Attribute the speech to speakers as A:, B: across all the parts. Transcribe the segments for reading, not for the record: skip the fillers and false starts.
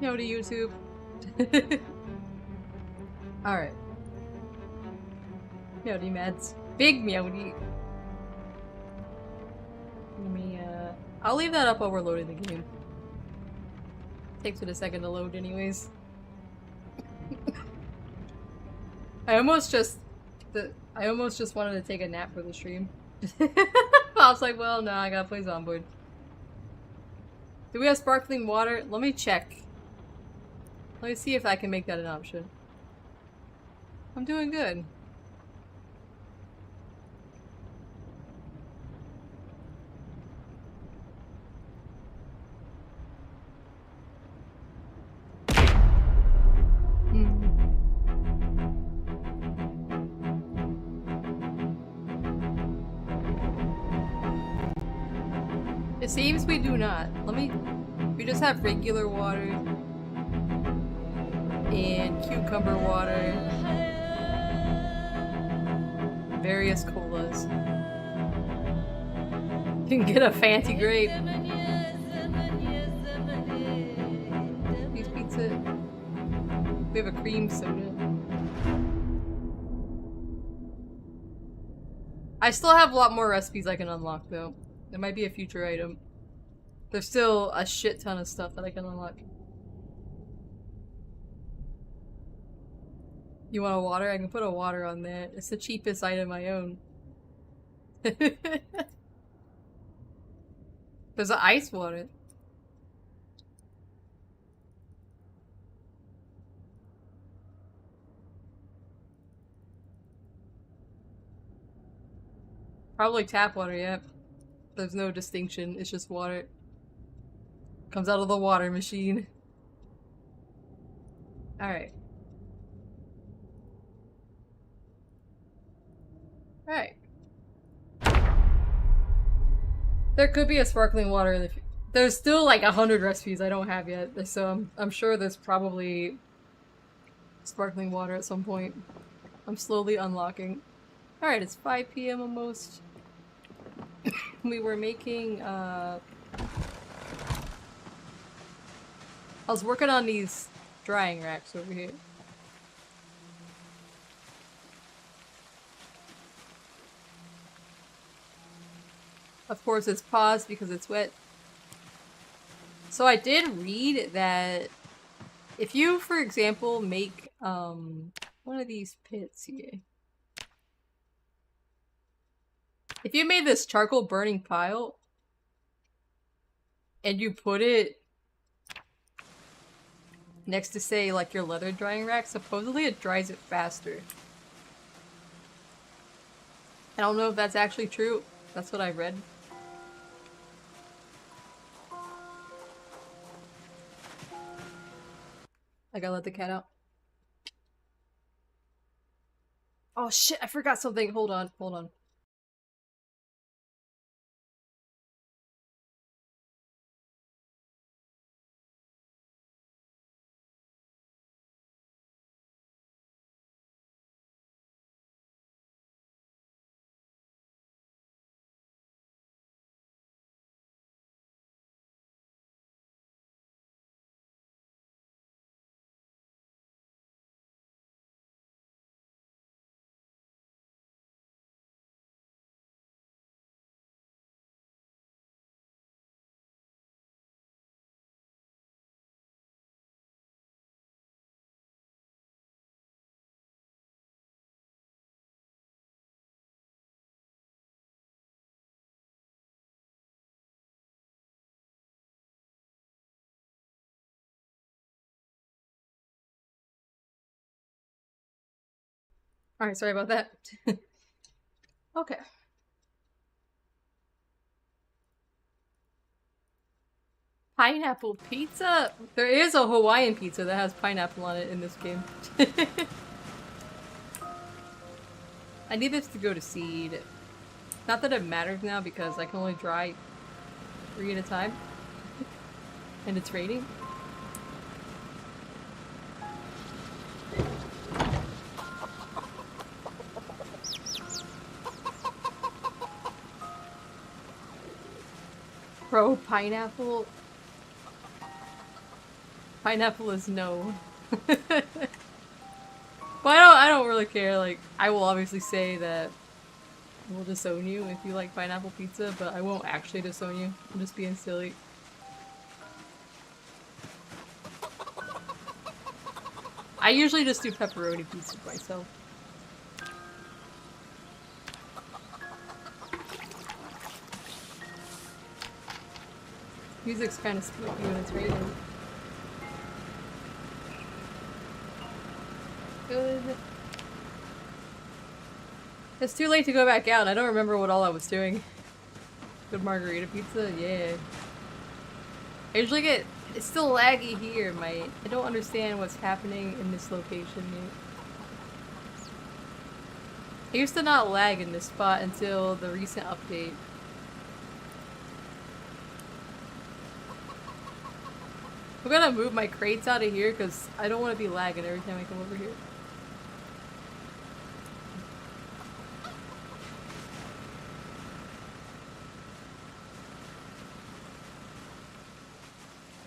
A: Yo to YouTube. Alright. Meowdy meds. Big meowdy. Let me, I'll leave that up while we're loading the game. Takes it a second to load anyways. I almost just wanted to take a nap for the stream. I was like, well, no, I gotta play Zomboid. Do we have sparkling water? Let me check. Let me see if I can make that an option. I'm doing good. It seems we do not. We just have regular water and cucumber water, various colas. You can get a fancy grape. Cheese pizza. We have a cream soda. I still have a lot more recipes I can unlock though. There might be a future item. There's still a shit ton of stuff that I can unlock. You want a water? I can put a water on there. It's the cheapest item I own. There's an ice water. Probably tap water, yeah. There's no distinction, it's just water. Comes out of the water machine. Alright. Alright. There could be a sparkling water in the future. There's still like 100 recipes I don't have yet, so I'm sure there's probably sparkling water at some point. I'm slowly unlocking. Alright, it's 5 PM almost. We were making, I was working on these drying racks over here. Of course it's paused because it's wet. So I did read that if you, for example, make, one of these pits here. If you made this charcoal burning pile and you put it next to, say, like your leather drying rack, supposedly it dries it faster. I don't know if that's actually true. That's what I read. I gotta let the cat out. Oh shit, I forgot something. Hold on, hold on. Alright, sorry about that. Okay. Pineapple pizza? There is a Hawaiian pizza that has pineapple on it in this game. I need this to go to seed. Not that it matters now because I can only dry 3 at a time. And it's raining. Bro, pineapple. Pineapple is no. But I don't really care. Like, I will obviously say that we'll disown you if you like pineapple pizza, but I won't actually disown you. I'm just being silly. I usually just do pepperoni pizza myself. Music's kind of spooky when it's raining. Good. It's too late to go back out. I don't remember what all I was doing. Good margarita pizza? Yeah. I usually get... It's still laggy here, mate. I don't understand what's happening in this location yet. I used to not lag in this spot until the recent update. I'm gonna move my crates out of here because I don't want to be lagging every time I come over here.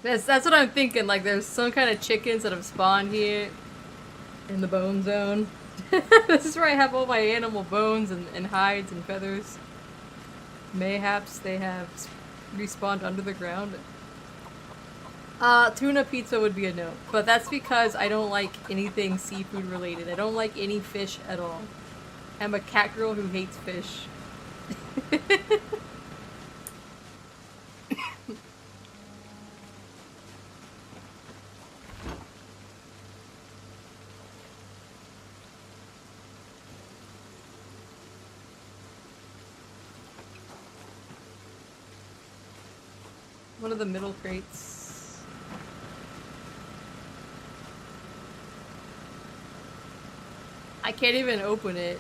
A: That's what I'm thinking, like there's some kind of chickens that have spawned here in the bone zone. This is where I have all my animal bones and hides and feathers. Mayhaps they have respawned under the ground. Tuna pizza would be a no, but that's because I don't like anything seafood related. I don't like any fish at all. I'm a cat girl who hates fish. One of the middle crates. I can't even open it.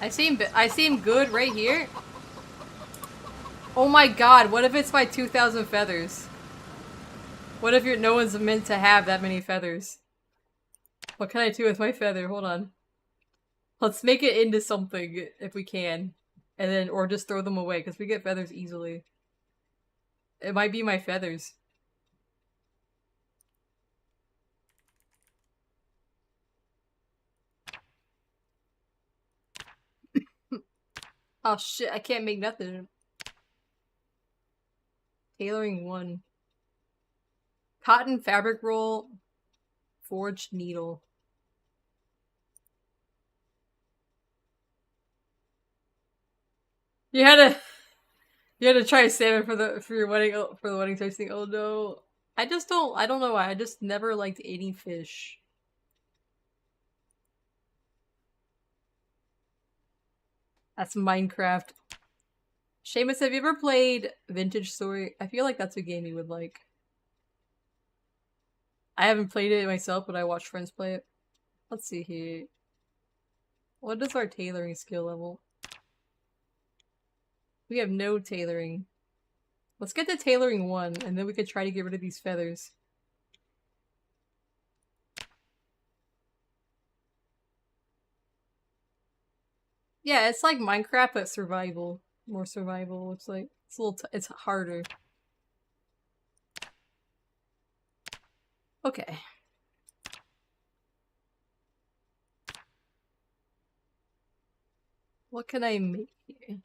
A: I seem good right here. Oh my god, what if it's my 2,000 feathers? What if no one's meant to have that many feathers? What can I do with my feather? Hold on. Let's make it into something if we can. And then, or just throw them away, because we get feathers easily. It might be my feathers. Oh shit, I can't make nothing. Tailoring 1. Cotton fabric roll. Forged needle. You had to try salmon for your wedding for the wedding tasting. Oh no. I don't know why. I just never liked eating fish. That's Minecraft. Seamus, have you ever played Vintage Story? I feel like that's a game you would like. I haven't played it myself, but I watched friends play it. Let's see here. What is our tailoring skill level? We have no tailoring. Let's get to tailoring 1, and then we could try to get rid of these feathers. Yeah, it's like Minecraft, but survival. More survival, looks like. It's a little it's harder. Okay. What can I make here?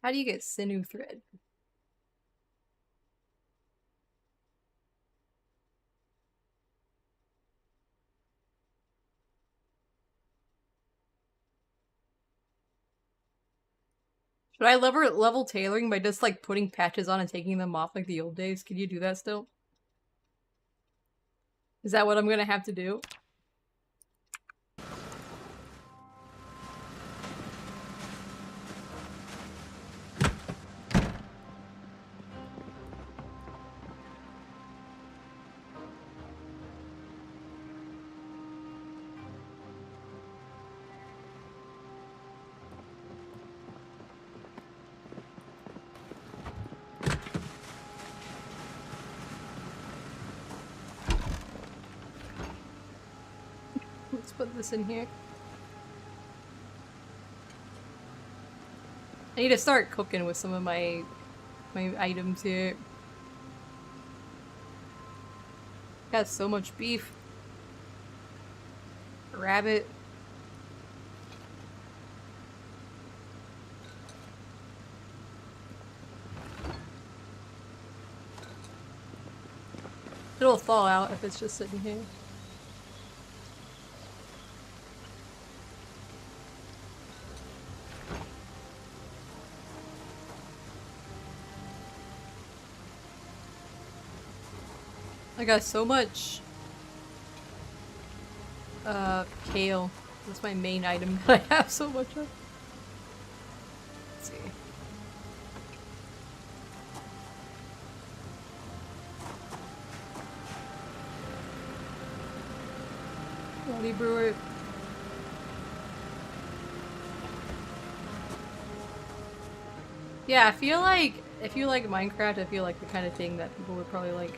A: How do you get sinew thread? Should I level tailoring by just like putting patches on and taking them off like the old days? Can you do that still? Is that what I'm gonna have to do? Let's put this in here. I need to start cooking with some of my items here. Got so much beef. Rabbit. It'll thaw out if it's just sitting here. I got so much kale. That's my main item that I have so much of. Let's see. Bloody brewer. Yeah, I feel like if you like Minecraft, I feel like the kind of thing that people would probably like.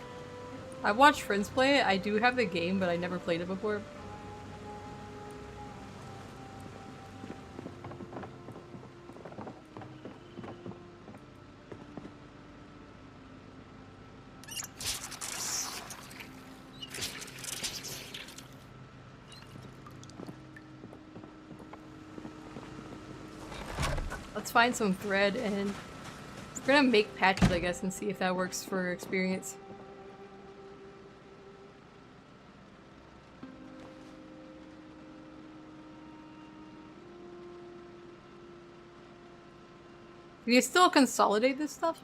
A: I've watched friends play it. I do have the game, but I never played it before. Let's find some thread and we're gonna make patches, I guess, and see if that works for experience. Can you still consolidate this stuff?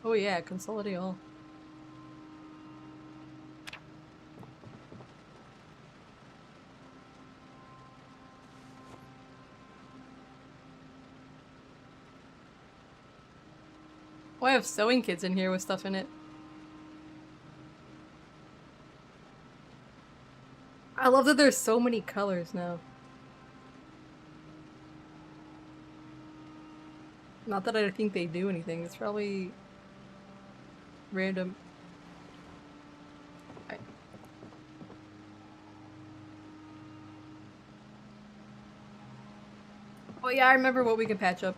A: Oh yeah, consolidate all. Oh, I have sewing kits in here with stuff in it. I love that there's so many colors now. Not that I think they do anything, it's probably random. Right. Oh yeah, I remember what we could patch up.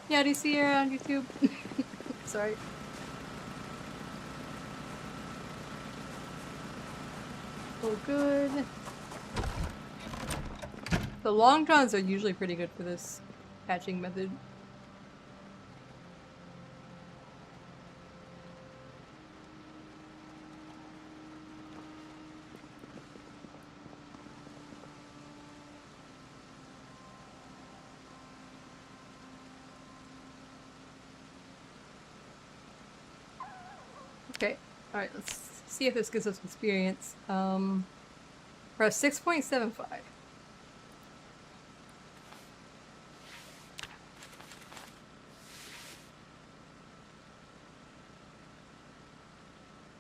A: Yeah, do you see her on YouTube? Sorry. Oh, good. The long johns are usually pretty good for this patching method. Okay, alright, let's see if this gives us experience. We're at 6.75.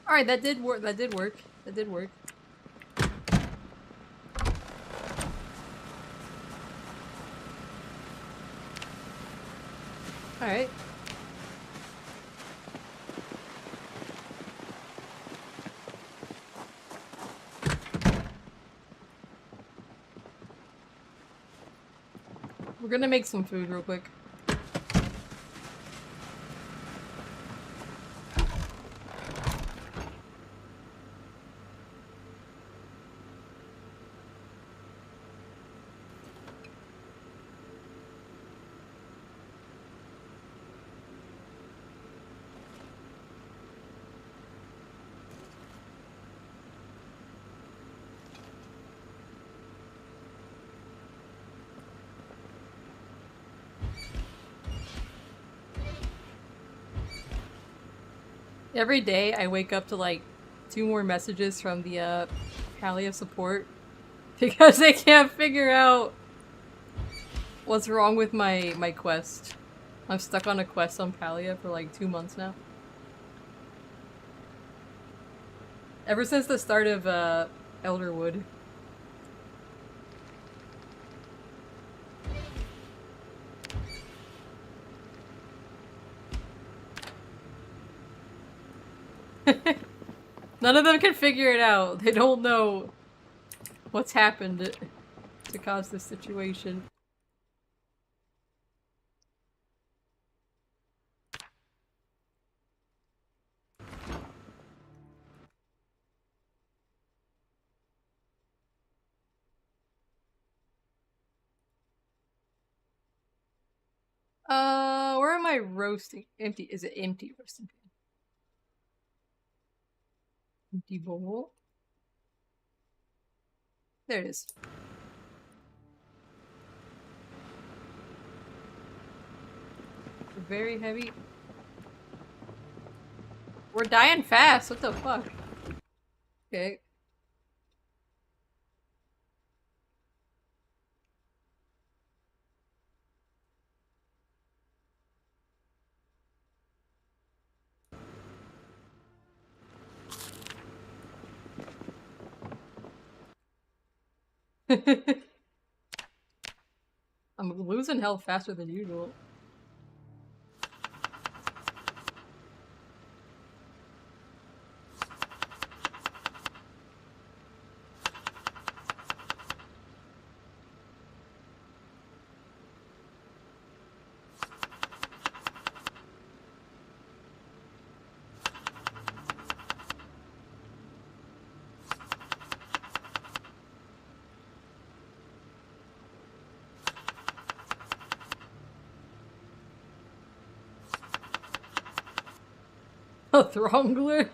A: Alright, that did work. That did work. That did work. Alright. We're gonna make some food real quick. Every day I wake up to like 2 more messages from the Palia support because they can't figure out what's wrong with my quest. I'm stuck on a quest on Palia for like 2 months now. Ever since the start of Elderwood. None of them can figure it out. They don't know what's happened to cause this situation. Where am I roasting? Empty. Is it empty roasting pan? Empty bowl. There it is. Very heavy. We're dying fast. What the fuck? Okay. I'm losing health faster than usual. A Throngler?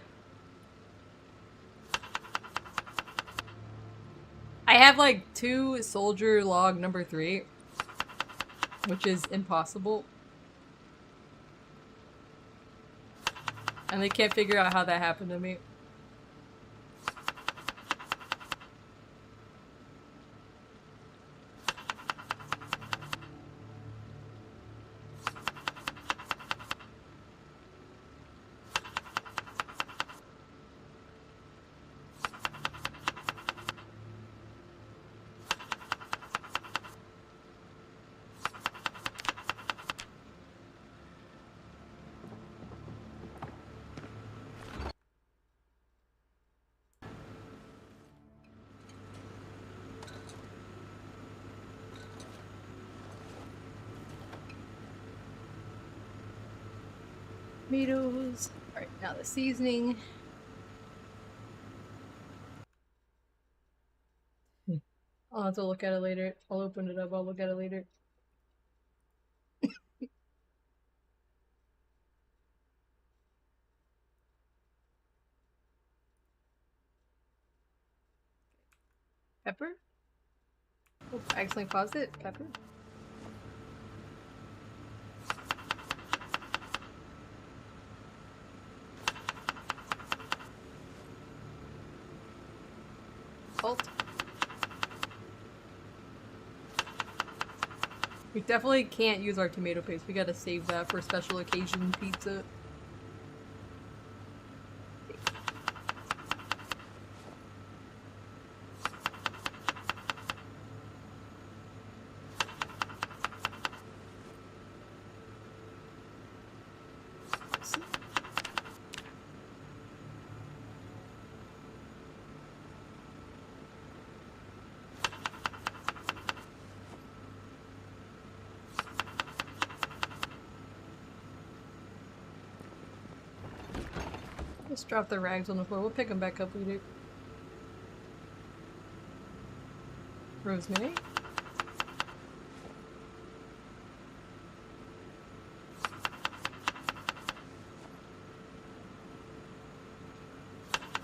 A: I have like 2 soldier log number 3, which is impossible. And they can't figure out how that happened to me. Tomatoes. Alright, now the seasoning. I'll have to look at it later. I'll open it up, I'll look at it later. Pepper? Oh, I accidentally paused it. Pepper? Salt. We definitely can't use our tomato paste. We gotta save that for special occasion pizza. Just drop the rags on the floor. We'll pick them back up later. Rosemary.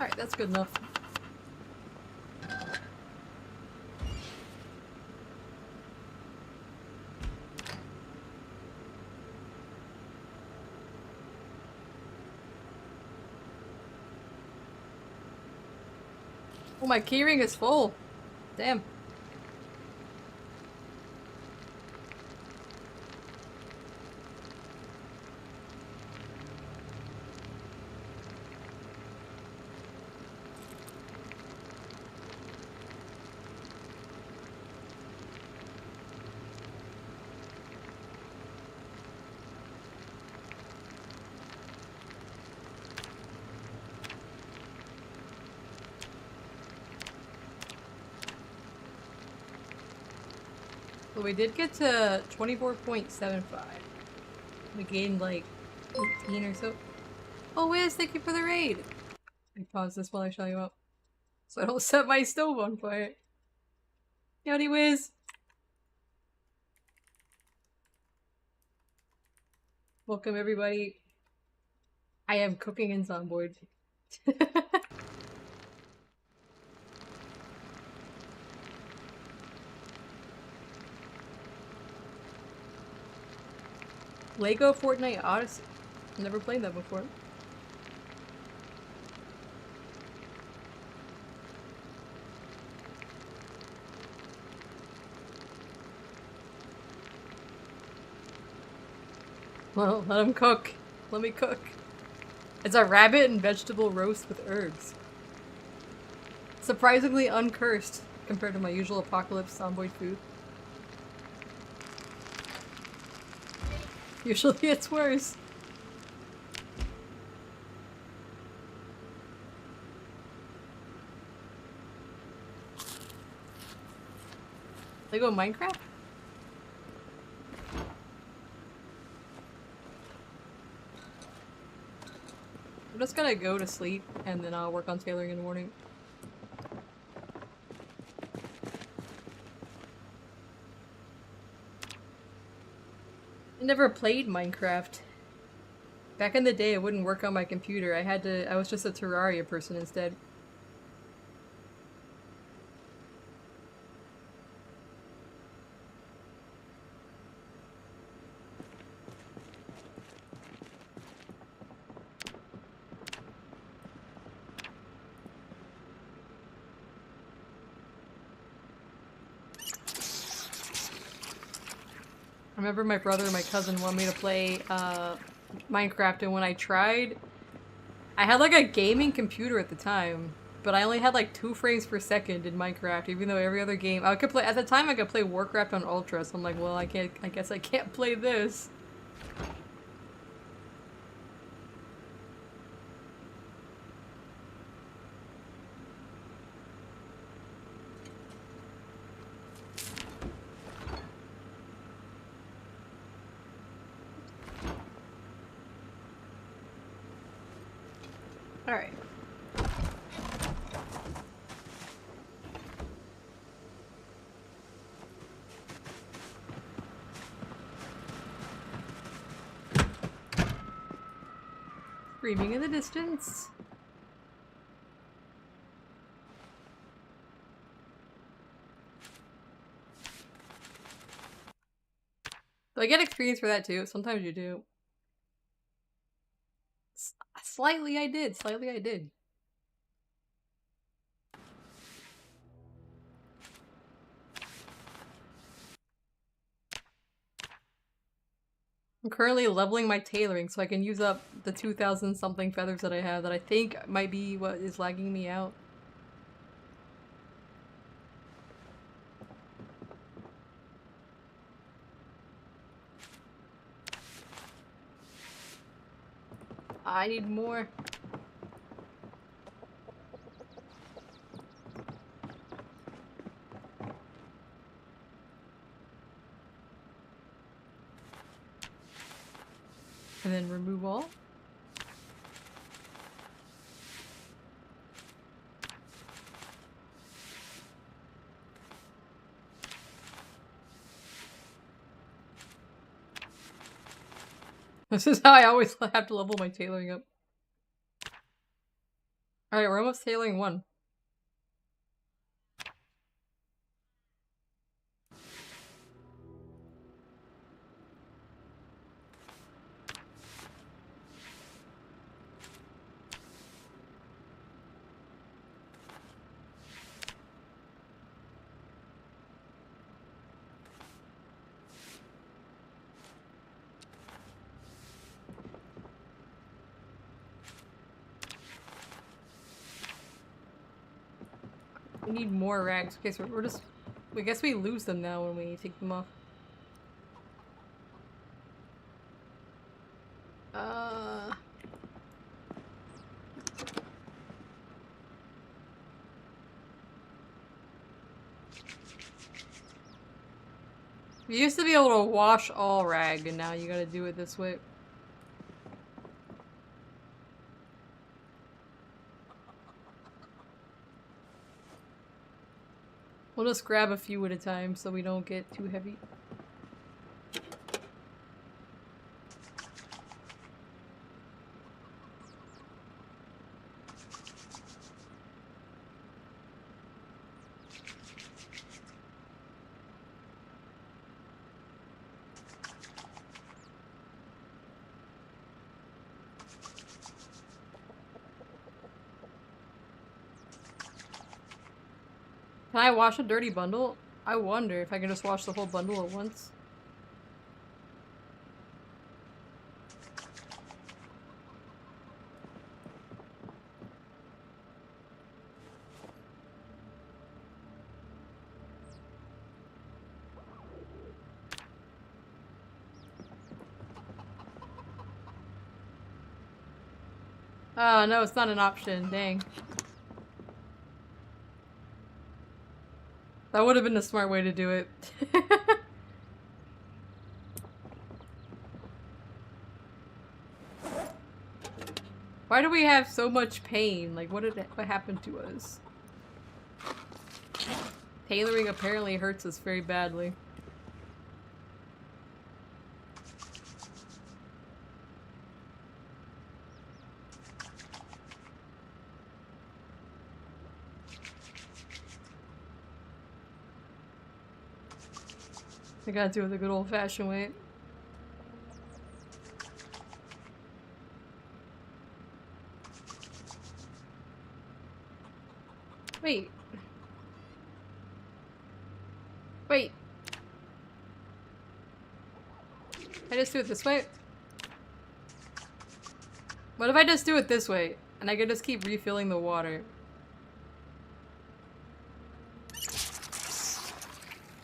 A: Alright, that's good enough. Oh, my keyring is full. Damn. So we did get to 24.75. We gained like 18 or so. Oh, Wiz, thank you for the raid! I pause this while I show you up. So I don't set my stove on fire. Howdy, Wiz! Welcome, everybody. I am cooking in Zomboid. Lego Fortnite Odyssey. Never played that before. Well, let him cook. Let me cook. It's a rabbit and vegetable roast with herbs. Surprisingly uncursed compared to my usual apocalypse Zomboid food. Usually it's worse. Lego Minecraft? I'm just gonna go to sleep and then I'll work on tailoring in the morning. I never played Minecraft. Back in the day, it wouldn't work on my computer. I was just a Terraria person instead. I remember my brother and my cousin wanted me to play Minecraft, and when I tried, I had like a gaming computer at the time, but I only had like 2 frames per second in Minecraft, even though every other game I could play at the time I could play Warcraft on Ultra, so I'm like, well, I guess I can't play this. Alright. Screaming in the distance. So I get experience for that too. Sometimes you do. Slightly I did. Slightly I did. I'm currently leveling my tailoring so I can use up the 2,000 something feathers that I have that I think might be what is lagging me out. I need more. And then remove all. This is how I always have to level my tailoring up. Alright, we're almost tailoring 1. We need more rags. Okay, so we're just... I guess we lose them now when we take them off. You used to be able to wash all rag, and now you gotta do it this way. We'll just grab a few at a time so we don't get too heavy. Can I wash a dirty bundle? I wonder if I can just wash the whole bundle at once. Oh, no, it's not an option. Dang. That would have been the smart way to do it. Why do we have so much pain? Like, what happened to us? Tailoring apparently hurts us very badly. I gotta do it the good old-fashioned way. Wait. Wait. I just do it this way? What if I just do it this way? And I can just keep refilling the water?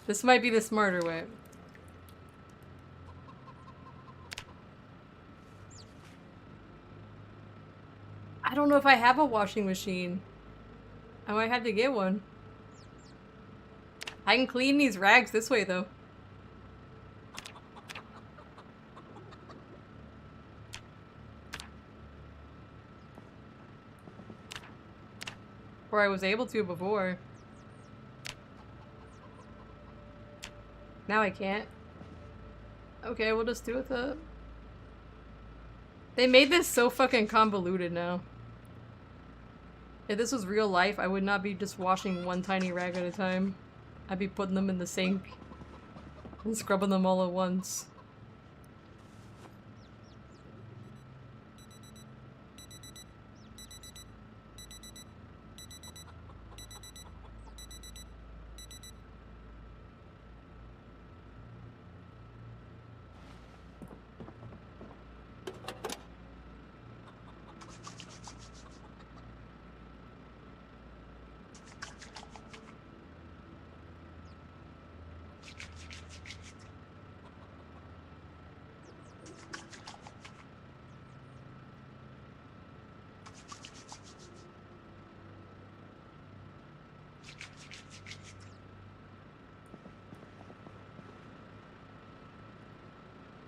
A: This might be the smarter way. I don't know if I have a washing machine. I might have to get one. I can clean these rags this way, though. Or I was able to before. Now I can't. Okay, we'll just do it the... They made this so fucking convoluted now. If this was real life, I would not be just washing one tiny rag at a time. I'd be putting them in the sink and scrubbing them all at once.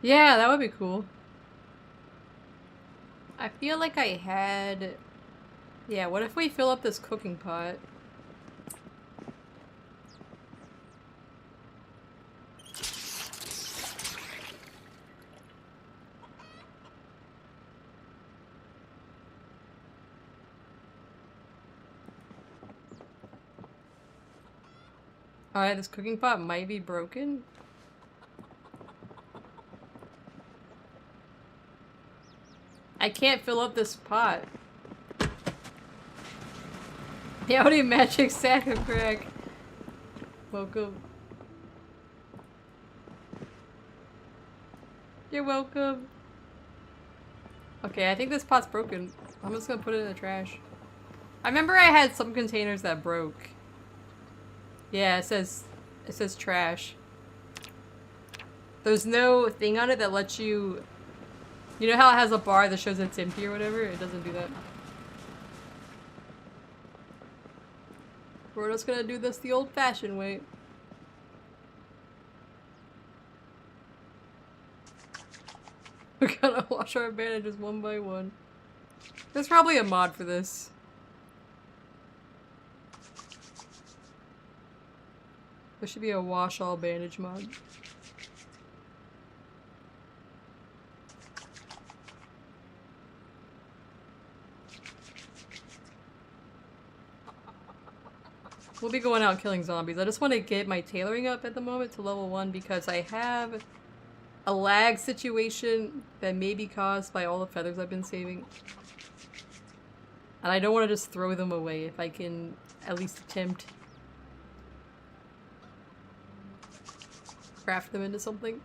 A: Yeah, that would be cool. I feel like I had... Yeah, what if we fill up this cooking pot? Alright, this cooking pot might be broken. I can't fill up this pot. Howdy, magic sack of crack. Welcome. You're welcome. Okay, I think this pot's broken. I'm just gonna put it in the trash. I remember I had some containers that broke. Yeah, it says trash. There's no thing on it that lets you... You know how it has a bar that shows it's empty or whatever? It doesn't do that. We're just gonna do this the old-fashioned way. Gotta wash our bandages one by one. There's probably a mod for this. There should be a wash all bandage mod. We'll be going out killing zombies. I just want to get my tailoring up at the moment to level 1 because I have a lag situation that may be caused by all the feathers I've been saving. And I don't want to just throw them away if I can at least attempt craft them into something.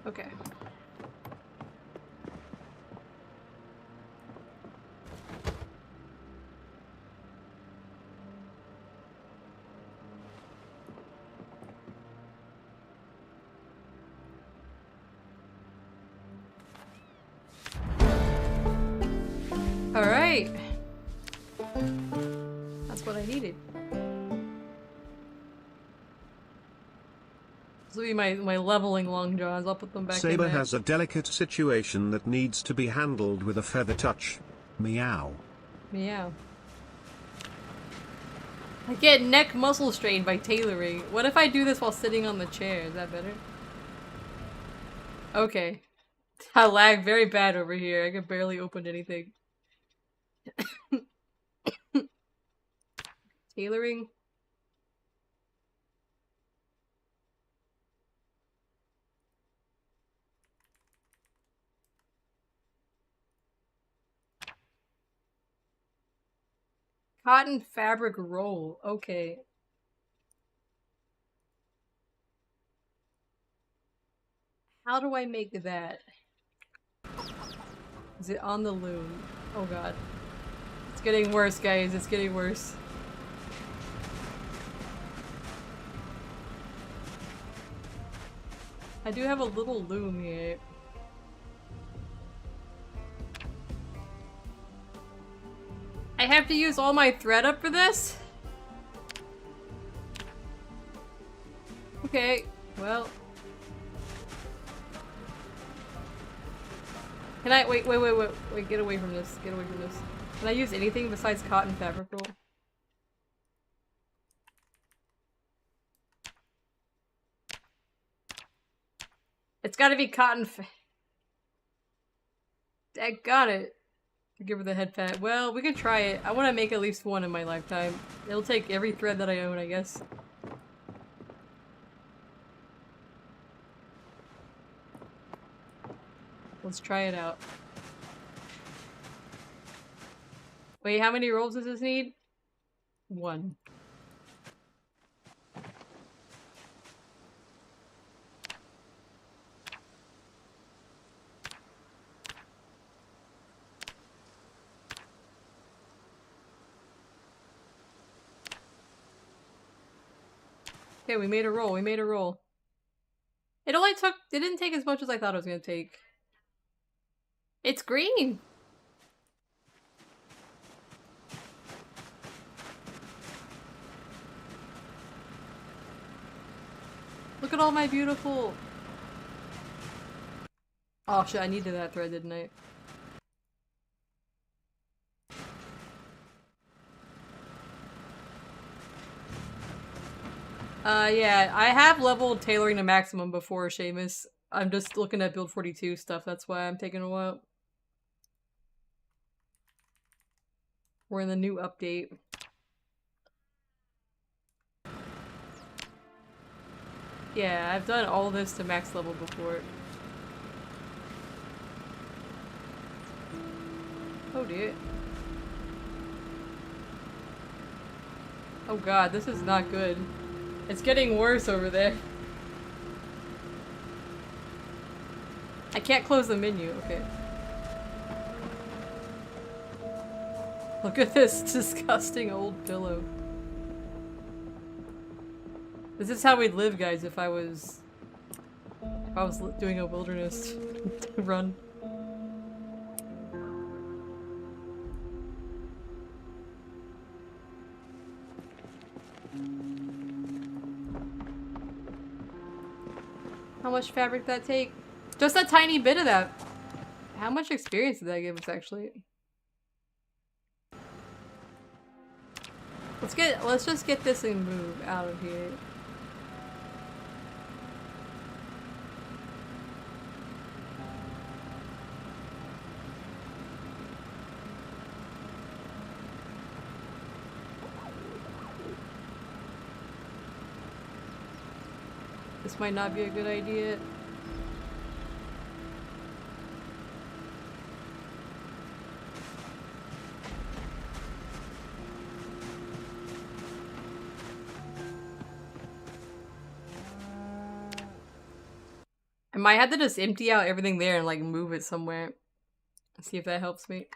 A: Okay. All right. That's what I needed. This will be my leveling long johns. I'll put them back in
B: Saber
A: there.
B: has a delicate situation that needs to be handled with a feather touch. Meow.
A: Meow. I get neck muscle strain by tailoring. What if I do this while sitting on the chair? Is that better? Okay. I lag very bad over here. I can barely open anything. Tailoring. Cotton fabric roll. Okay. How do I make that? Is it on the loom? Oh god. It's getting worse, guys. It's getting worse. I do have a little loom here. I have to use all my thread up for this? Okay, well. Can I- wait, get away from this, get away from this. Can I use anything besides cotton fabric roll? It's gotta be cotton I got it. Give her the head pat. Well, we could try it. I want to make at least one in my lifetime. It'll take every thread that I own, I guess. Let's try it out. Wait, how many rolls does this need? 1. Okay, we made a roll. We made a roll. It only took- it didn't take as much as I thought it was gonna take. It's green! Look at all my beautiful- Oh shit, I needed that thread, didn't I? Yeah, I have leveled tailoring to maximum before Seamus. I'm just looking at build 42 stuff, that's why I'm taking a while. We're in the new update. Yeah, I've done all this to max level before. Oh dear. Oh god, this is not good. It's getting worse over there. I can't close the menu, okay. Look at this disgusting old pillow. This is how we'd live, guys, if I was doing a wilderness run. How much fabric did that take? Just a tiny bit of that. How much experience did that give us, actually? Let's just get this and move out of here. This might not be a good idea. I might have to just empty out everything there and like move it somewhere. See if that helps me.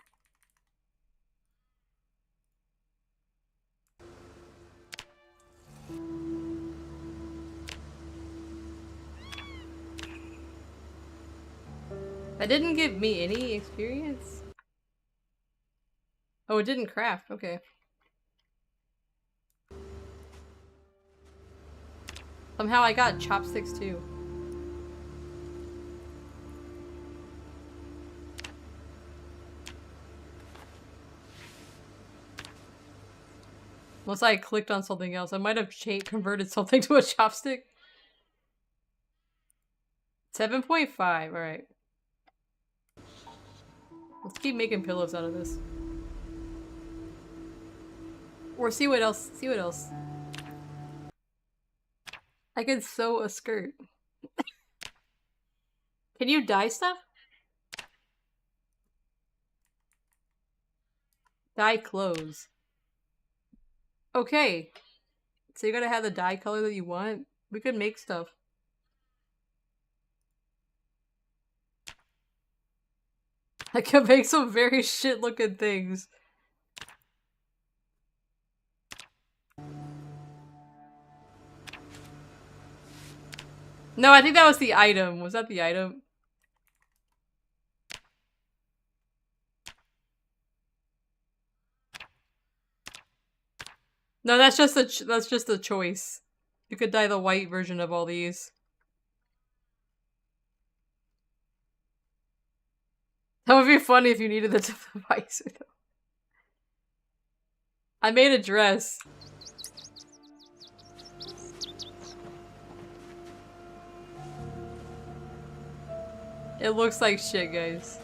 A: That didn't give me any experience. Oh, it didn't craft. Okay. Somehow I got chopsticks too. Unless I clicked on something else. I might have converted something to a chopstick. 7.5, alright. Let's keep making pillows out of this. Or see what else. See what else. I can sew a skirt. Can you dye stuff? Dye clothes. Okay. So you gotta have the dye color that you want? We could make stuff. I can make some very shit looking things. No, I think that was the item. Was that the item? No, that's just a choice. You could dye the white version of all these. That would be funny if you needed the device. I made a dress. It looks like shit, guys.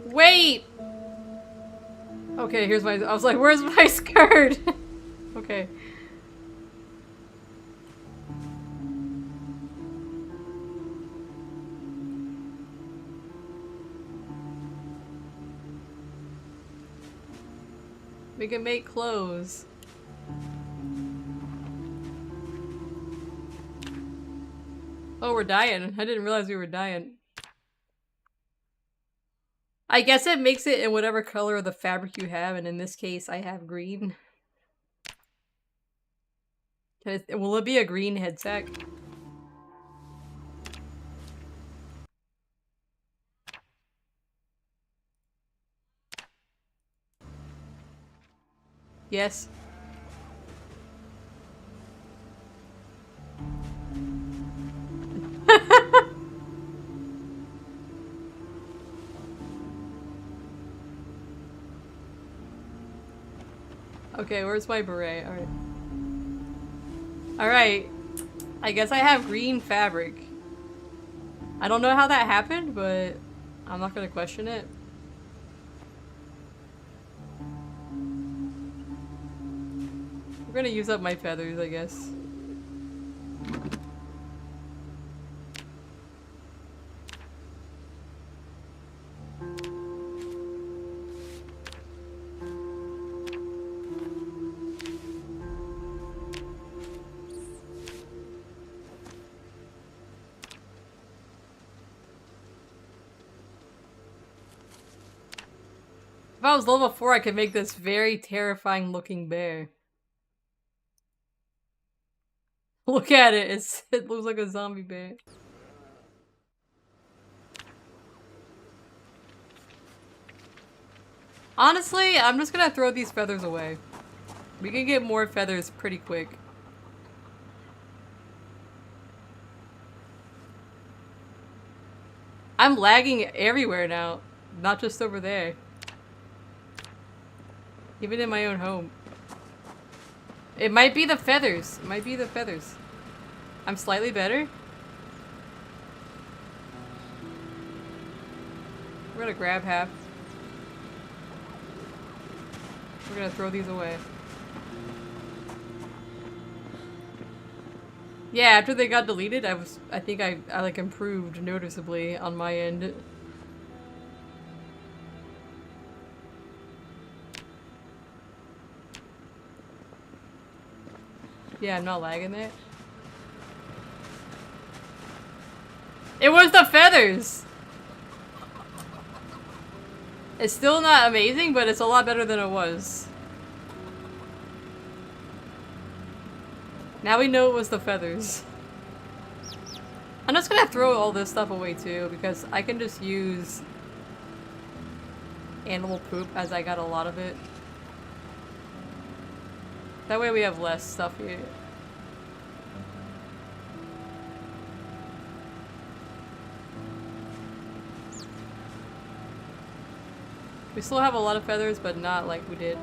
A: Wait! Okay, here's my- I was like, where's my skirt? Okay. We can make clothes. Oh, we're dying. I didn't realize we were dying. I guess it makes it in whatever color of the fabric you have, and in this case, I have green. Will it be a green head sack? Yes. Okay, where's my beret? Alright. Alright. I guess I have green fabric. I don't know how that happened, but I'm not gonna question it. We're gonna use up my feathers, I guess. If I was level 4, I could make this very terrifying looking bear. Look at it, it looks like a zombie bear. Honestly, I'm just gonna throw these feathers away. We can get more feathers pretty quick. I'm lagging everywhere now, not just over there. Even in my own home. It might be the feathers. It might be the feathers. I'm slightly better. We're gonna grab half. We're gonna throw these away. Yeah, after they got deleted, I think I like improved noticeably on my end. Yeah, I'm not lagging it. It was the feathers! It's still not amazing, but it's a lot better than it was. Now we know it was the feathers. I'm just gonna throw all this stuff away too, because I can just use animal poop as I got a lot of it. That way we have less stuff here. We still have a lot of feathers, but not like we did.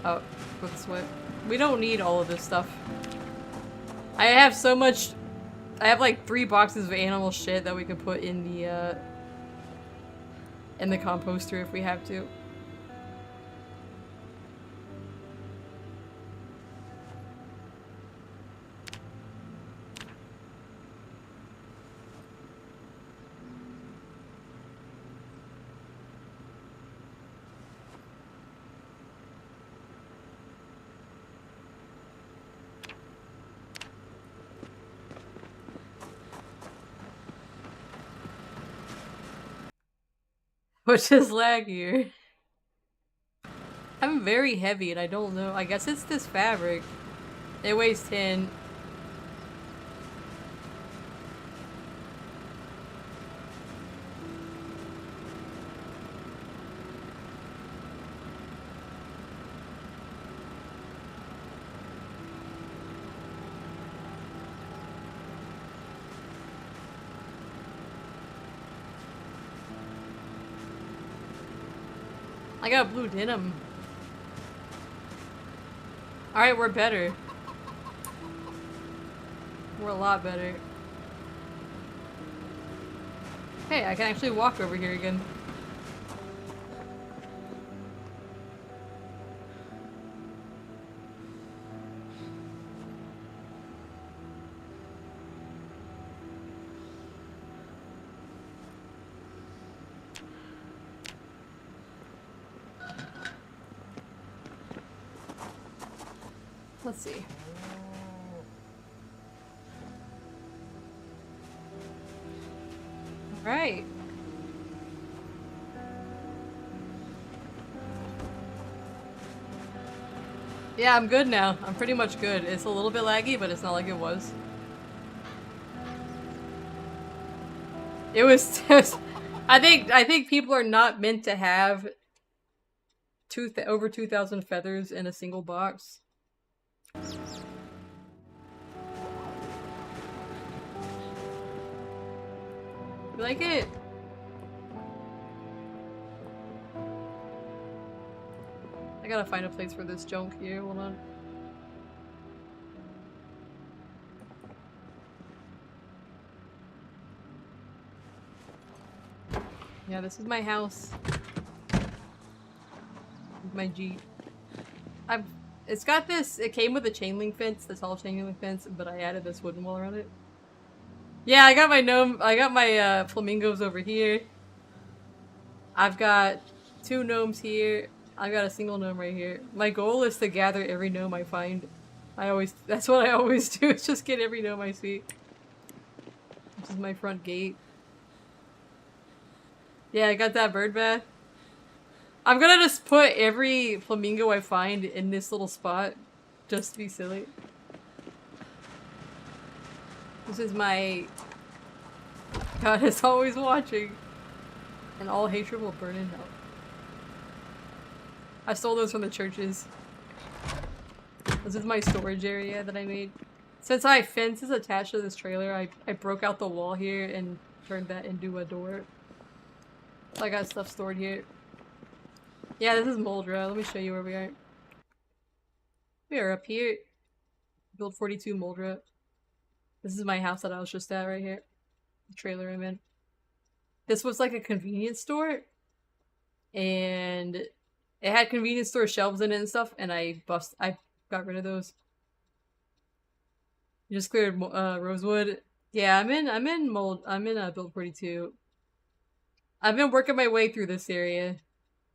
A: Oh, go this way. We don't need all of this stuff. I have so much. I have like 3 boxes of animal shit that we can put in the composter if we have to. Which is laggier. I'm very heavy and I don't know. I guess it's this fabric. It weighs 10. I got blue denim. Alright, we're better. We're a lot better. Hey, I can actually walk over here again. Let's see. Right. Yeah, I'm good now. I'm pretty much good. It's a little bit laggy, but it's not like it was. It was just, I think people are not meant to have over 2,000 feathers in a single box. You like it? I gotta find a place for this junk here. Hold on. Yeah, this is my house. My Jeep. It's got this, it came with a chain link fence, this tall chain link fence, but I added this wooden wall around it. Yeah, I got my gnome, I got my flamingos over here. I've got 2 gnomes here. I've got a single gnome right here. My goal is to gather every gnome I find. That's what I always do, is just get every gnome I see. This is my front gate. Yeah, I got that bird bath. I'm gonna just put every flamingo I find in this little spot, just to be silly. This is my God is always watching. And all hatred will burn in hell. I stole those from the churches. This is my storage area that I made. Since my fence is attached to this trailer, I broke out the wall here and turned that into a door. So I got stuff stored here. Yeah, this is Muldraugh. Let me show you where we are. We are up here. B42 Muldraugh. This is my house that I was just at right here. The trailer I'm in. This was like a convenience store. And it had convenience store shelves in it and stuff, and I got rid of those. You just cleared Rosewood. Yeah, I'm in Build 42. I've been working my way through this area,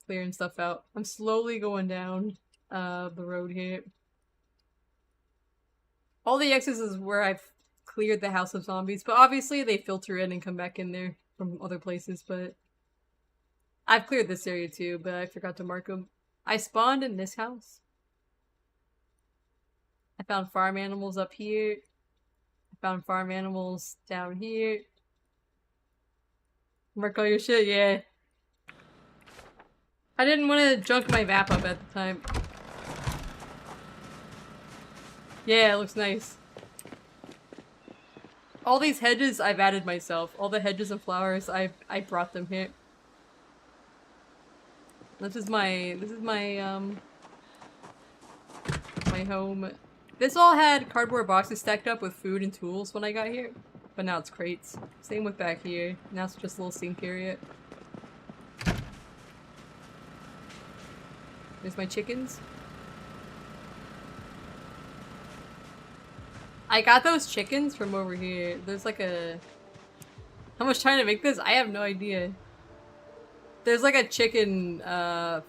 A: clearing stuff out. I'm slowly going down the road here. All the X's is where I've cleared the House of Zombies, but obviously they filter in and come back in there from other places, but I've cleared this area too, but I forgot to mark them. I spawned in this house. I found farm animals up here. I found farm animals down here. Mark all your shit, yeah. I didn't want to junk my map up at the time. Yeah, it looks nice. All these hedges I've added myself. All the hedges and flowers, I brought them here. This is my my home. This all had cardboard boxes stacked up with food and tools when I got here, but now it's crates. Same with back here. Now it's just a little sink area. There's my chickens. I got those chickens from over here. There's like a... How much time to make this? I have no idea. There's like a chicken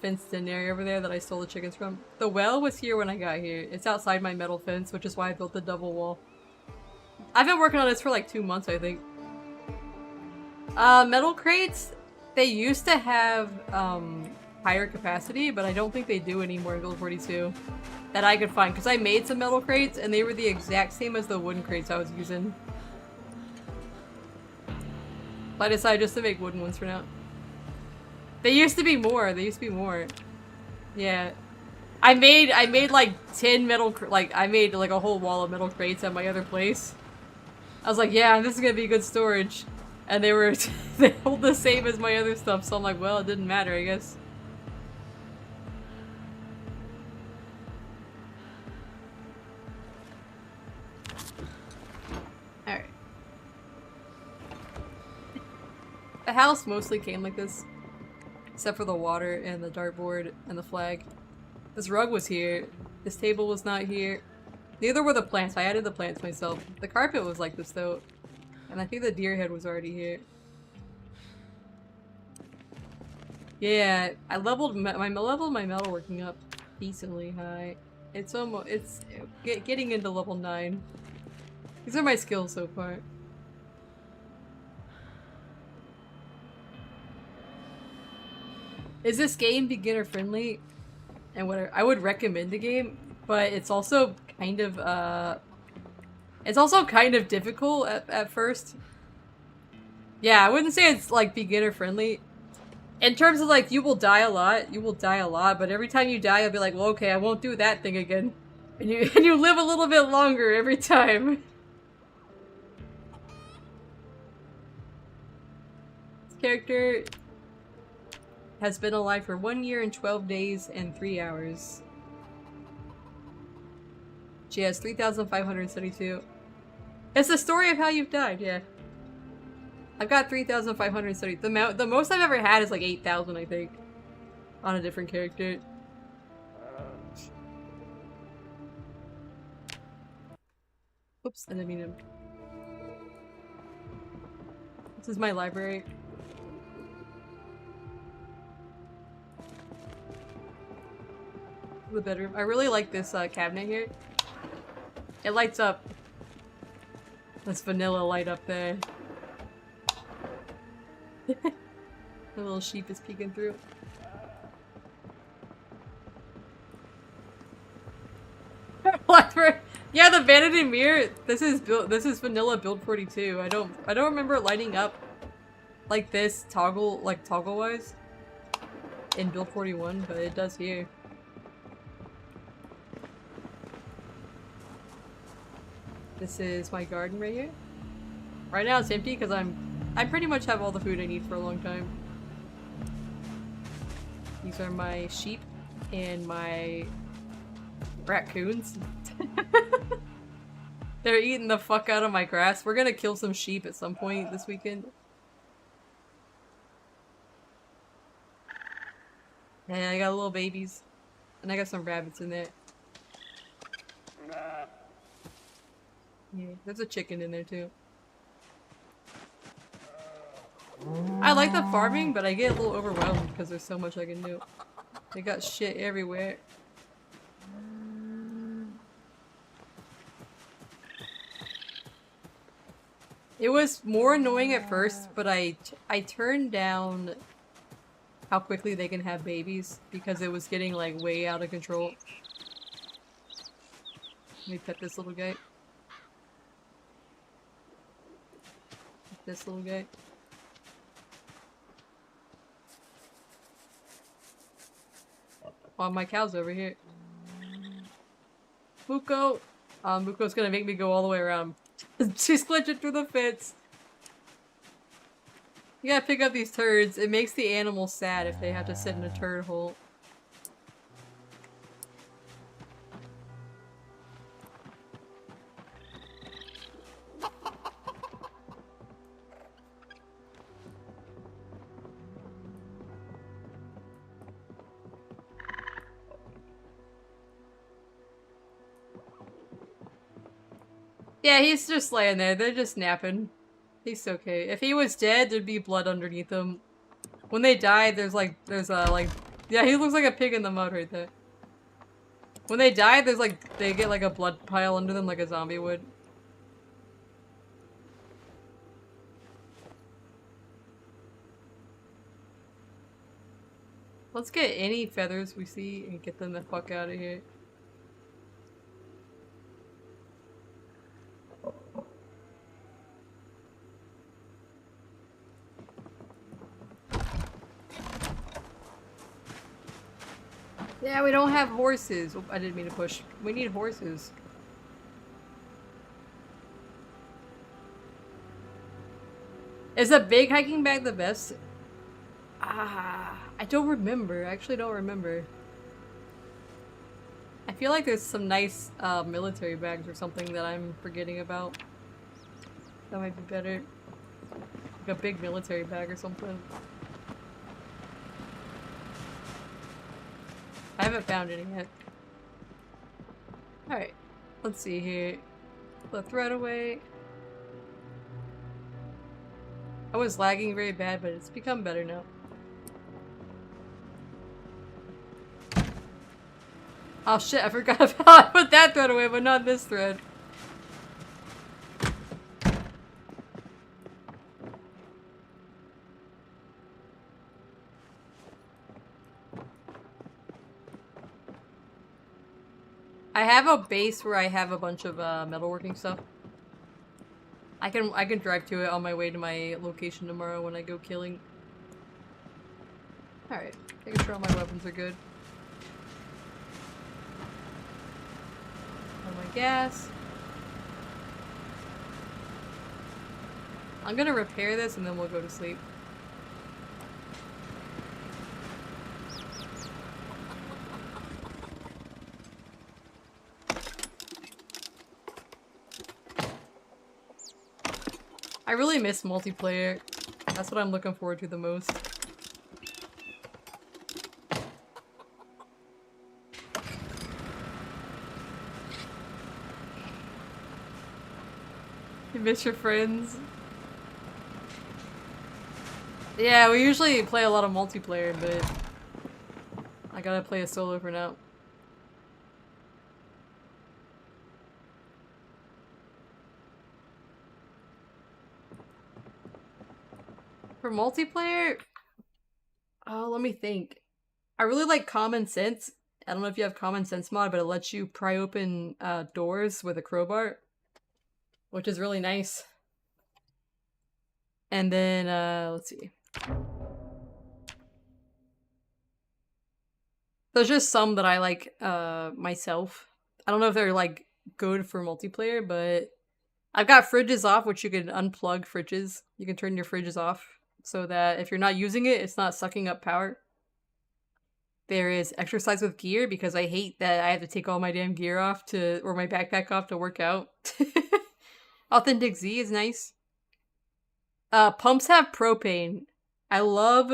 A: fenced in area over there that I stole the chickens from. The well was here when I got here. It's outside my metal fence, which is why I built the double wall. I've been working on this for like 2 months, I think. Metal crates, they used to have higher capacity, but I don't think they do anymore in Build 42 that I could find, because I made some metal crates and they were the exact same as the wooden crates I was using. But I decided just to make wooden ones for now. They used to be more. They used to be more. Yeah. I made like 10 metal, I made like a whole wall of metal crates at my other place. I was like, yeah, this is gonna be good storage. And they were, they hold the same as my other stuff, so I'm like, well, it didn't matter, I guess. Alright. The house mostly came like this. Except for the water and the dartboard and the flag. This rug was here. This table was not here. Neither were the plants. I added the plants myself. The carpet was like this though. And I think the deer head was already here. Yeah, I leveled my metalworking up decently high. It's almost, it's getting into level 9. These are my skills so far. Is this game beginner friendly? And what I would recommend the game, but it's also kind of difficult at first. Yeah, I wouldn't say it's like beginner friendly. In terms of like you will die a lot, but every time you die you'll be like, well, okay, I won't do that thing again. And you live a little bit longer every time. This character has been alive for 1 year and 12 days and 3 hours. She has 3,572. It's the story of how you've died, yeah. I've got 3,570. The most I've ever had is like 8,000, I think. On a different character. Oops, I didn't mean to. This is my library. The bedroom. I really like this cabinet here. It lights up. This vanilla light up there. The little sheep is peeking through. Yeah, the vanity mirror. This is vanilla build 42. I don't remember it lighting up like this toggle wise in Build 41, but it does here. This is my garden right here. Right now it's empty because I pretty much have all the food I need for a long time. These are my sheep and my raccoons. They're eating the fuck out of my grass. We're gonna kill some sheep at some point this weekend. And I got little babies. And I got some rabbits in there. Yeah, there's a chicken in there too. I like the farming, but I get a little overwhelmed because there's so much I can do. They got shit everywhere. It was more annoying at first, but I turned down how quickly they can have babies because it was getting like way out of control. Let me pet this little guy. This little guy. Oh, my cow's over here. Muko! Muko's gonna make me go all the way around. She's glitching through the fence. You gotta pick up these turds. It makes the animals sad if they have to sit in a turd hole. Yeah, he's just laying there. They're just napping. He's okay. If he was dead, there'd be blood underneath him. When they die, there's yeah, he looks like a pig in the mud right there. When they die, there's like, they get like a blood pile under them like a zombie would. Let's get any feathers we see and get them the fuck out of here. Yeah, we don't have horses. Oh, I didn't mean to push. We need horses. Is a big hiking bag the best? I don't remember. I actually don't remember. I feel like there's some nice military bags or something that I'm forgetting about. That might be better. Like a big military bag or something. I haven't found any yet. Alright, let's see here. The thread away. I was lagging very bad, but it's become better now. Oh shit, I forgot about I put that thread away, but not this thread. I have a base where I have a bunch of metalworking stuff. I can drive to it on my way to my location tomorrow when I go killing. Alright, making sure all my weapons are good. All my gas. I'm gonna repair this and then we'll go to sleep. I really miss multiplayer. That's what I'm looking forward to the most. You miss your friends? Yeah, we usually play a lot of multiplayer, but I gotta play a solo for now. For multiplayer? Oh, let me think. I really like Common Sense. I don't know if you have Common Sense mod, but it lets you pry open doors with a crowbar, which is really nice. And then, let's see. There's just some that I like, myself. I don't know if they're, like, good for multiplayer, but I've got fridges off, which you can unplug fridges. You can turn your fridges off so that if you're not using it, it's not sucking up power. There is exercise with gear, because I hate that I have to take all my damn gear off or my backpack off to work out. Authentic Z is nice. Pumps have propane. I love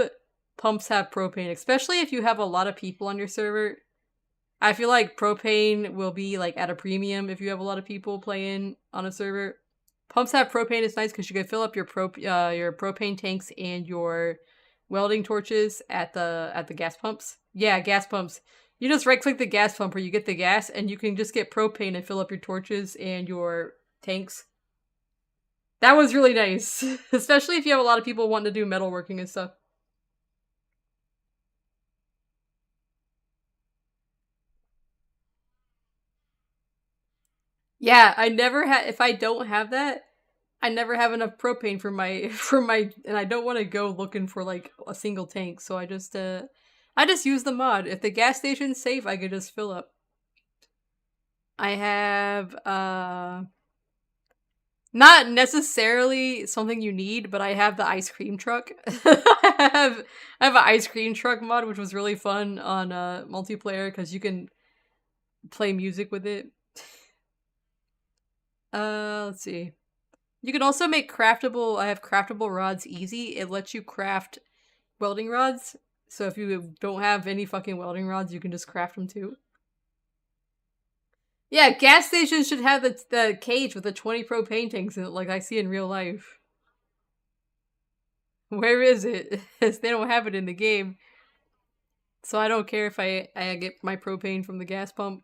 A: pumps have propane, especially if you have a lot of people on your server. I feel like propane will be like at a premium if you have a lot of people playing on a server. Pumps have propane is nice because you can fill up your propane tanks and your welding torches at the gas pumps. Yeah, gas pumps. You just right click the gas pump where you get the gas, and you can just get propane and fill up your torches and your tanks. That was really nice, especially if you have a lot of people wanting to do metalworking and stuff. Yeah, I never had. If I don't have that, I never have enough propane for my, and I don't want to go looking for like a single tank. So I just use the mod. If the gas station's safe, I could just fill up. I have not necessarily something you need, but I have the ice cream truck. I have an ice cream truck mod, which was really fun on multiplayer because you can play music with it. Let's see. You can also make craftable. I have craftable rods easy. It lets you craft welding rods. So if you don't have any fucking welding rods, you can just craft them too. Yeah, gas stations should have the cage with the 20 propane tanks in it, like I see in real life. Where is it? They don't have it in the game. So I don't care if I get my propane from the gas pump.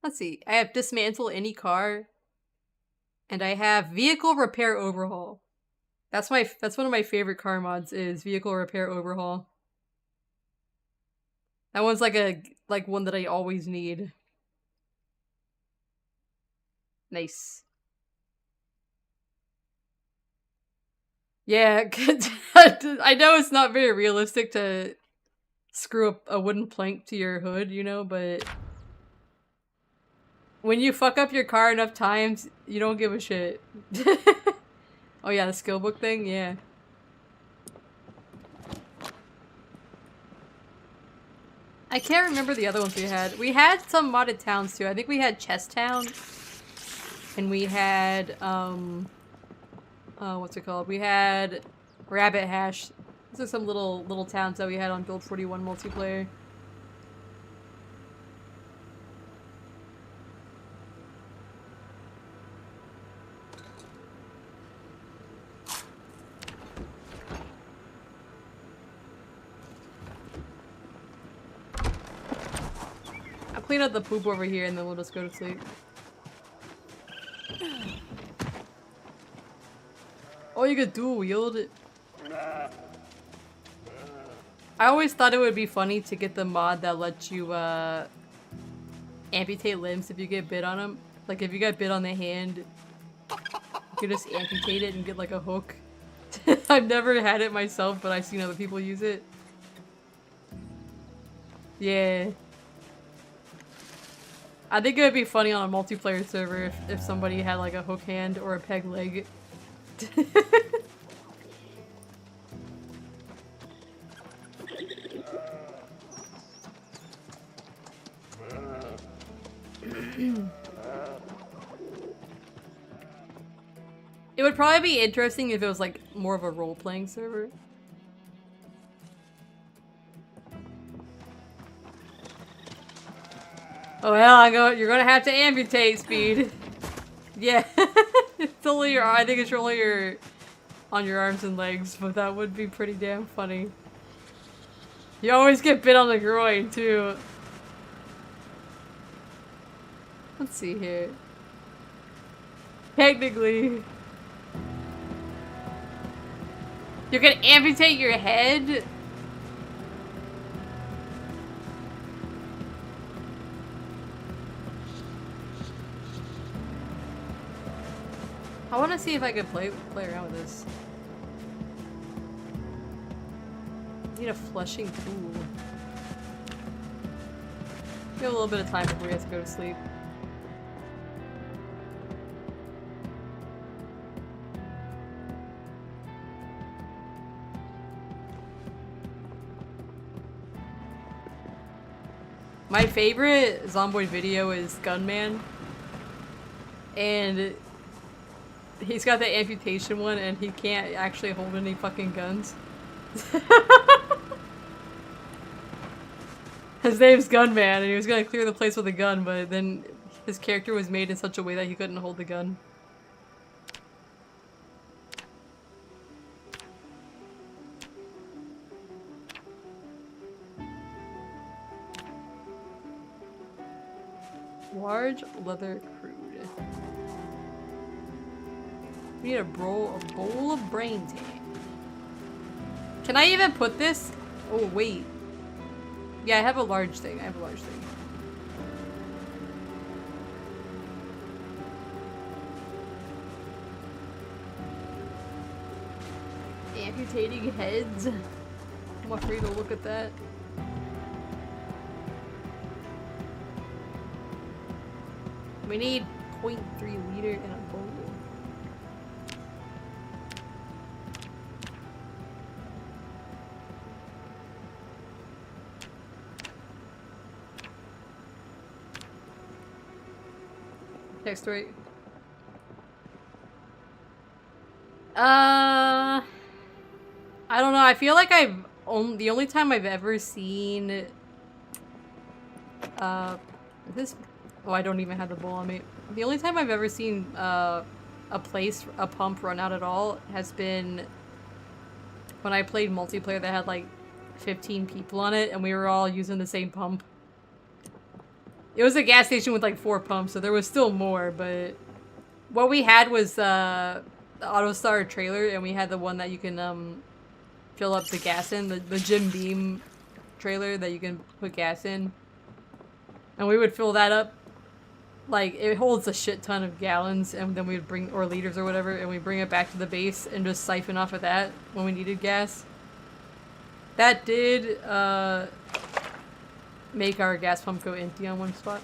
A: Let's see. I have dismantle any car. And I have vehicle repair overhaul. That's one of my favorite car mods is vehicle repair overhaul. That one's like one that I always need. Nice. Yeah, I know it's not very realistic to screw up a wooden plank to your hood, you know, but when you fuck up your car enough times, you don't give a shit. Oh yeah, the skill book thing? Yeah. I can't remember the other ones we had. We had some modded towns too. I think we had Chest Town. And we had, what's it called? We had Rabbit Hash. These are some little towns that we had on Build 41 multiplayer. I'll clean up the poop over here and then we'll just go to sleep. Oh, you could dual wield it. I always thought it would be funny to get the mod that lets you amputate limbs if you get bit on them. Like if you got bit on the hand, you could just amputate it and get like a hook. I've never had it myself, but I've seen other people use it. Yeah. I think it would be funny on a multiplayer server if somebody had like a hook hand or a peg leg. It would probably be interesting if it was like more of a role-playing server. Oh well, you're gonna have to amputate, Speed. Yeah. It's only I think it's only on your arms and legs, but that would be pretty damn funny. You always get bit on the groin, too. Let's see here. Technically. You can amputate your head? I want to see if I can play around with this. Need a flushing pool. We have a little bit of time before we have to go to sleep. My favorite Zomboid video is Gunman. And he's got the amputation one and he can't actually hold any fucking guns. His name's Gunman and he was gonna clear the place with a gun, but then his character was made in such a way that he couldn't hold the gun. Large leather crude. We need a bowl of brain tan. Can I even put this? Oh wait. Yeah, I have a large thing. I have a large thing. Amputating heads. I'm afraid to look at that. We need 0.3 liter in a bowl. Text right. I don't know. I feel like the only time I've ever seen this. Oh, I don't even have the bowl on me. The only time I've ever seen a pump run out at all has been when I played multiplayer that had like 15 people on it and we were all using the same pump. It was a gas station with like 4 pumps, so there was still more, but what we had was the AutoStar trailer, and we had the one that you can fill up the gas in, the Jim Beam trailer that you can put gas in. And we would fill that up. Like, it holds a shit ton of gallons, and then we would bring, or liters or whatever, and we bring it back to the base and just siphon off of that when we needed gas. That did, make our gas pump go empty on one spot.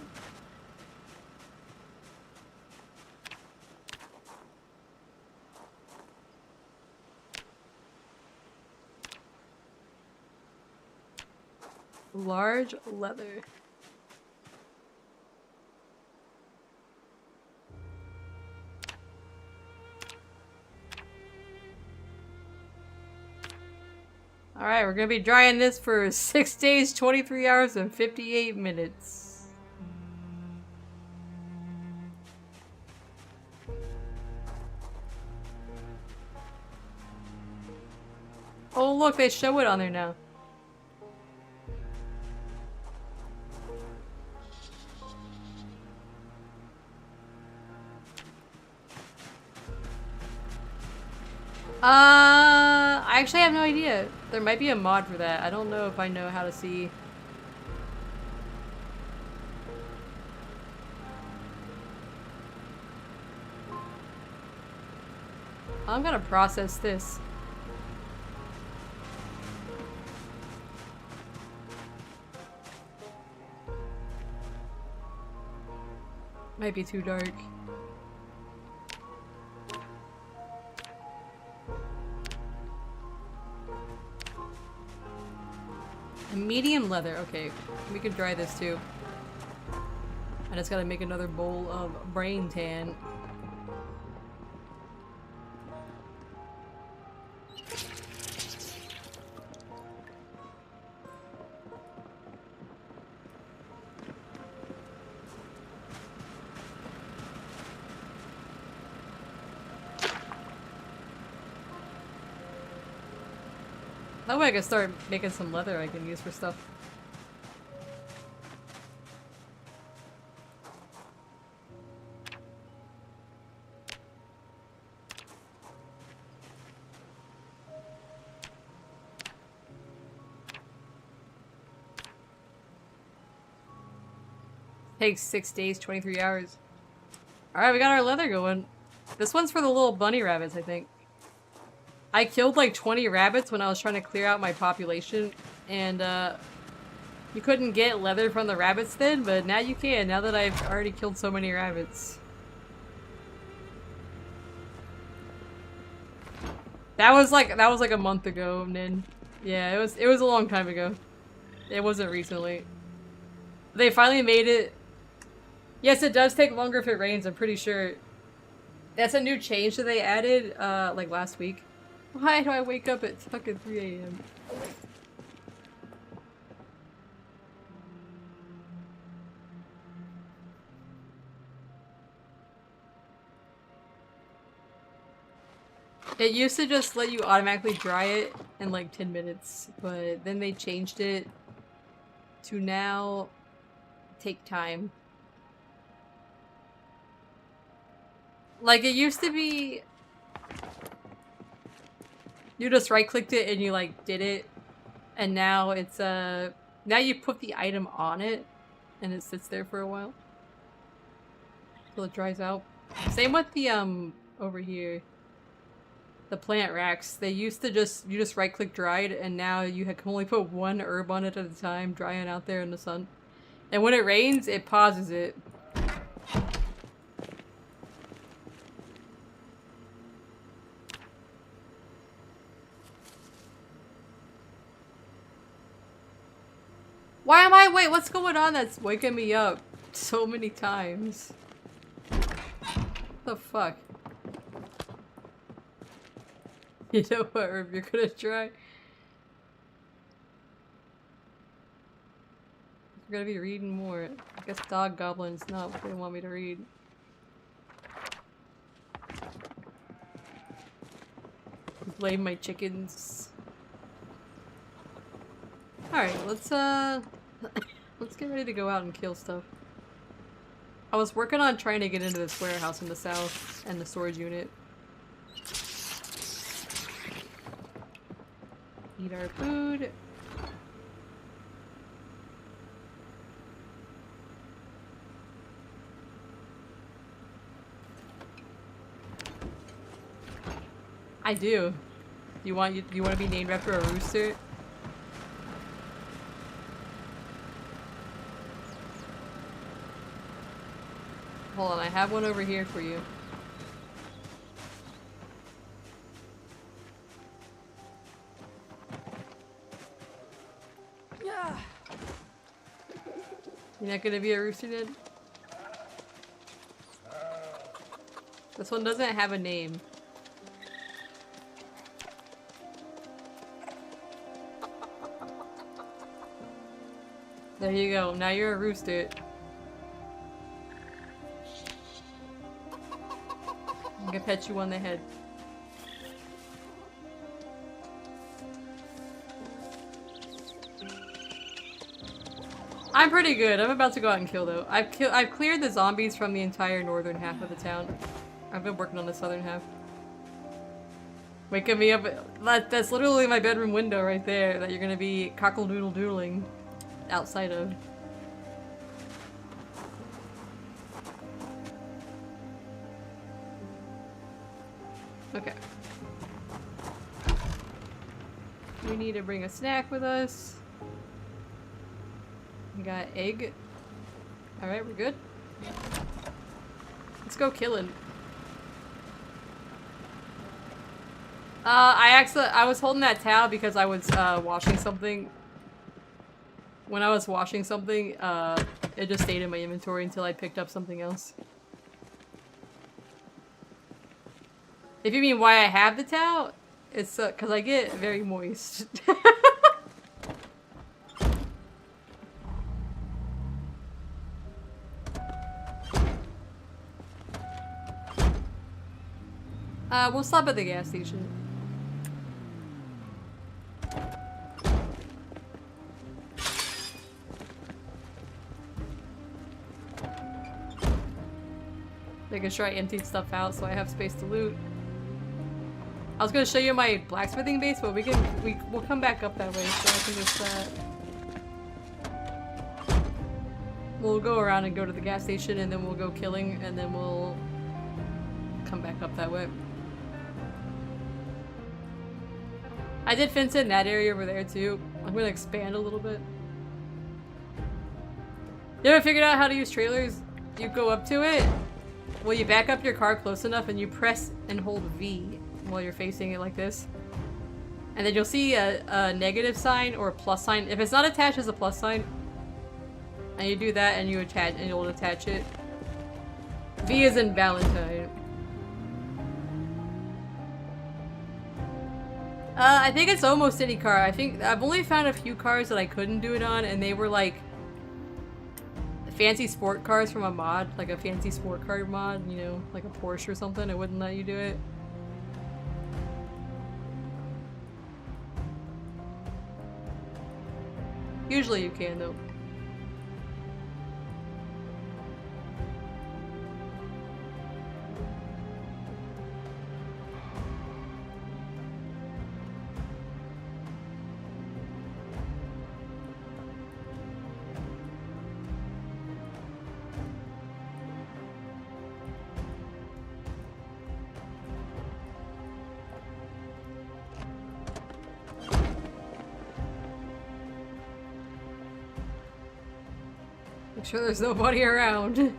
A: Large leather. Alright, we're gonna be drying this for 6 days, 23 hours, and 58 minutes. Oh look, they show it on there now. I actually have no idea. There might be a mod for that. I don't know if I know how to see. I'm gonna process this. Might be too dark. Medium leather. Okay, we can dry this too. I just gotta make another bowl of brain tan. That way I can start making some leather I can use for stuff. Takes 6 days, 23 hours. Alright, we got our leather going. This one's for the little bunny rabbits, I think. I killed like 20 rabbits when I was trying to clear out my population, and you couldn't get leather from the rabbits then, but now you can, now that I've already killed so many rabbits. That was like a month ago, Nin. Yeah, it was a long time ago. It wasn't recently. They finally made it. Yes, it does take longer if it rains, I'm pretty sure. That's a new change that they added, like last week. Why do I wake up at fucking 3 a.m.? It used to just let you automatically dry it in like 10 minutes, but then they changed it to now take time. Like it used to be you just right-clicked it and you like did it, and now it's now you put the item on it and it sits there for a while till it dries out. Same with the over here. The plant racks, they used to you just right-click dried, and now you can only put one herb on it at a time, drying out there in the sun. And when it rains, it pauses it. Wait, what's going on that's waking me up so many times? What the fuck? You know what herb you're gonna try? You're gonna be reading more. I guess dog goblin's not what they want me to read. Blame my chickens. Alright, let's get ready to go out and kill stuff. I was working on trying to get into this warehouse in the south and the storage unit. Eat our food. I do. You want to be named after a rooster? Hold on, I have one over here for you. You're not gonna be a rooster, Ned? This one doesn't have a name. There you go, now you're a rooster. I'm gonna pet you on the head. I'm pretty good. I'm about to go out and kill though. I've cleared the zombies from the entire northern half of the town. I've been working on the southern half. Waking me up. That's literally my bedroom window right there that you're gonna be cockle-doodle-doodling outside of. Okay. We need to bring a snack with us. We got egg. Alright, we're good. Let's go killing. I was holding that towel because I was washing something. When I was washing something, it just stayed in my inventory until I picked up something else. If you mean why I have the towel, it's because I get very moist. We'll stop at the gas station. Making sure I emptied stuff out so I have space to loot. I was gonna show you my blacksmithing base, but we'll come back up that way so I can just we'll go around and go to the gas station and then we'll go killing and then we'll come back up that way. I did fence in that area over there too. I'm gonna expand a little bit. You ever figured out how to use trailers? You go up to it, well you back up your car close enough and you press and hold V while you're facing it like this. And then you'll see a negative sign or a plus sign. If it's not attached as a plus sign, and you do that and you attach and you'll attach it. V is in Valentine. I think it's almost any car. I think I've only found a few cars that I couldn't do it on, and they were like fancy sport cars from a mod, like a fancy sport car mod, you know, like a Porsche or something. It wouldn't let you do it. Usually you can though. Make sure there's nobody around.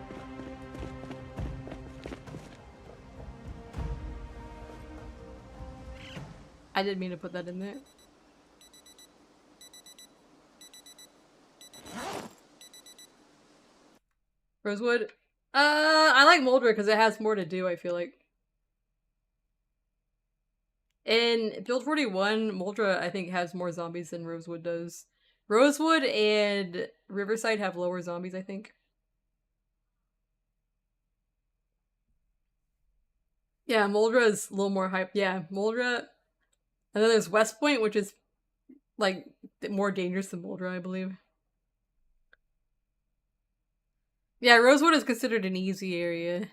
A: I didn't mean to put that in there. Rosewood? I like Muldraugh because it has more to do, I feel like. In Build 41, Muldraugh, I think, has more zombies than Rosewood does. Rosewood and Riverside have lower zombies, I think. Yeah, Muldraugh is a little more hype. Yeah, Muldraugh. And then there's West Point, which is, like, more dangerous than Muldraugh, I believe. Yeah, Rosewood is considered an easy area.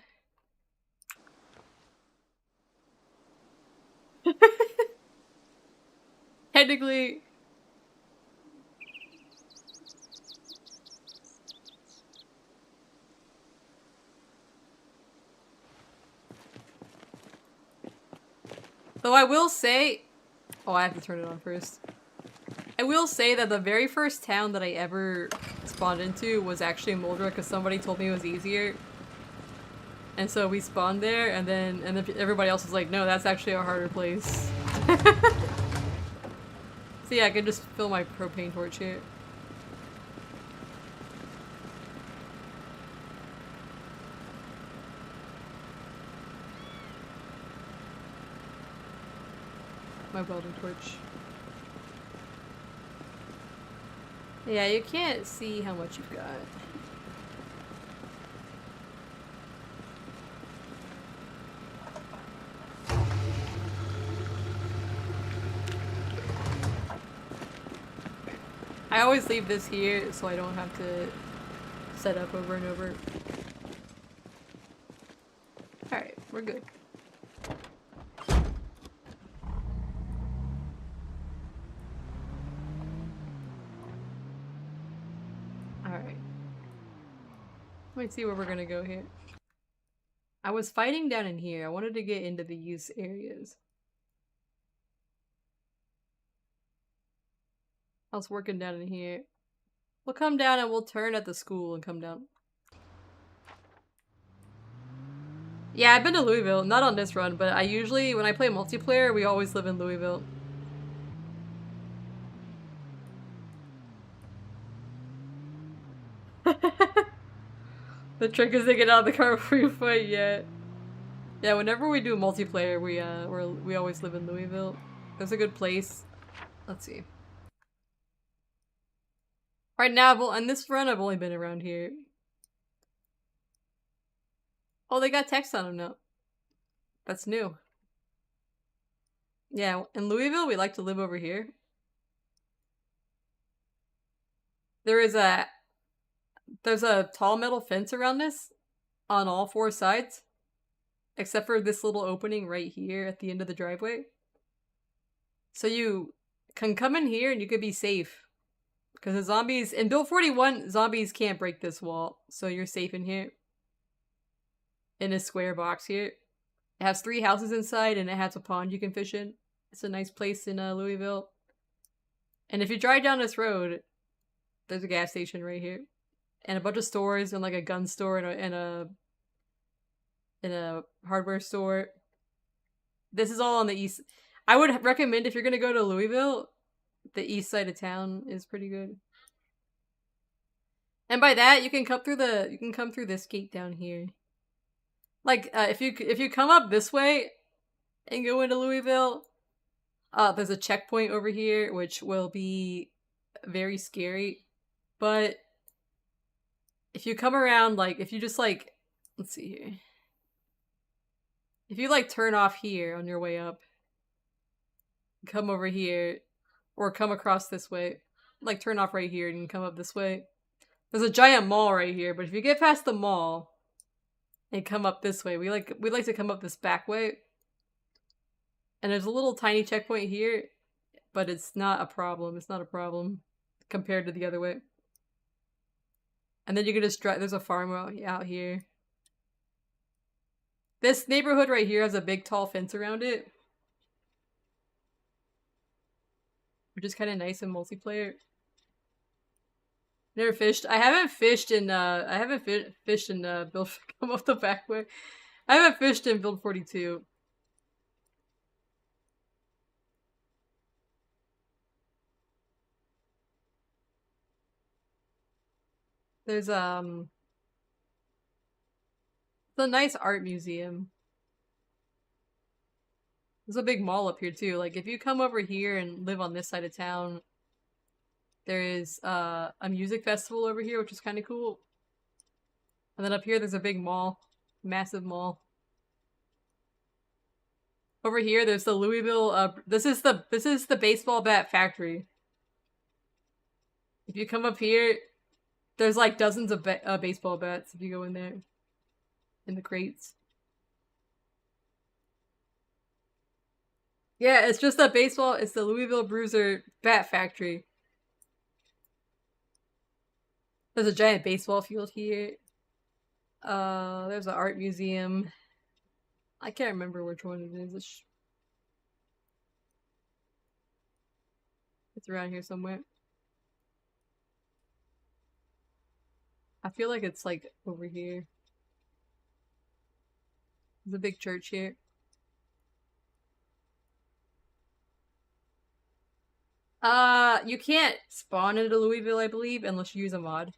A: Technically... Though I will say... Oh, I have to turn it on first. I will say that the very first town that I ever spawned into was actually Muldraugh because somebody told me it was easier. And so we spawned there, and then everybody else was like, no, that's actually a harder place. So yeah, I can just fill my propane torch here. My welding torch. Yeah, you can't see how much you've got. I always leave this here so I don't have to set up over and over. Alright, we're good. Alright. Let me see where we're gonna go here. I was fighting down in here. I wanted to get into these areas. I was working down in here. We'll come down and we'll turn at the school and come down. Yeah, I've been to Louisville. Not on this run, but I usually, when I play multiplayer, we always live in Louisville. The trick is to get out of the car before you fight, yeah. Yeah, whenever we do multiplayer, we always live in Louisville. It's a good place. Let's see. Right now, on this run, I've only been around here. Oh, they got text on them now. That's new. Yeah, in Louisville, we like to live over here. There's a tall metal fence around this on all four sides, except for this little opening right here at the end of the driveway. So you can come in here and you could be safe. Because the zombies, in Build 41, zombies can't break this wall. So you're safe in here. In a square box here. It has 3 houses inside and it has a pond you can fish in. It's a nice place in Louisville. And if you drive down this road, there's a gas station right here, and a bunch of stores, and like a gun store, and a hardware store. This is all on the east. I would recommend, if you're gonna go to Louisville, the east side of town is pretty good. And by that, you can come through this gate down here. Like if you come up this way and go into Louisville, there's a checkpoint over here which will be very scary. But if you come around, like if you just like, let's see here. If you like turn off here on your way up, come over here, or come across this way, like turn off right here and come up this way. There's a giant mall right here, but if you get past the mall and come up this way, we like to come up this back way. And there's a little tiny checkpoint here, but it's not a problem. It's not a problem compared to the other way. And then you can just drive. There's a farm out here. This neighborhood right here has a big tall fence around it, which is kind of nice in multiplayer. Never fished. I haven't fished in build. Come off the back way. I haven't fished in build 42. There's it's a nice art museum. There's a big mall up here too. Like if you come over here and live on this side of town, there is a music festival over here, which is kind of cool. And then up here, there's a big mall, massive mall. Over here, there's the Louisville. This is the baseball bat factory. If you come up here, there's like dozens of baseball bats. If you go in there, in the crates. Yeah, it's just a baseball. It's the Louisville Bruiser bat factory. There's a giant baseball field here. There's an art museum. I can't remember which one it is. It's around here somewhere. I feel like it's like over here. There's a big church here. You can't spawn into Louisville, I believe, unless you use a mod.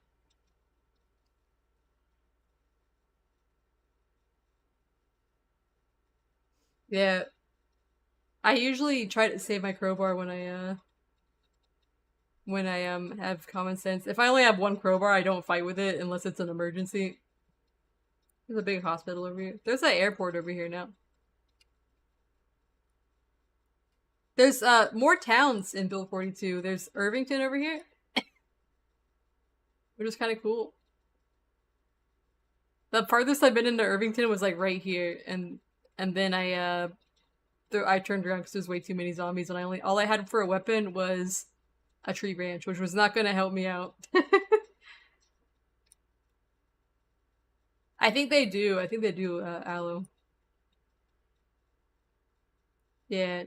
A: Yeah. I usually try to save my crowbar when I have common sense. If I only have one crowbar, I don't fight with it unless it's an emergency. There's a big hospital over here. There's an airport over here now. There's more towns in Build 42. There's Irvington over here, which is kind of cool. The farthest I've been into Irvington was like right here, and then I turned around because there's way too many zombies, and all I had for a weapon was a tree branch, which was not going to help me out. I think they do. I think they do aloe. Yeah.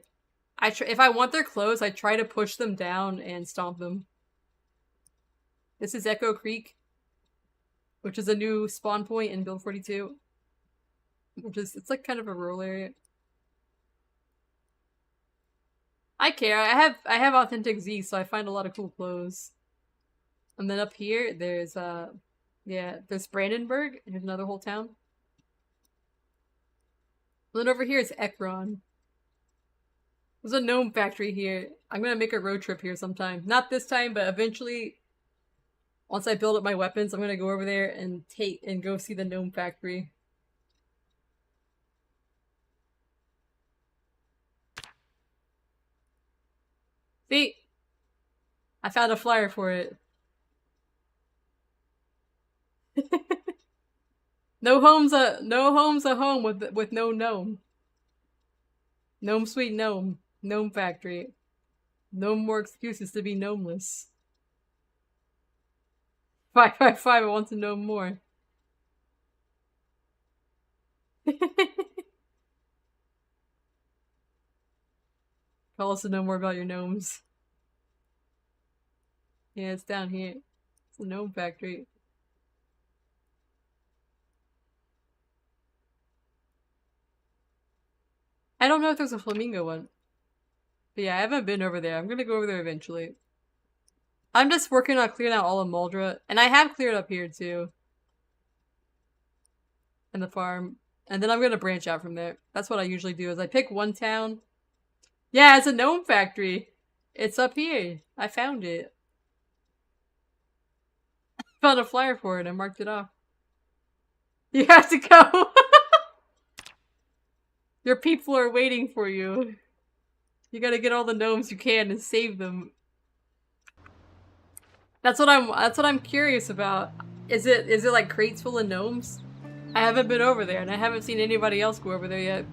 A: If I want their clothes, I try to push them down and stomp them. This is Echo Creek, which is a new spawn point in Build 42. It's like kind of a rural area. I care. I have authentic Z, so I find a lot of cool clothes. And then up here, there's there's Brandenburg. Here's another whole town. And then over here is Ekron. There's a gnome factory here. I'm gonna make a road trip here sometime. Not this time, but eventually, once I build up my weapons, I'm gonna go over there and go see the gnome factory. See? I found a flyer for it. No home's a home with no gnome. Gnome sweet gnome. Gnome factory. No more excuses to be gnomeless. 555, I want to know more. Call us to know more about your gnomes. Yeah, it's down here. It's a gnome factory. I don't know if there's a flamingo one. But yeah, I haven't been over there. I'm gonna go over there eventually. I'm just working on clearing out all of Muldraugh. And I have cleared up here too. And the farm. And then I'm gonna branch out from there. That's what I usually do, is I pick one town. Yeah, it's a gnome factory. It's up here. I found it. Found a flyer for it and marked it off. You have to go. Your people are waiting for you. You gotta get all the gnomes you can and save them. That's what I'm curious about. Is it like crates full of gnomes? I haven't been over there and I haven't seen anybody else go over there yet.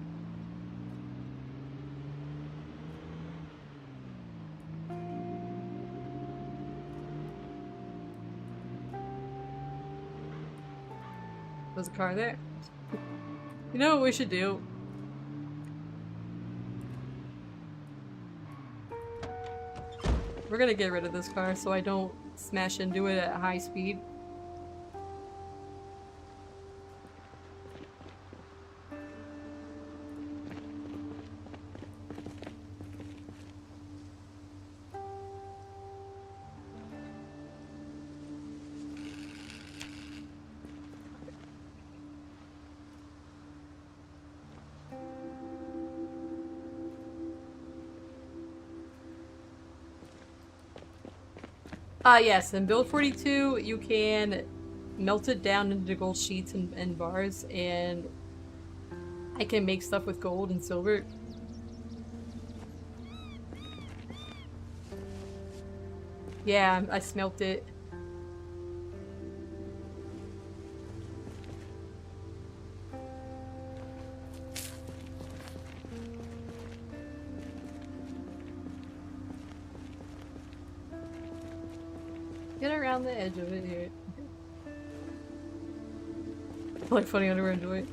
A: There's a car there. You know what we should do? We're gonna get rid of this car so I don't smash into it at high speed. Yes, in Build 42, you can melt it down into gold sheets and bars, and I can make stuff with gold and silver. Yeah, I smelt it. Get around the edge of it here. Like funny underwear enjoy.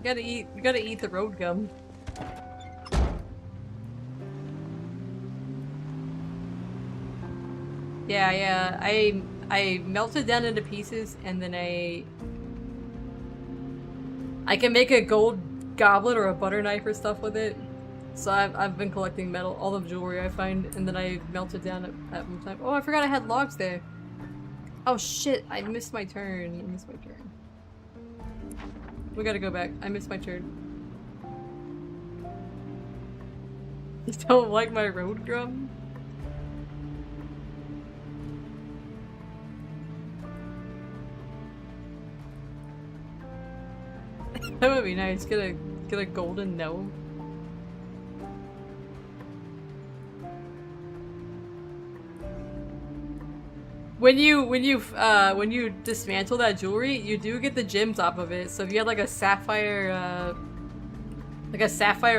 A: You gotta eat the road gum. Yeah, I melted down into pieces and then I can make a gold goblet or a butter knife or stuff with it. So I've been collecting metal, all the jewelry I find, and then I melted down at one time. Oh, I forgot I had logs there. Oh shit, I missed my turn. I missed my turn. We gotta go back. I missed my turn. You don't like my road drum? That would be nice. Get a golden gnome. When you dismantle that jewelry, you do get the gems off of it. So if you had like a sapphire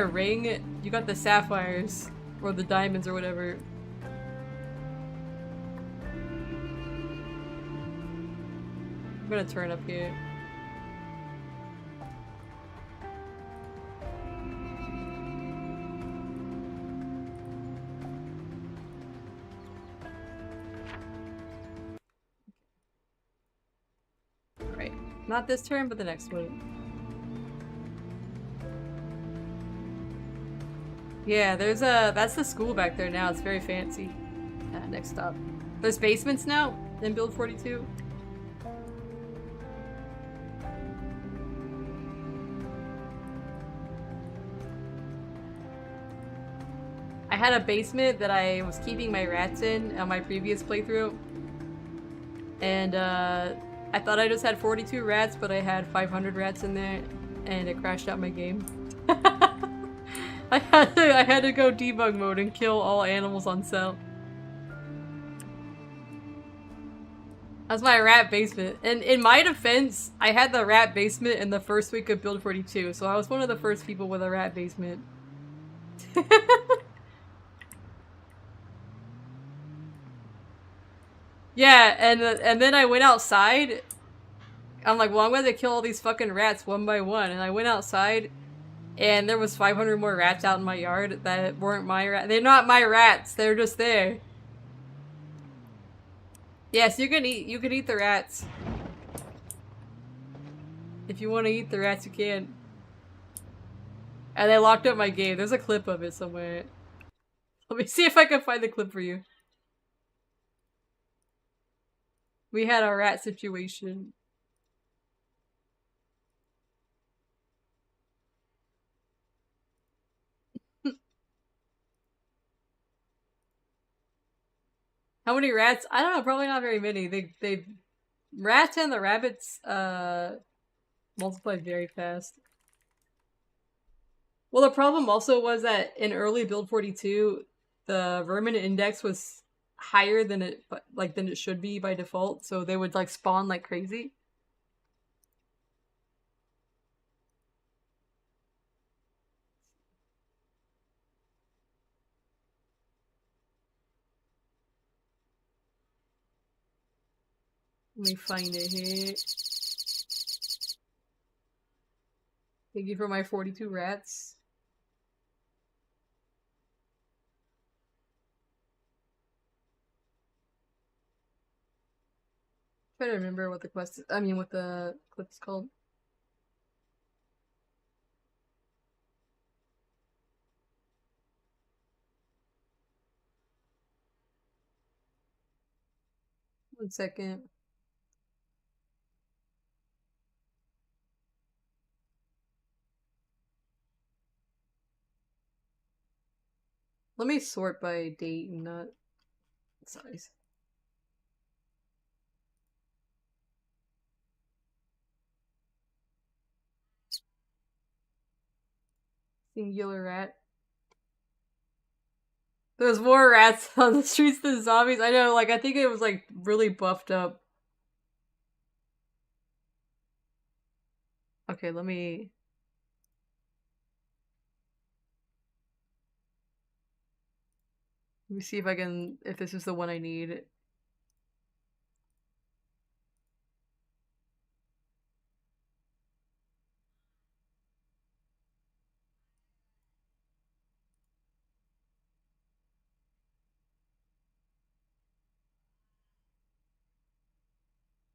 A: ring, you got the sapphires or the diamonds or whatever. I'm gonna turn up here. Not this turn, but the next one. Yeah, that's the school back there now. It's very fancy. Next stop. There's basements now in Build 42. I had a basement that I was keeping my rats in on my previous playthrough. And, I thought I just had 42 rats, but I had 500 rats in there, and it crashed out my game. I had to go debug mode and kill all animals on cell. That's my rat basement. And in my defense, I had the rat basement in the first week of Build 42, so I was one of the first people with a rat basement. Yeah, and then I went outside. I'm like, well, I'm gonna kill all these fucking rats one by one. And I went outside, and there was 500 more rats out in my yard that weren't my rats. They're not my rats. They're just there. Yes, you can eat the rats. If you want to eat the rats, you can. And they locked up my game. There's a clip of it somewhere. Let me see if I can find the clip for you. We had a rat situation. How many rats? I don't know, probably not very many. They rats and the rabbits multiplied very fast. Well, the problem also was that in early build 42, the vermin index was higher than it should be by default, so they would like spawn like crazy. Let me find it here. Thank you for my 42 rats. Try to remember what the quest is. I mean, what the clip is called. One second. Let me sort by date and not size. Singular rat. There's more rats on the streets than zombies. I know, like, I think it was, like, really buffed up. Okay, let me see if I can, if this is the one I need.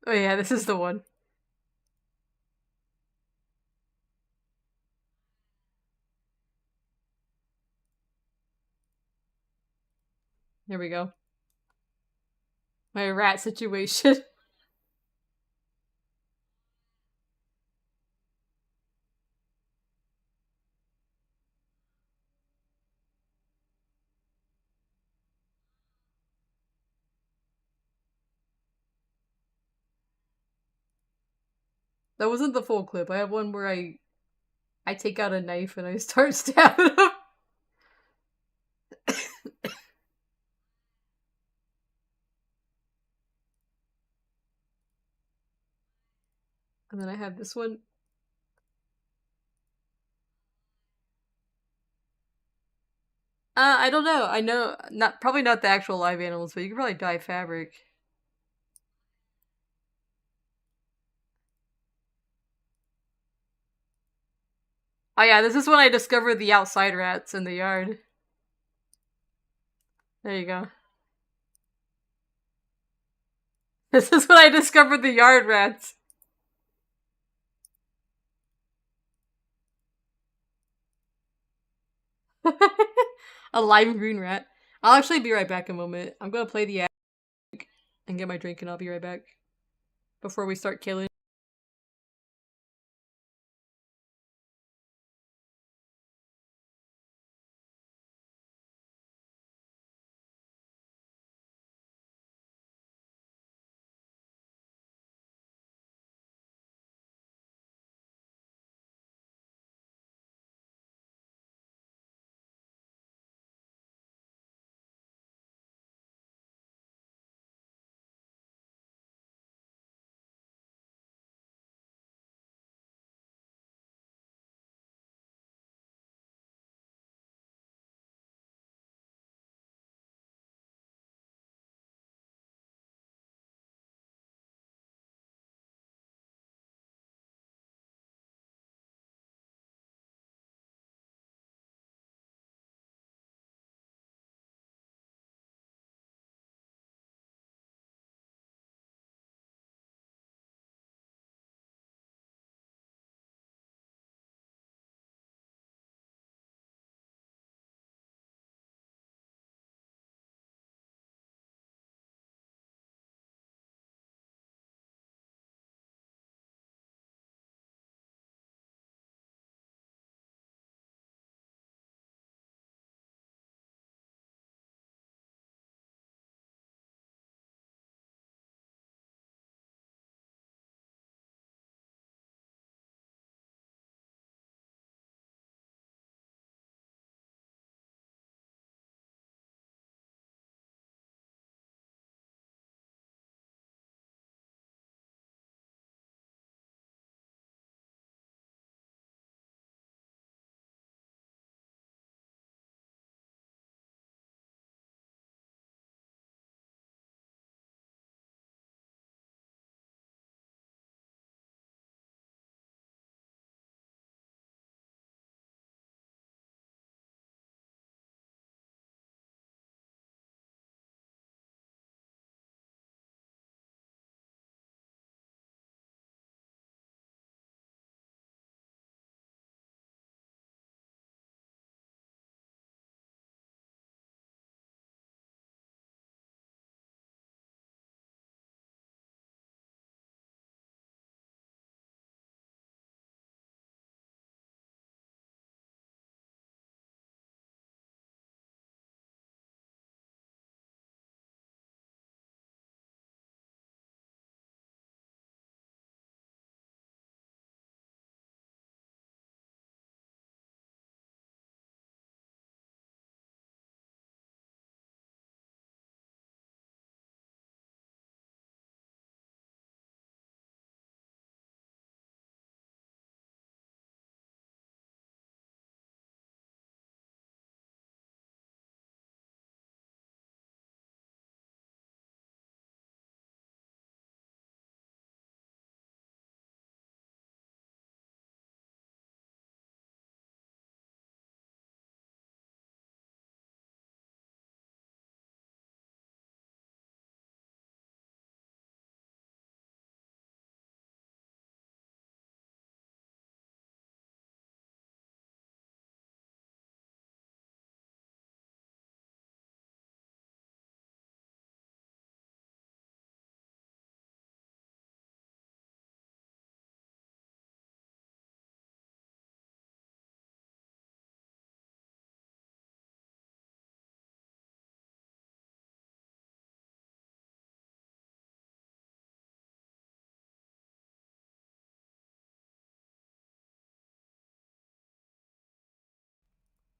A: Oh yeah, this is the one. Here we go. My rat situation. That wasn't the full clip. I have one where I take out a knife and I start stabbing them. And then I have this one. I don't know. I know probably not the actual live animals, but you could probably dye fabric. Oh yeah, this is when I discovered the outside rats in the yard. There you go. This is when I discovered the yard rats. A lime green rat. I'll actually be right back in a moment. I'm gonna play the ad and get my drink and I'll be right back. Before we start killing.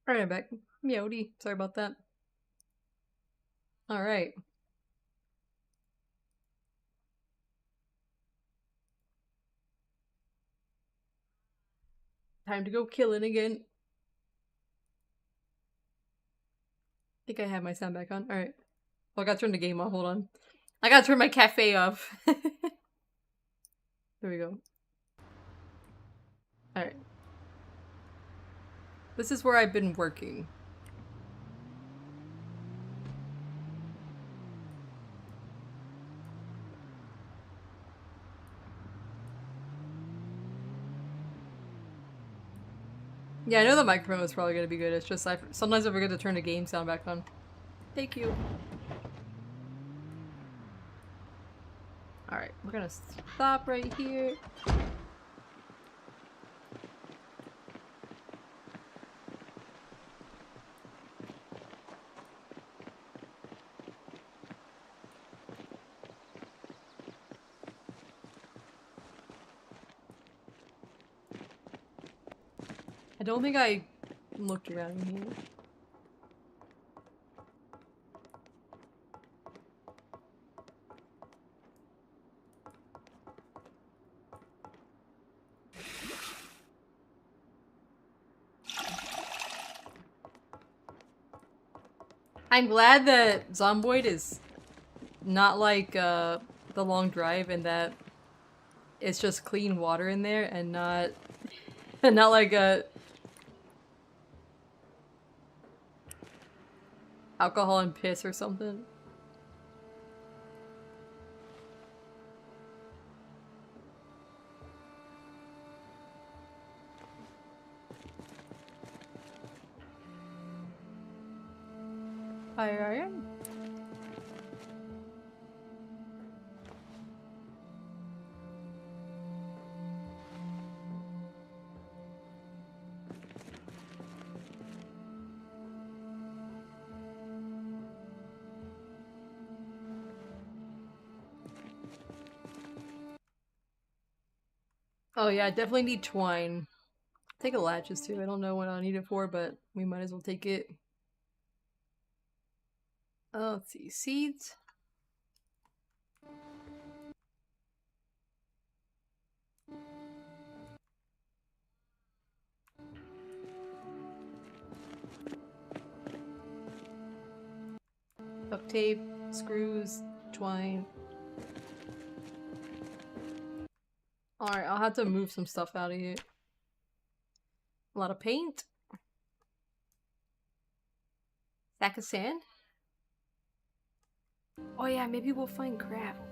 A: Alright, I'm back. Meowdy. Sorry about that. Alright. Time to go killing again. I think I have my sound back on. Alright. Well, I gotta turn the game off. Hold on. I gotta turn my cafe off. There we go. Alright. This is where I've been working. Yeah, I know the microphone is probably gonna be good. It's just sometimes I forget to turn the game sound back on. Thank you. Alright, we're gonna stop right here. I don't think I looked around here. I'm glad that Zomboid is not like the long drive and that it's just clean water in there and not and not like a alcohol and piss or something. Fire iron? Oh yeah, I definitely need twine. Take a latches too. I don't know what I'll need it for, but we might as well take it. Oh, let's see. Seeds. Duct tape, screws, twine. Alright, I'll have to move some stuff out of here. A lot of paint. Sack of sand. Oh yeah, maybe we'll find gravel.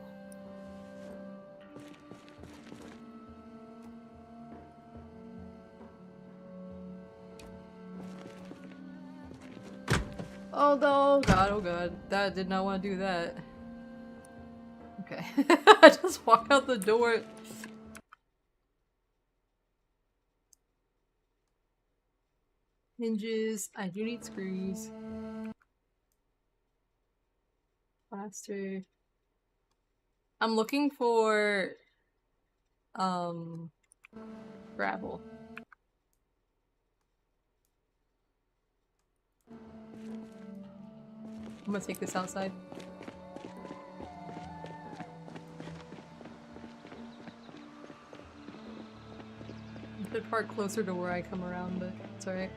A: Oh no, oh god. That did not want to do that. Okay. I just walk out the door. Hinges. I do need screws. Plaster. I'm looking for gravel. I'm gonna take this outside. The part closer to where I come around, but it's alright.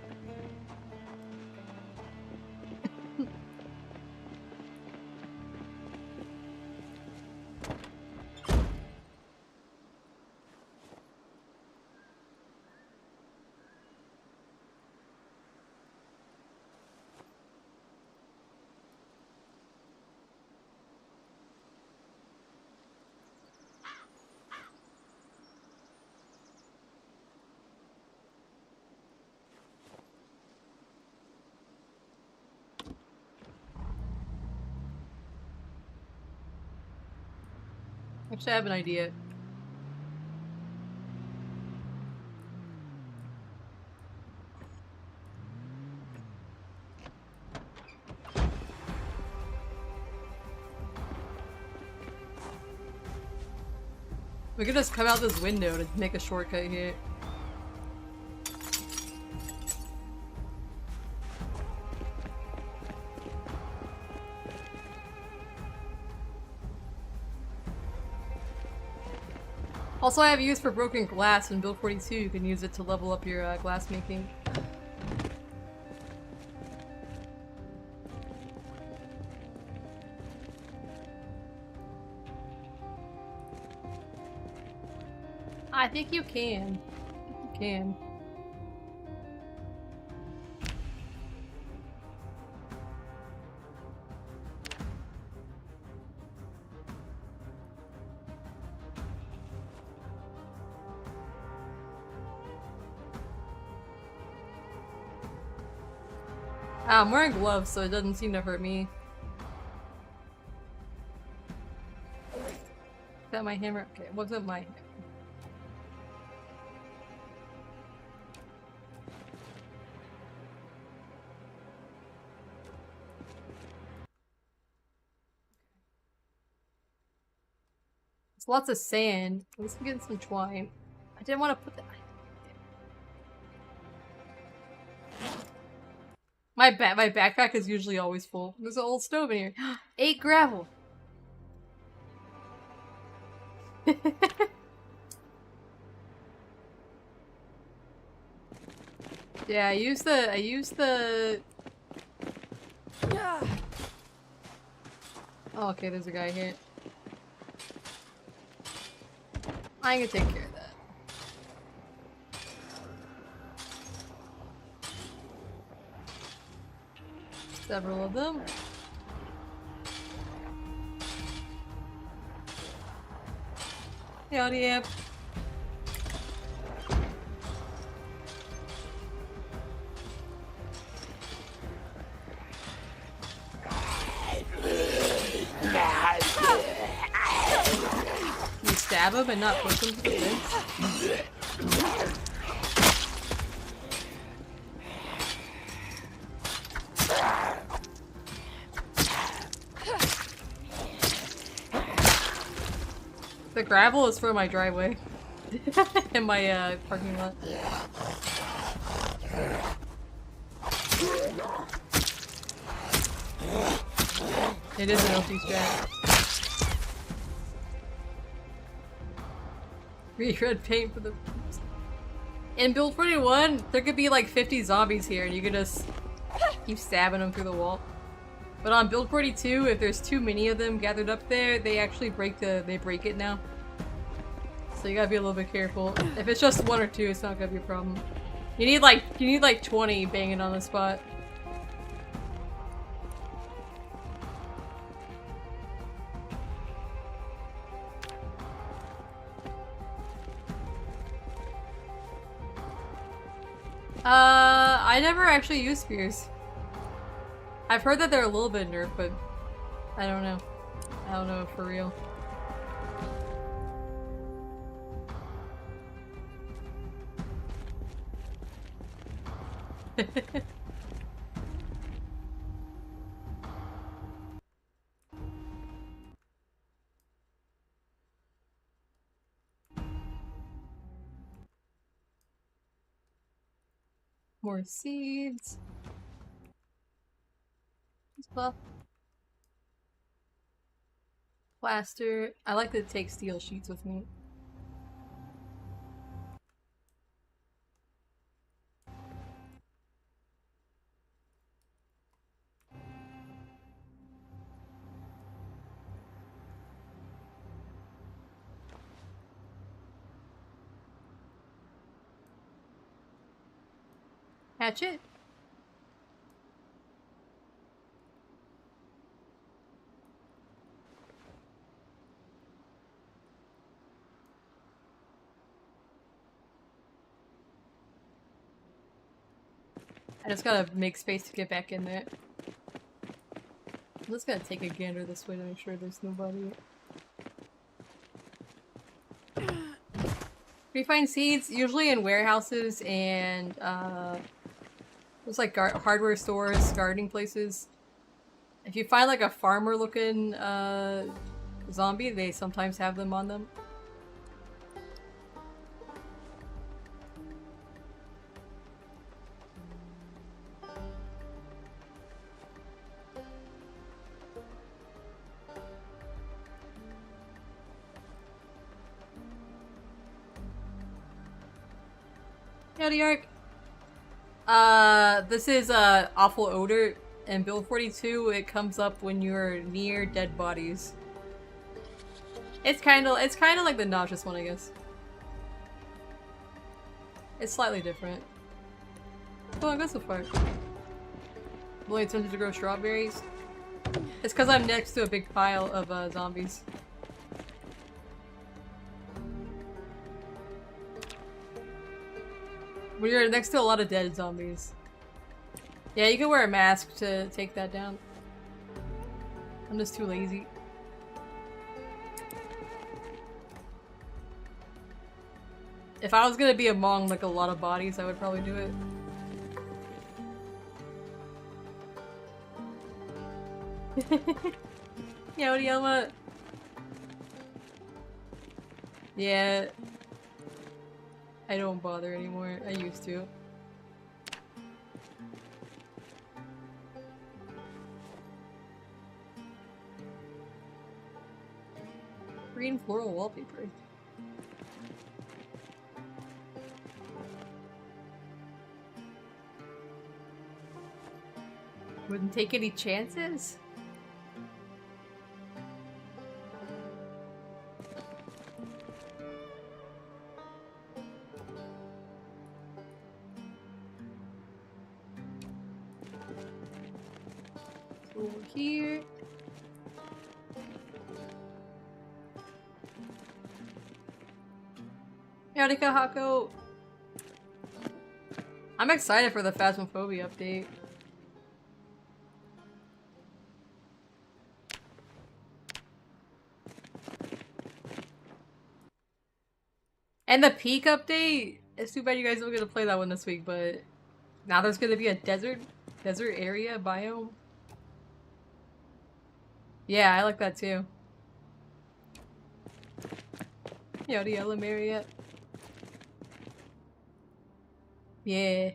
A: Actually, I have an idea. We could just come out this window to make a shortcut here. Also, I have use for broken glass in Build 42. You can use it to level up your glass making. I think you can. You can. I'm wearing gloves, so it doesn't seem to hurt me. Is that my hammer? Okay, it wasn't my hammer. There's lots of sand. At least I'm getting some twine. I didn't want to put that. My backpack is usually always full. There's an old stove in here. 8 gravel. Yeah, I used the. Oh, okay, there's a guy here. I'm gonna take care of that. Several of them. Howdy, amp. You stab him and not push him to the fence? The gravel is for my driveway. In my parking lot. It is an OP strat. Red paint for the. In Build 41, there could be like 50 zombies here and you could just keep stabbing them through the wall. But on Build 42, if there's too many of them gathered up there, they actually break it now. So you gotta be a little bit careful. If it's just 1 or 2, it's not gonna be a problem. You need like 20 banging on the spot. I never actually used spears. I've heard that they're a little bit nerfed, but I don't know. I don't know for real. More seeds. Well, plaster. I like to take steel sheets with me. Hatchet. I just gotta make space to get back in there. I'm just gonna take a gander this way to make sure there's nobody. We find seeds usually in warehouses and there's like hardware stores, gardening places. If you find like a farmer looking zombie, they sometimes have them on them. Howdy, Ark. This is awful odor, and Build 42. It comes up when you're near dead bodies. It's kind of like the nauseous one, I guess. It's slightly different. Oh, I got so far. I'm only tempted to grow strawberries. It's because I'm next to a big pile of zombies. When you're next to a lot of dead zombies. Yeah, you can wear a mask to take that down. I'm just too lazy. If I was gonna be among like a lot of bodies, I would probably do it. Yeah, what do you want? Yeah. I don't bother anymore. I used to. Green floral wallpaper. Wouldn't take any chances? Over here. Yarika Hako. I'm excited for the Phasmophobia update. And the Peak update? It's too bad you guys don't get to play that one this week, but now there's gonna be a desert area biome. Yeah, I like that too. Yo, the yellow Marriott. Yeah.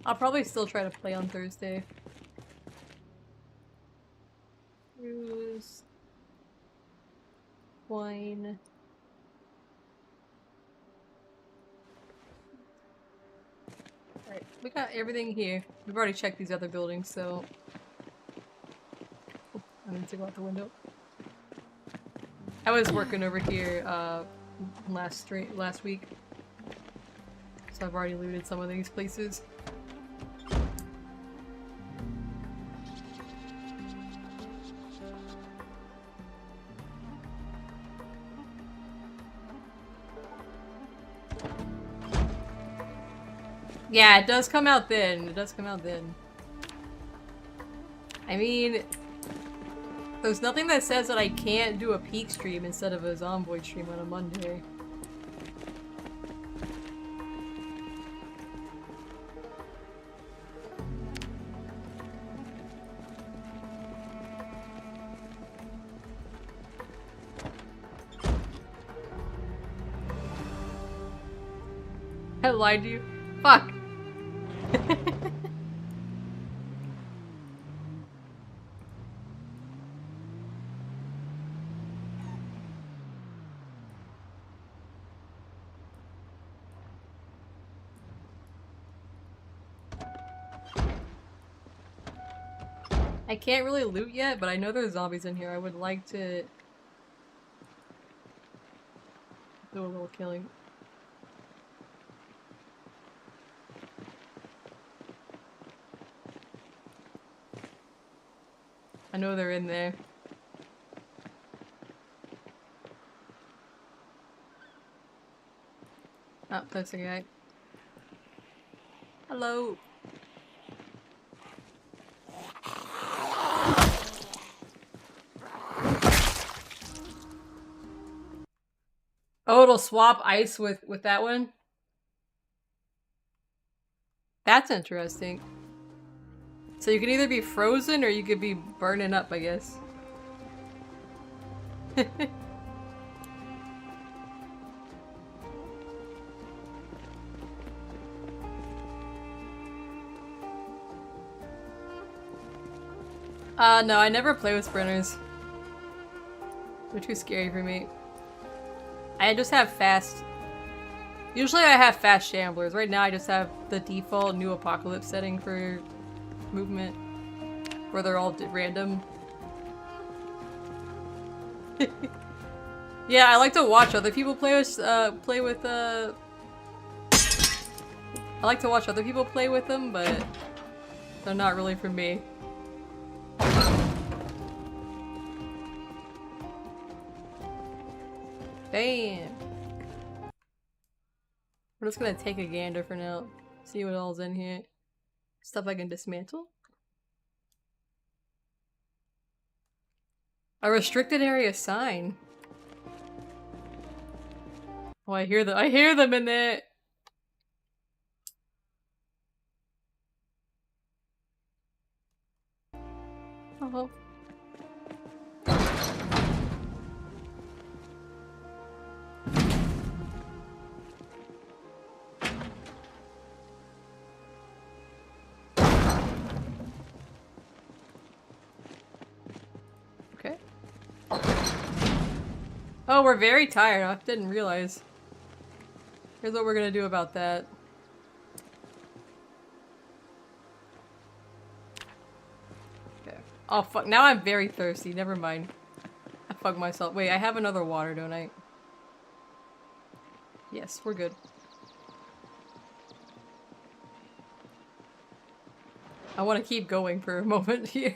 A: I'll probably still try to play on Thursday. Cruise. Wine. Alright, we got everything here. We've already checked these other buildings, so... Oh, I need to go out the window. I was working over here, last week. So I've already looted some of these places. Yeah, it does come out then. It does come out then. I mean, there's nothing that says that I can't do a Peak stream instead of a Zomboid stream on a Monday. I lied to you. Fuck. I can't really loot yet, but I know there's zombies in here. I would like to do a little killing. I know they're in there. Oh, that's a guy. Hello. Oh, it'll swap ice with that one? That's interesting. So you can either be frozen or you could be burning up, I guess. No, I never play with sprinters. They're too scary for me. I just have fast. Usually I have fast shamblers. Right now I just have the default new apocalypse setting for movement, where they're all random. Yeah, I like to watch other people play with. I like to watch other people play with them, but they're not really for me. Damn. We're just gonna take a gander for now. See what all's in here. Stuff I can dismantle. A restricted area sign. Oh, I hear them in there. Oh. Okay. Oh, we're very tired. I didn't realize. Here's what we're gonna do about that. Okay. Oh fuck, now I'm very thirsty. Never mind. I fucked myself. Wait, I have another water, don't I? Yes, we're good. I want to keep going for a moment here.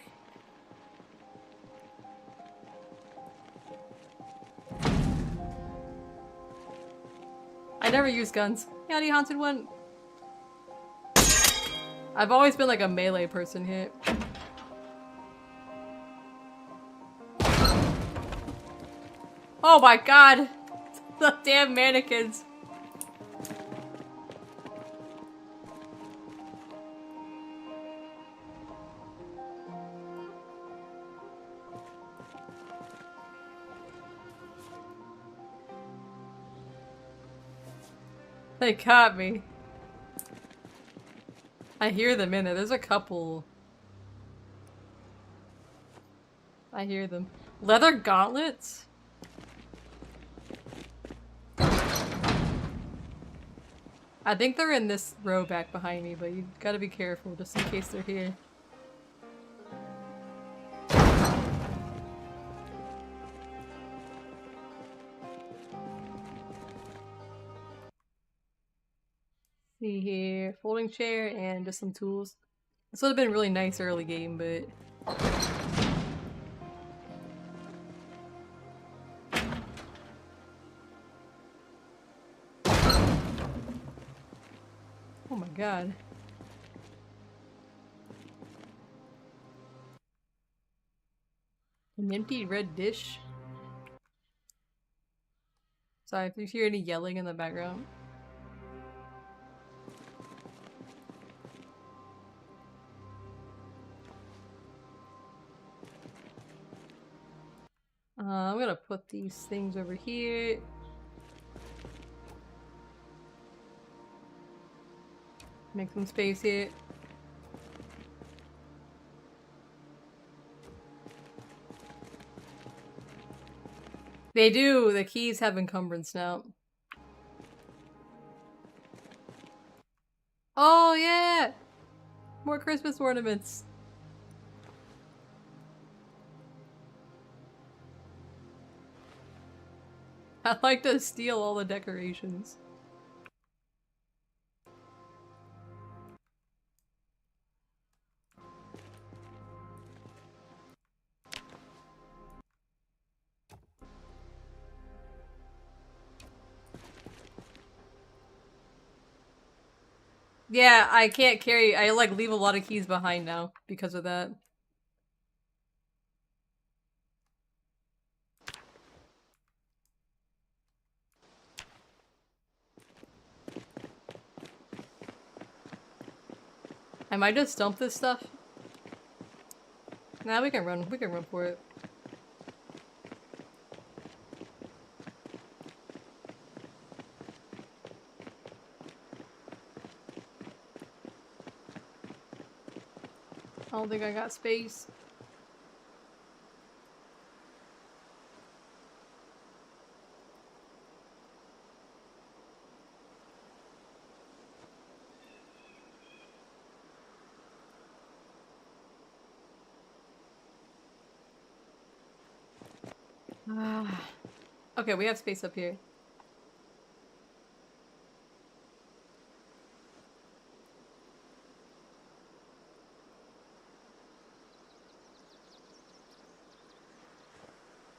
A: I never use guns. Howdy, Haunted One. I've always been like a melee person here. Oh my god! The damn mannequins! They caught me. I hear them in there. There's a couple. I hear them. Leather gauntlets? I think they're in this row back behind me, but you gotta be careful just in case they're here. See here, folding chair and just some tools. This would have been really nice early game, but oh my god. An empty red dish? Sorry if you hear any yelling in the background. I'm gonna put these things over here. Make some space here. They do! The keys have encumbrance now. Oh yeah! More Christmas ornaments! I'd like to steal all the decorations. Yeah, I can't carry- I like leave a lot of keys behind now because of that. I might just dump this stuff. Nah, we can run for it. I don't think I got space. Okay, we have space up here.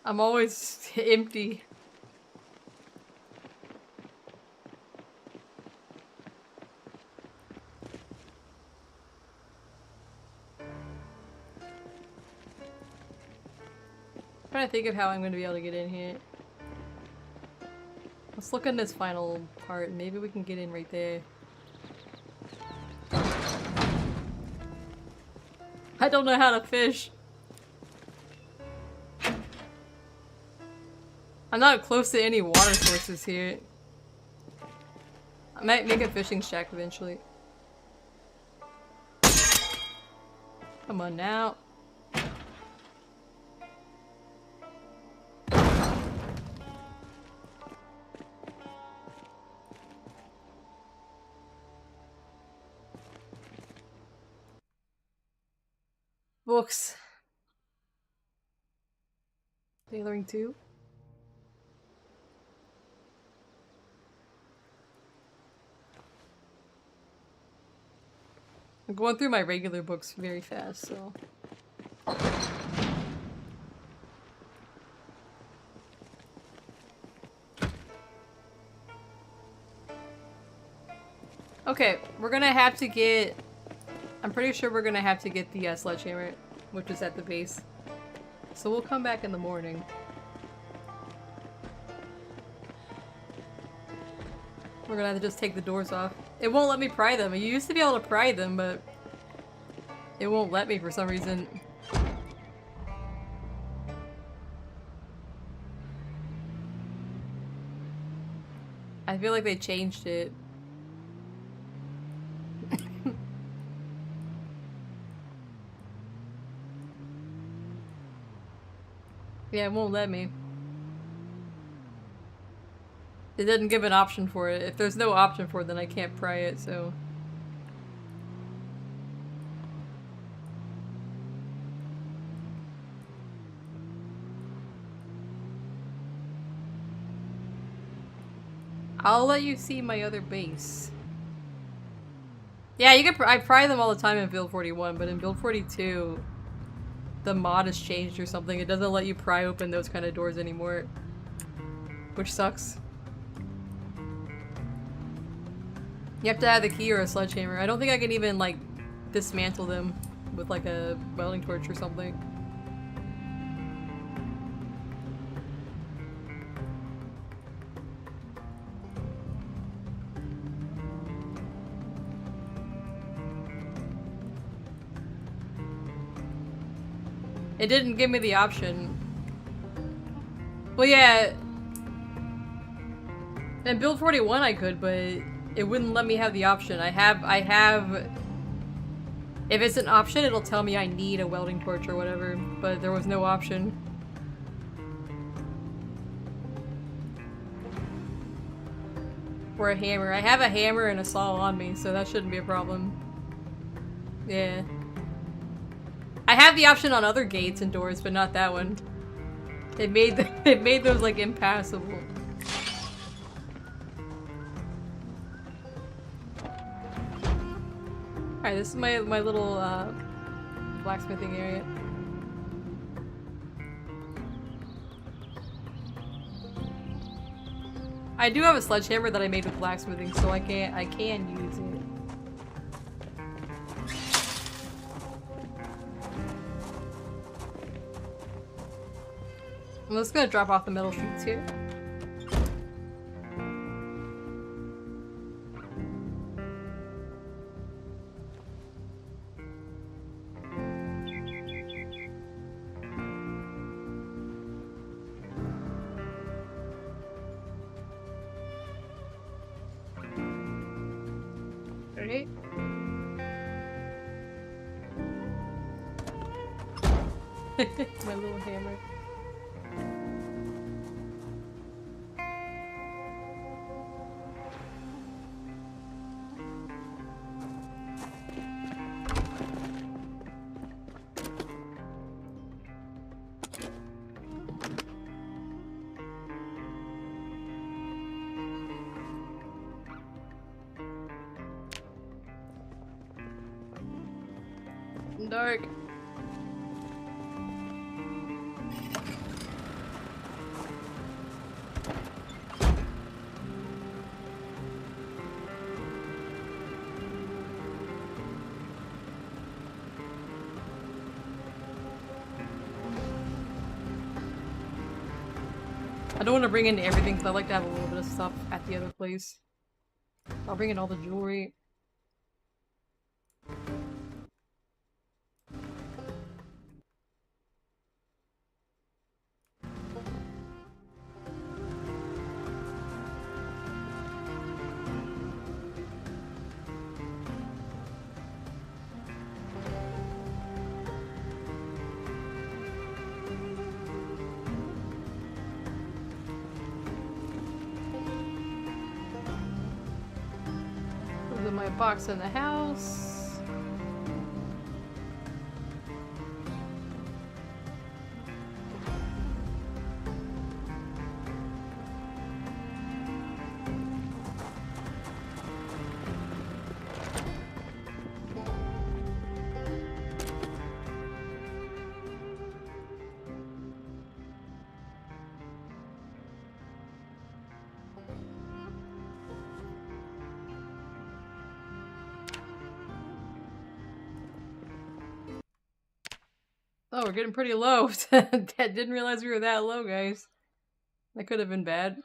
A: I'm always empty. I'm trying to think of how I'm going to be able to get in here. Let's look at this final part. Maybe we can get in right there. I don't know how to fish. I'm not close to any water sources here. I might make a fishing shack eventually. Come on now. Books. Tailoring 2. I'm going through my regular books very fast, so... Okay, we're gonna have to get... I'm pretty sure we're gonna have to get the sledgehammer, which is at the base. So we'll come back in the morning. We're gonna have to just take the doors off. It won't let me pry them. You used to be able to pry them, but... it won't let me for some reason. I feel like they changed it. Yeah, it won't let me. It didn't give an option for it. If there's no option for it, then I can't pry it, so... I'll let you see my other base. Yeah, you can I pry them all the time in build 41, but in build 42, the mod has changed or something. It doesn't let you pry open those kind of doors anymore. Which sucks. You have to have the key or a sledgehammer. I don't think I can even, like, dismantle them with, like, a welding torch or something. It didn't give me the option. Well, yeah. In build 41 I could, but it wouldn't let me have the option. I have... If it's an option, it'll tell me I need a welding torch or whatever, but there was no option. Or a hammer. I have a hammer and a saw on me, so that shouldn't be a problem. Yeah. I have the option on other gates and doors, but not that one. It made those like impassable. Alright, this is my little blacksmithing area. I do have a sledgehammer that I made with blacksmithing, so I can use it. I'm just gonna drop off the metal sheets here. Alright. My little hammer. getting dark. I don't want to bring in everything because I like to have a little bit of stuff at the other place. I'll bring in all the jewelry. My box in the house. Oh, we're getting pretty low. Didn't realize we were that low, guys. That could have been bad.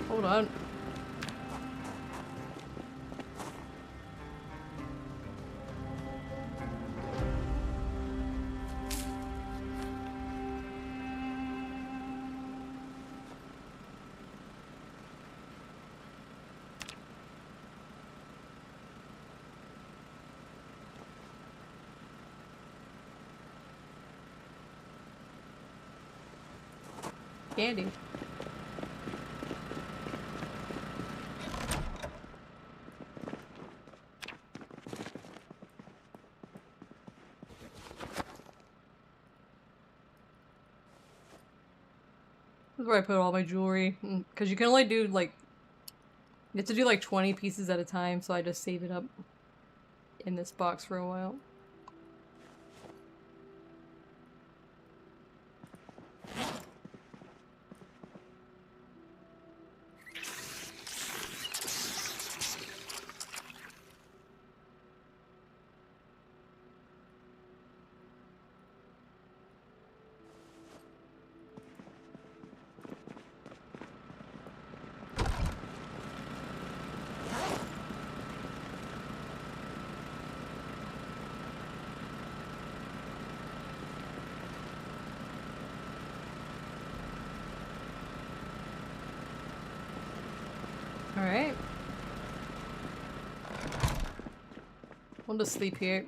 A: Hold on. Candy. This is where I put all my jewelry. Because you can only do like... You have to do like 20 pieces at a time, so I just save it up in this box for a while. Alright. We'll just sleep here.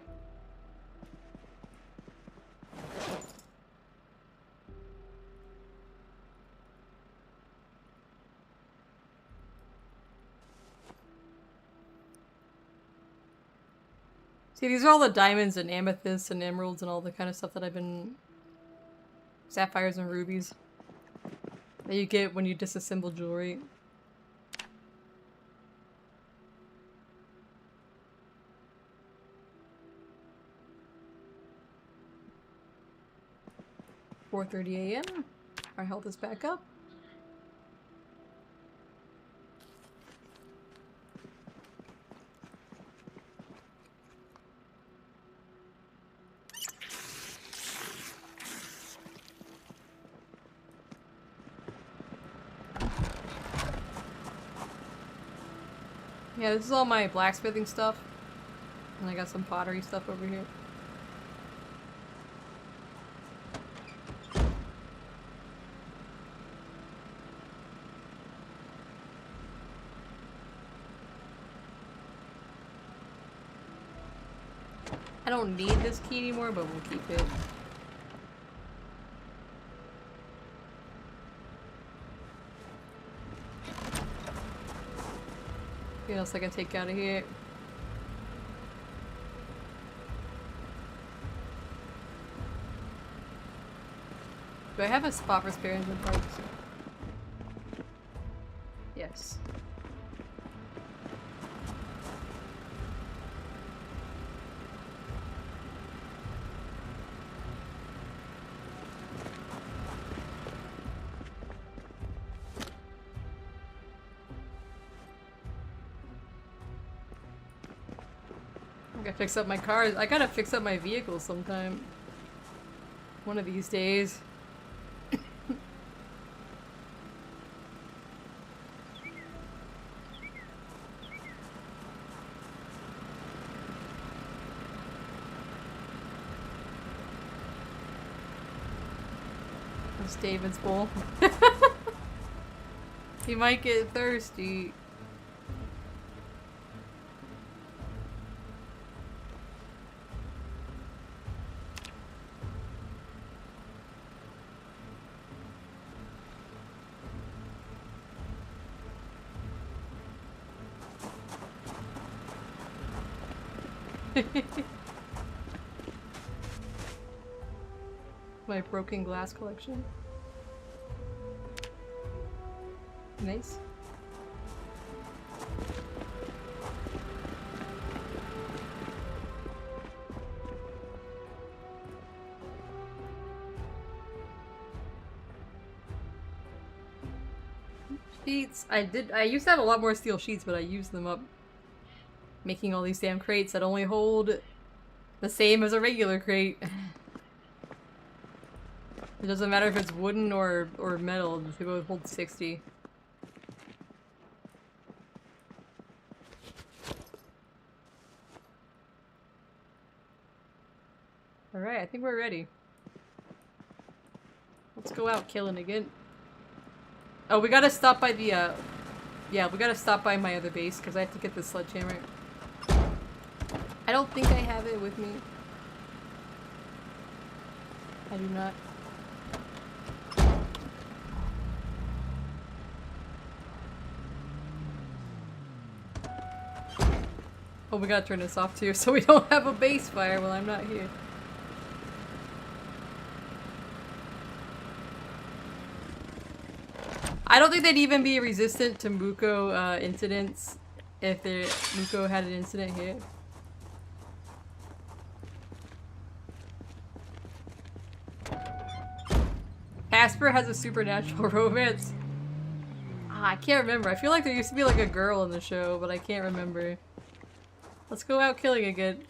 A: See, these are all the diamonds and amethysts and emeralds and all the kind of stuff that I've been... Sapphires and rubies. That you get when you disassemble jewelry. .30 a.m. Our health is back up. Yeah, this is all my blacksmithing stuff. And I got some pottery stuff over here. I don't need this key anymore, but we'll keep it. What else I can take out of here? Do I have a spot for spare engine parts? Yes. I gotta fix up my car. I gotta fix up my vehicle sometime. One of these days. That's David's bowl. He might get thirsty. My broken glass collection. Nice. Sheets. I used to have a lot more steel sheets, but I used them up making all these damn crates that only hold the same as a regular crate. It doesn't matter if it's wooden or metal, they both hold 60. Alright, I think we're ready. Let's go out killing again. Oh, we gotta stop by the, yeah, we gotta stop by my other base, because I have to get this sledgehammer. I don't think I have it with me. I do not. Oh, we gotta turn this off too, so we don't have a base fire while I'm not here. I don't think they'd even be resistant to Muko incidents if Muko had an incident here. Casper has a supernatural romance. Ah, I can't remember. I feel like there used to be like a girl in the show, but I can't remember. Let's go out killing again.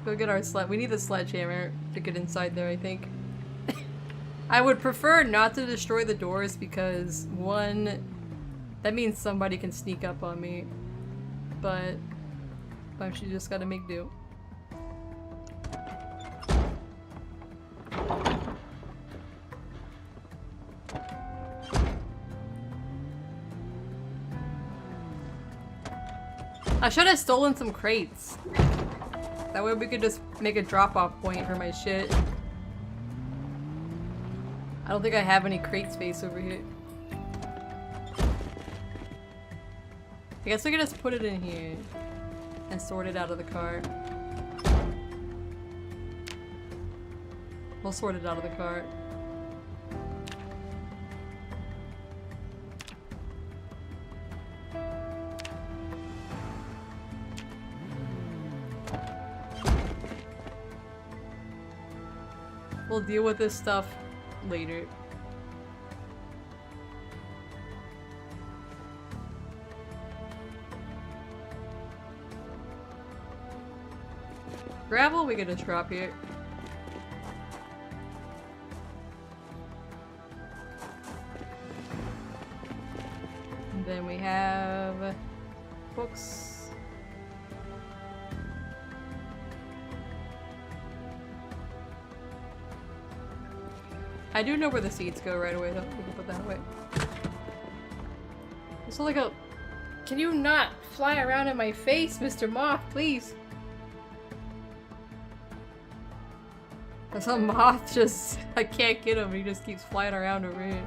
A: Go get our sled. We need the sledgehammer to get inside there, I think. I would prefer not to destroy the doors because, one, that means somebody can sneak up on me. But she just gotta make do. I should have stolen some crates. That way we could just make a drop-off point for my shit. I don't think I have any crate space over here. I guess we could just put it in here and sort it out of the car. We'll sort it out of the car. We'll deal with this stuff later. Gravel we gotta drop here. And then we have books. I do know where the seeds go right away though. We can put that away. It's like a... Can you not fly around in my face, Mr. Moth, please? There's a moth just... I can't get him, he just keeps flying around over here.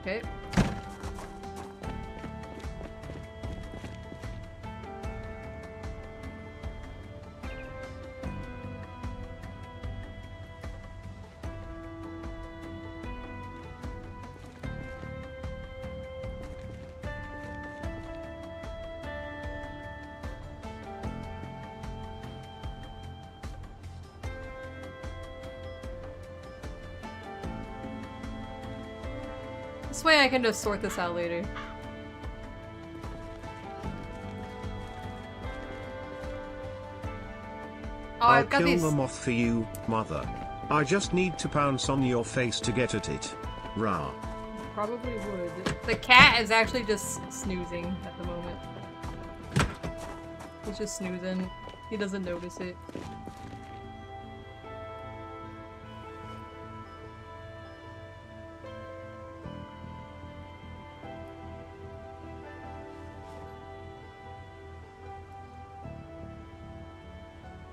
A: Okay. This way I can just sort this out later. Oh,
B: I'll
A: I've got
B: kill
A: these.
B: the moth for you, mother. I just need to pounce on your face to get at it. Rah.
A: Probably would. The cat is actually just snoozing at the moment. He's just snoozing. He doesn't notice it.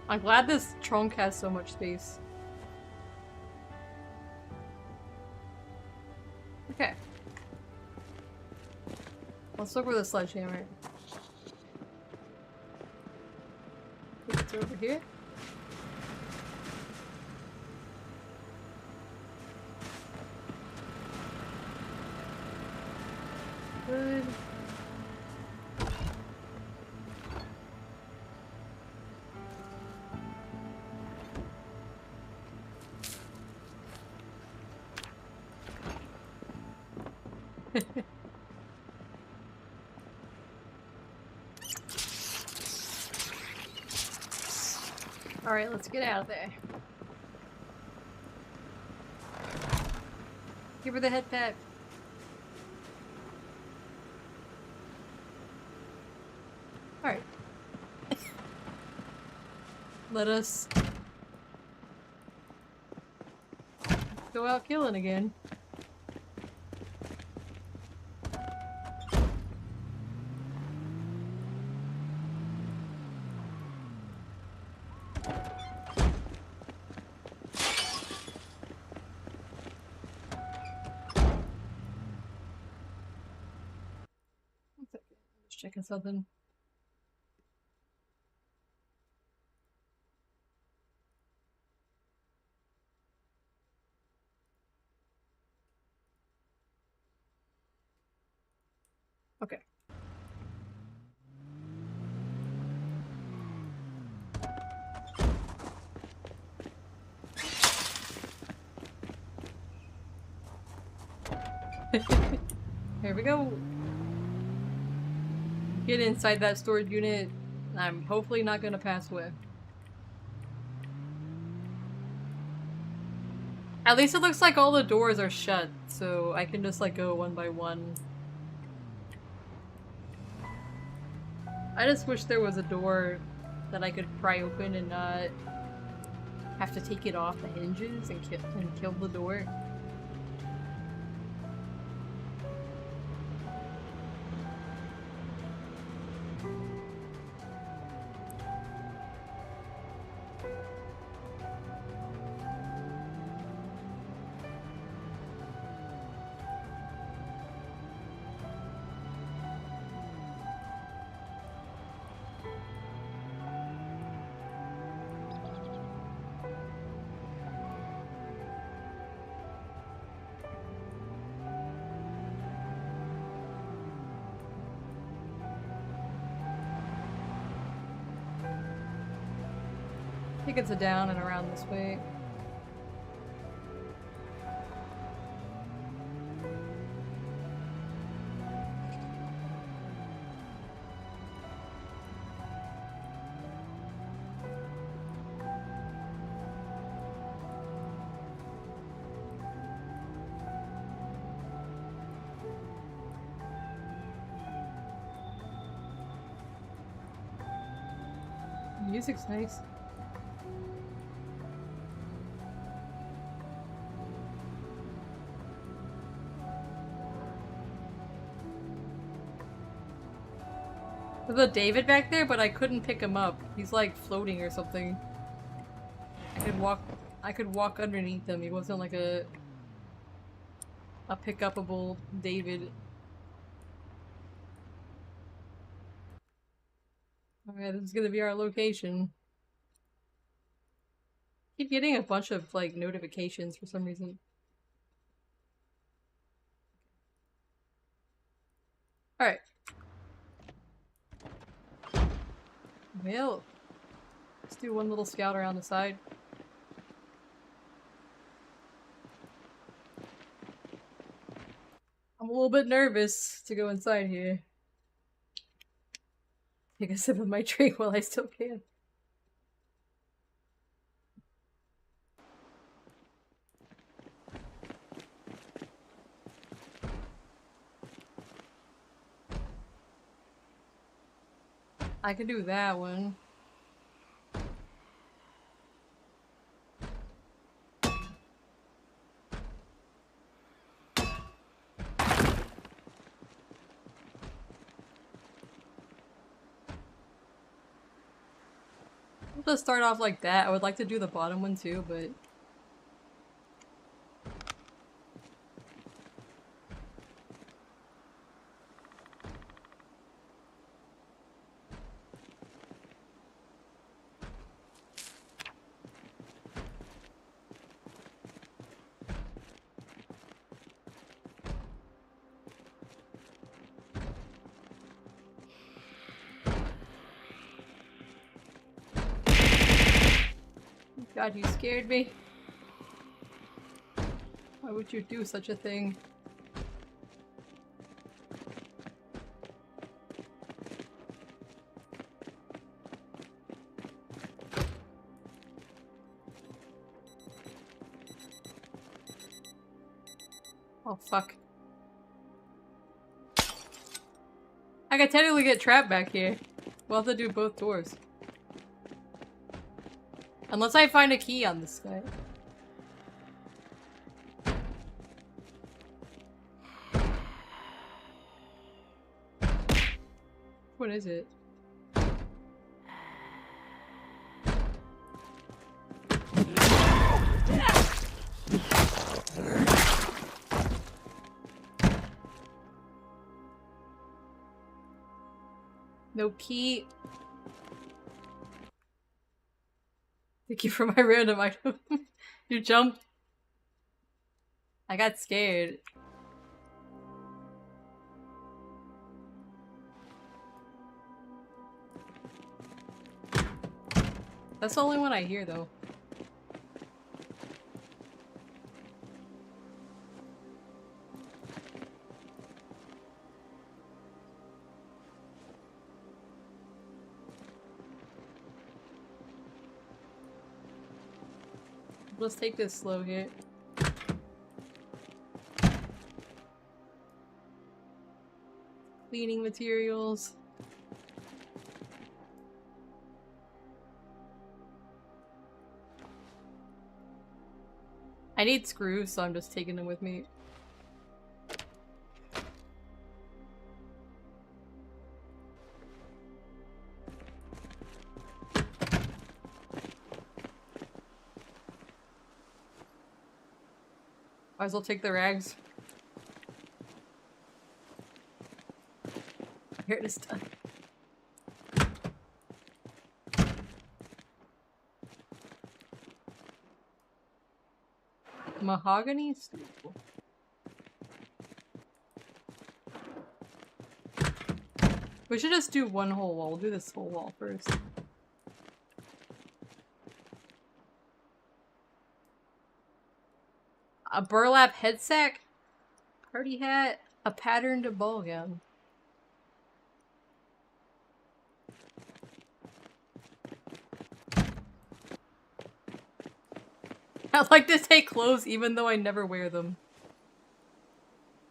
A: I'm glad this trunk has so much space. Okay. Let's look for the sledgehammer. It's over here. Good. Alright, let's get out of there. Give her the head pat. Alright. Let us go out killing again. Just checking something. Okay. Here we go. Get inside that storage unit. I'm hopefully not gonna pass away. At least it looks like all the doors are shut, so I can just like go one by one. I just wish there was a door that I could pry open and not have to take it off the hinges and kill the door. I think it's a down and around this way. The music's nice. There's a David back there, but I couldn't pick him up. He's like floating or something. I could walk underneath him. He wasn't like a pick-upable David. Alright, this is gonna be our location. Keep getting a bunch of like notifications for some reason. Alright. Well, let's do one little scout around the side. little bit nervous to go inside here. Take a sip of my drink while I still can. I can do that one. We'll just start off like that. I would like to do the bottom one too, but... God, you scared me. Why would you do such a thing? Oh, fuck. I could technically get trapped back here. We'll have to do both doors. Unless I find a key on this guy. What is it? No key. Thank you for my random item. You jumped. I got scared. That's the only one I hear though. Let's take this slow here. Cleaning materials. I need screws, so I'm just taking them with me. Might as well take the rags. Here it is done. Mahogany stool. We should just do one whole wall. We'll do this whole wall first. A burlap head sack, party hat, a patterned ball gown. I like to take clothes even though I never wear them.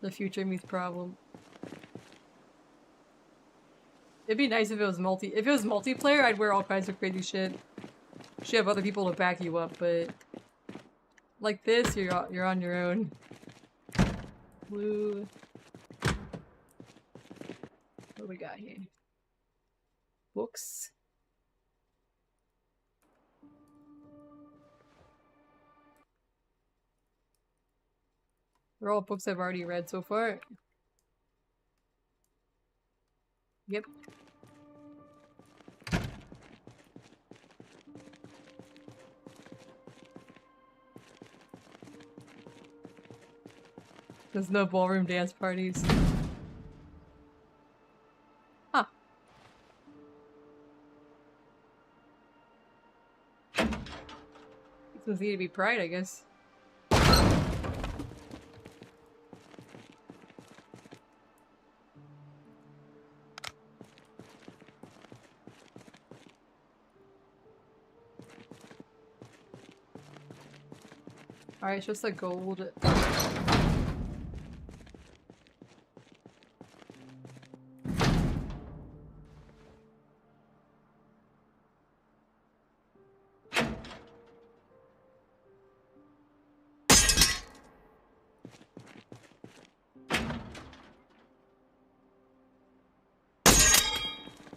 A: The future meets problem. It'd be nice if it was multiplayer, I'd wear all kinds of crazy shit. You should have other people to back you up, but like this, you're on your own. Blue. What do we got here? Books. They're all books I've already read so far. Yep. There's no ballroom dance parties. Huh. This one's need to be pride, I guess. Alright, it's just a gold.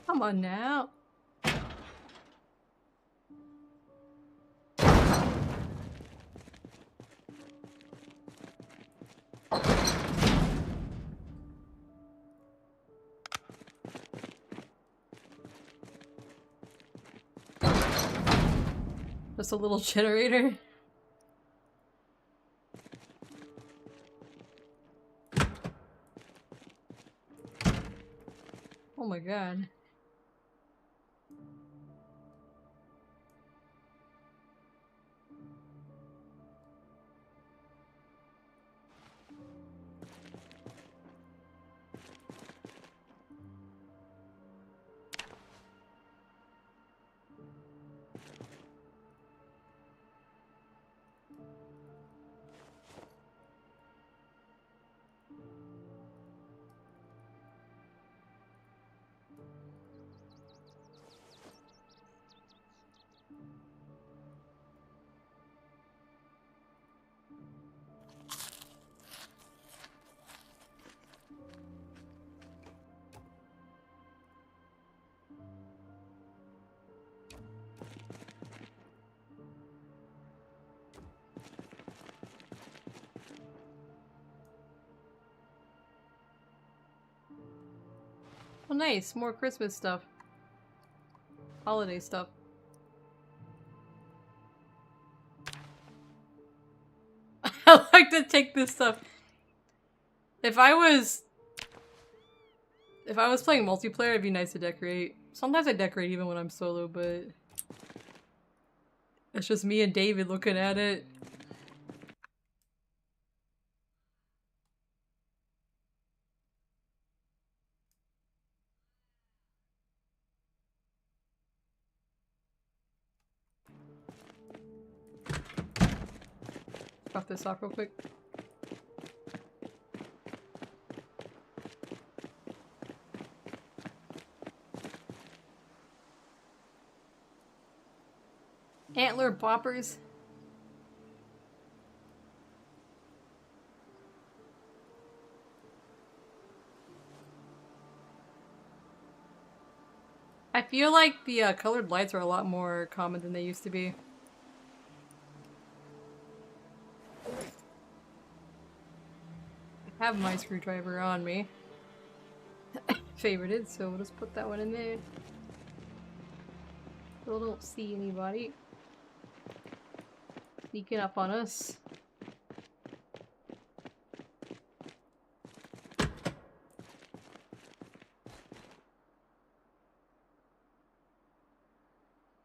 A: Come on now. Just a little generator. Oh my god. Oh nice, more Christmas stuff. Holiday stuff. I like to take this stuff. If I was playing multiplayer, it'd be nice to decorate. Sometimes I decorate even when I'm solo, but it's just me and David looking at it. Drop this off real quick. Antler boppers. I feel like the colored lights are a lot more common than they used to be. I have my screwdriver on me. Favorited, so we'll just put that one in there. Still don't see anybody sneaking up on us.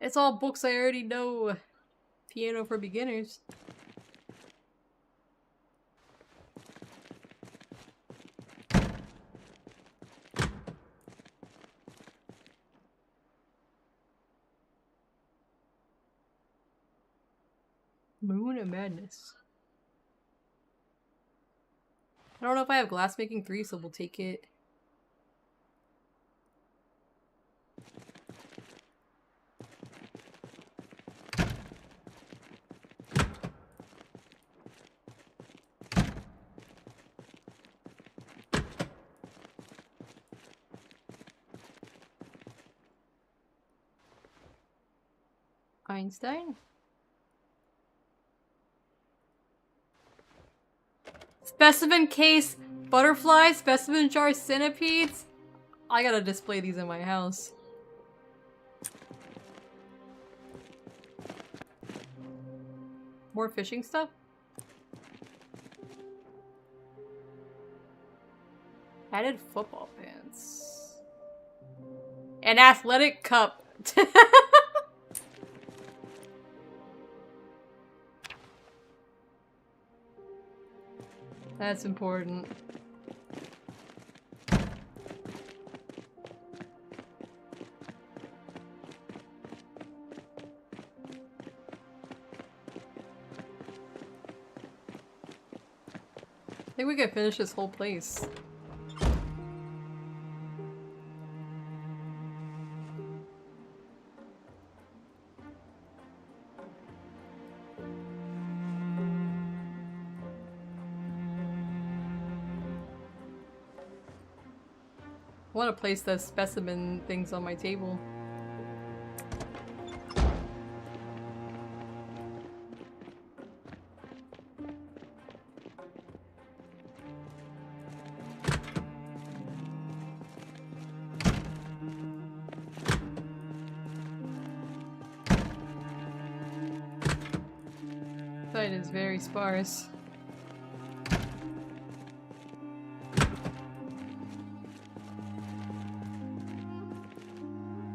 A: It's all books I already know. Piano for beginners. Moon of Madness. I don't know if I have glassmaking 3, so we'll take it. Einstein? Specimen case butterflies, specimen jar centipedes. I gotta display these in my house. More fishing stuff? Added football pants. An athletic cup. That's important. think we can finish this whole place. I want to place the specimen things on my table. Site is very sparse.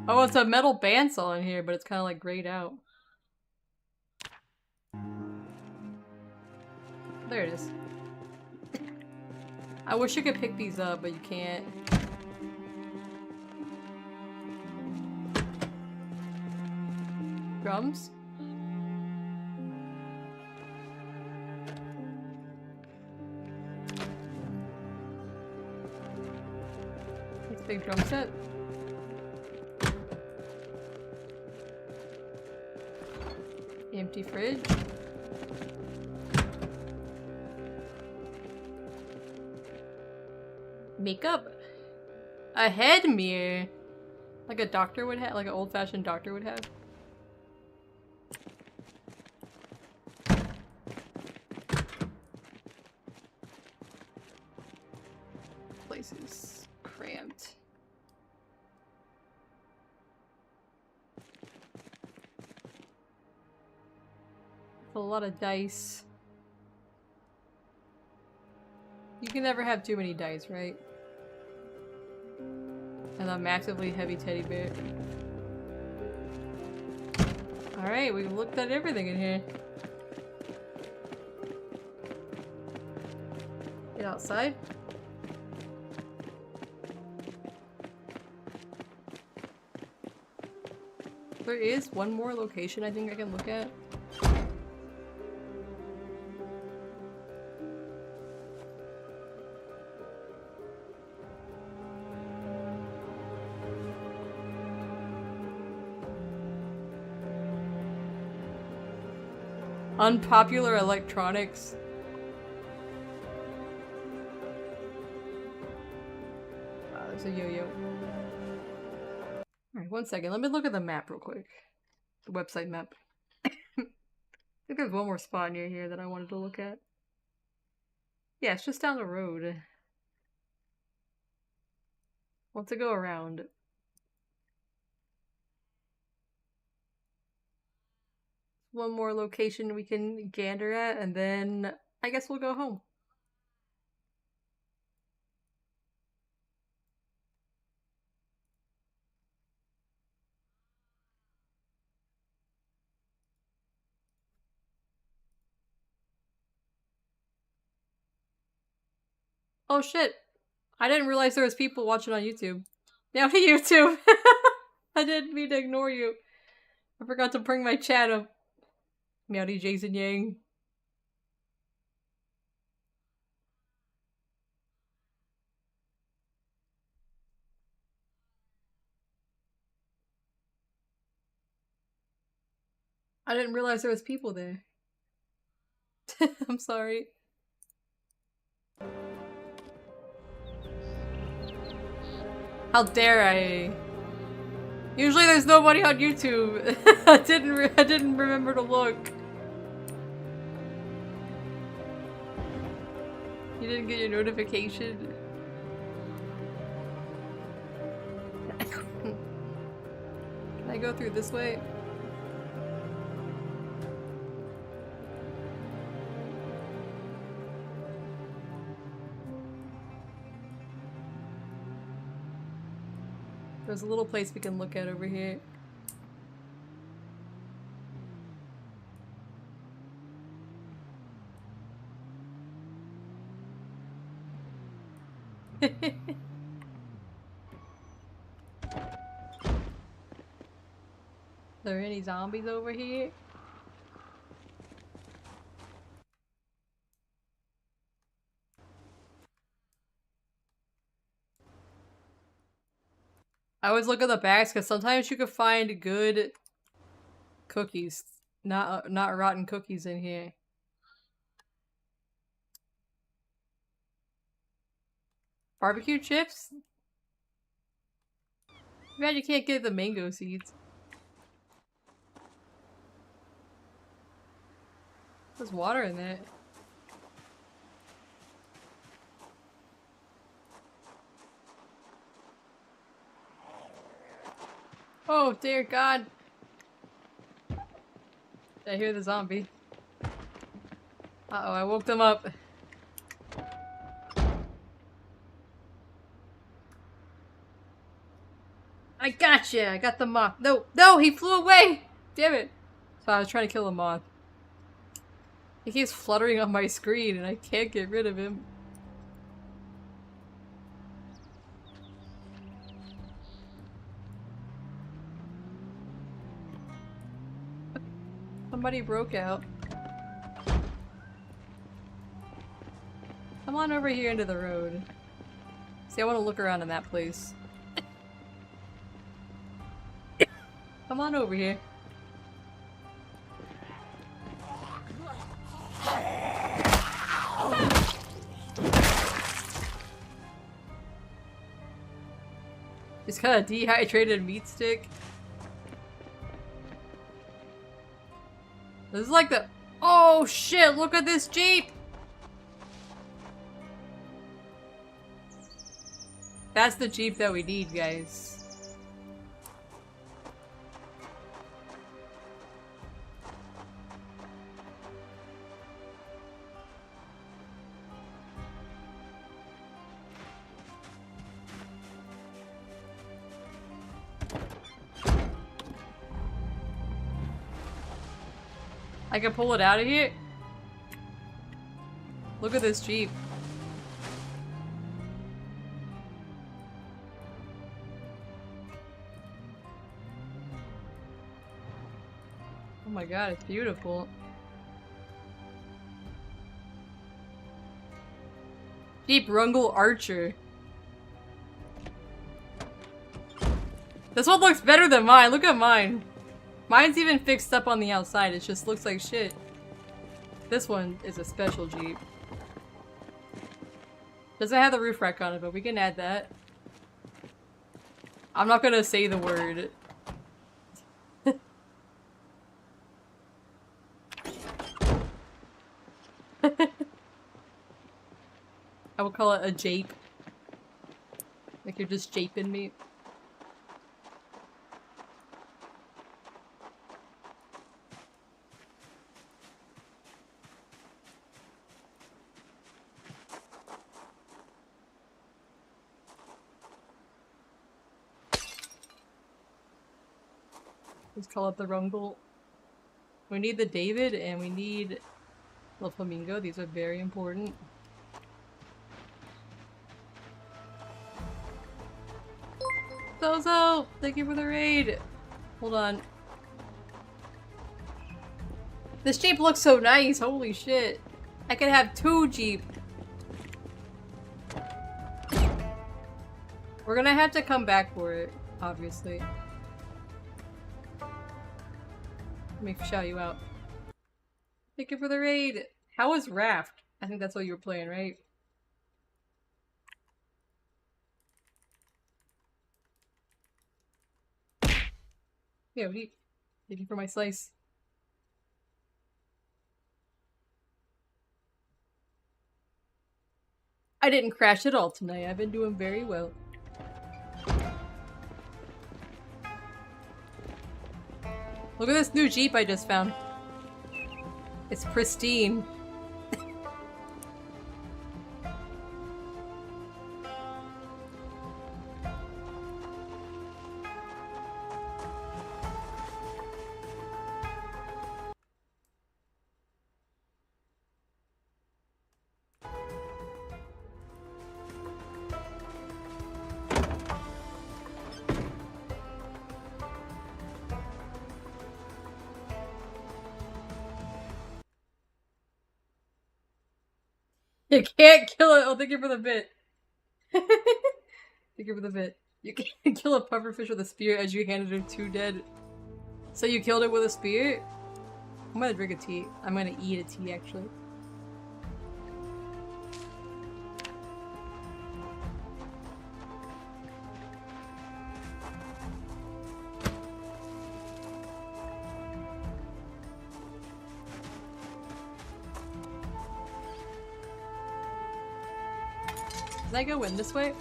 A: Oh, it's a metal bandsaw in here, but it's kind of like grayed out. There it is. I wish you could pick these up, but you can't. Drums? It's a big drum set. Empty fridge. Makeup. A head mirror. Like a doctor would have, like an old-fashioned doctor would have. Place is cramped. A lot of dice. You can never have too many dice, right? And a massively heavy teddy bear. Alright, we've looked at everything in here. Get outside. There is one more location I think I can look at. Unpopular electronics. Wow, there's a yo-yo. Alright, one second. Let me look at the map real quick. The website map. I think there's one more spot near here that I wanted to look at. Yeah, it's just down the road. Want to go around. One more location we can gander at, and then I guess we'll go home. Oh shit! I didn't realize there was people watching on YouTube. Now to YouTube! I didn't mean to ignore you. I forgot to bring my chat up. Meowdy Jason Yang. I didn't realize there was people there. I'm sorry. How dare I? Usually there's nobody on YouTube. I didn't remember to look. You didn't get your notification? Can I go through this way? There's a little place we can look at over here. Are there any zombies over here? I always look at the bags because sometimes you can find good cookies. Not rotten cookies in here. Barbecue chips? Man, you can't get the mango seeds. There's water in there. Oh, dear God. I hear the zombie. Uh-oh, I woke them up. I gotcha! I got the moth. No! No! He flew away! Damn it! So I was trying to kill the moth. He keeps fluttering on my screen and I can't get rid of him. Somebody broke out. Come on over here into the road. See, I want to look around in that place. Come on over here. Just got a dehydrated meat stick. This is like the— oh shit, look at this Jeep! That's the Jeep that we need, guys. I can pull it out of here? Look at this Jeep. Oh my god, it's beautiful. Jeep Rungle Archer. This one looks better than mine. Look at mine. Mine's even fixed up on the outside. It just looks like shit. This one is a special Jeep. Doesn't have the roof rack on it, but we can add that. I'm not gonna say the word. I will call it a jape. Like you're just japing me. Let's call it the Rungle. We need the David and we need the Flamingo. These are very important. Zozo! Thank you for the raid! Hold on. This Jeep looks so nice, holy shit. I could have 2 Jeep. We're gonna have to come back for it, obviously. Let me shout you out. Thank you for the raid! How was Raft? I think that's what you were playing, right? Yeah, what do you— thank you for my slice. I didn't crash at all tonight. I've been doing very well. Look at this new Jeep I just found. It's pristine. You can't kill it! Oh, thank you for the bit. Thank you for the bit. You can't kill a pufferfish with a spear as you handed her 2 dead. So you killed it with a spear? I'm gonna drink a tea. I'm gonna eat a tea, actually. Can I go in this way?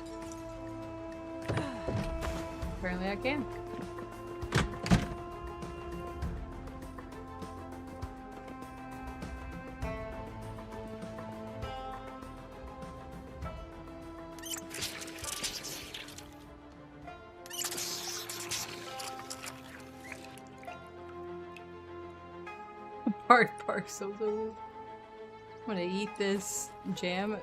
A: Apparently I can. Bark, so. I'm gonna eat this jam.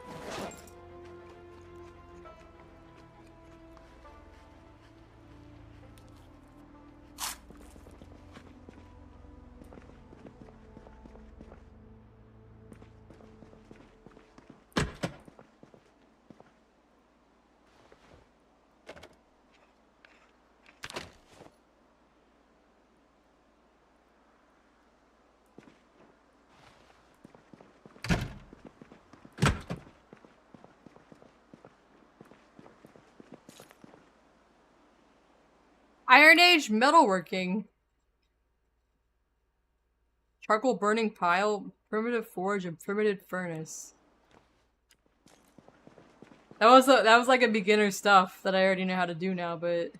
A: Iron Age metalworking. Charcoal burning pile, primitive forge, and primitive furnace. That was like a beginner stuff that I already know how to do now, but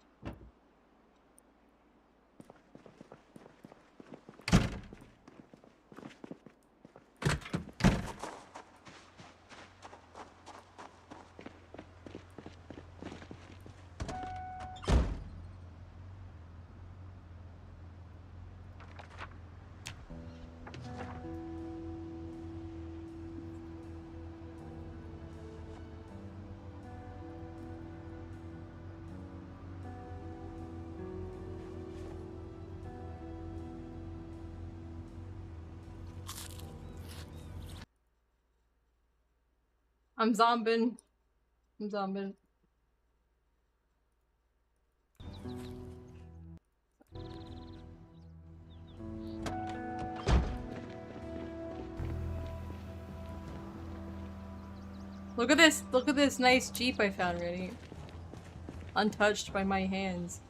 A: I'm zombing. I'm zombing. Look at this nice Jeep I found already. Untouched by my hands.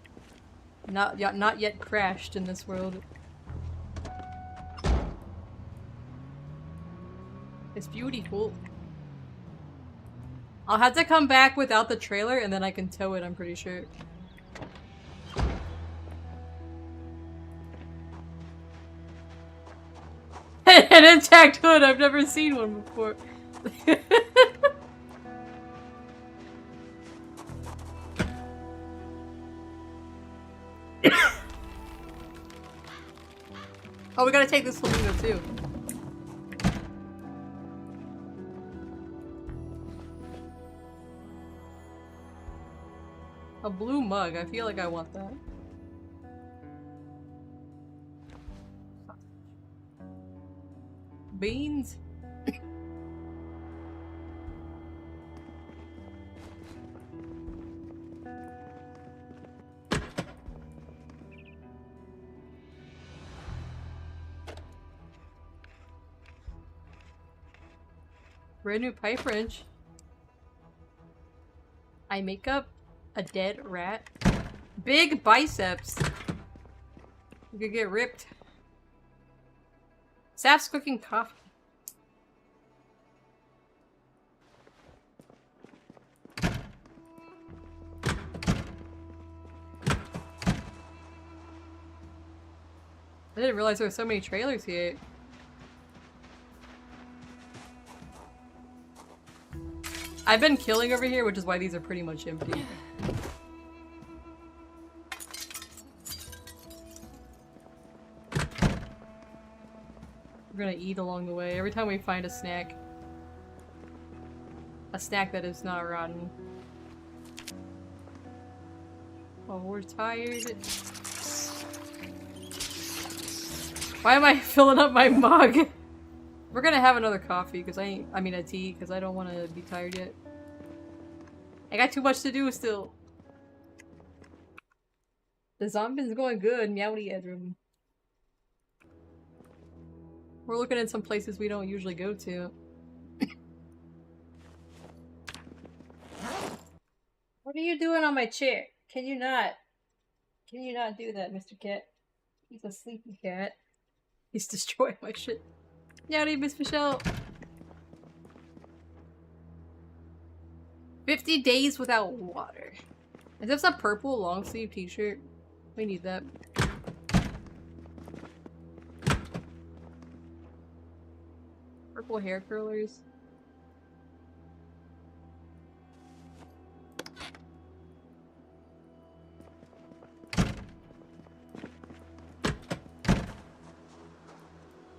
A: Not yet crashed in this world. It's beautiful. I'll have to come back without the trailer and then I can tow it, I'm pretty sure. An intact hood! I've never seen one before. Oh, we gotta take this flamingo too. A blue mug. I feel like I want that. Beans? Brand new pipe wrench. Eye makeup. A dead rat. Big biceps. You could get ripped. Saf's cooking coffee. I didn't realize there were so many trailers here. I've been killing over here, which is why these are pretty much empty. We're gonna eat along the way every time we find a snack. A snack that is not rotten. Oh, we're tired. Why am I filling up my mug? We're gonna have another coffee, because I mean a tea, because I don't want to be tired yet. I got too much to do still. The zombie's going good, meowdy Edrum. We're looking at some places we don't usually go to. What are you doing on my chair? Can you not? Can you not do that, Mr. Cat? He's a sleepy cat. He's destroying my shit. Meowdy, Miss Michelle. 50 days without water. Is this a purple long sleeve t-shirt? We need that. Purple hair curlers.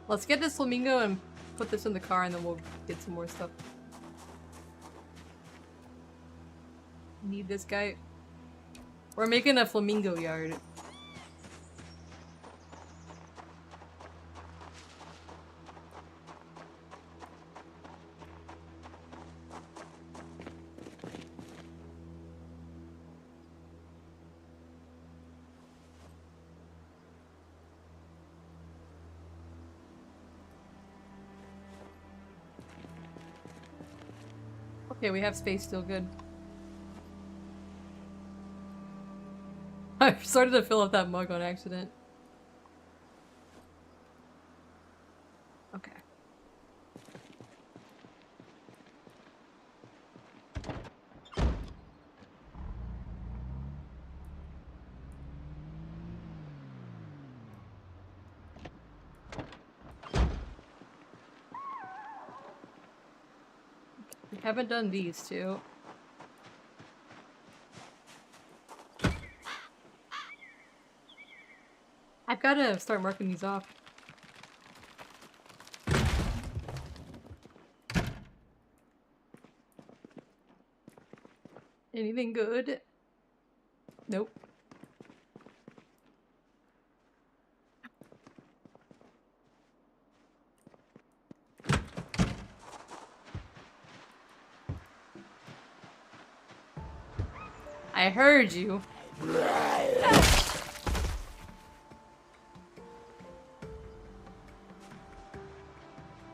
A: Let's get this flamingo and put this in the car and then we'll get some more stuff. Need this guy. We're making a flamingo yard. Okay, we have space still, good. I started to fill up that mug on accident. Okay. We haven't done these two. I've gotta start marking these off. Anything good? Nope. I heard you.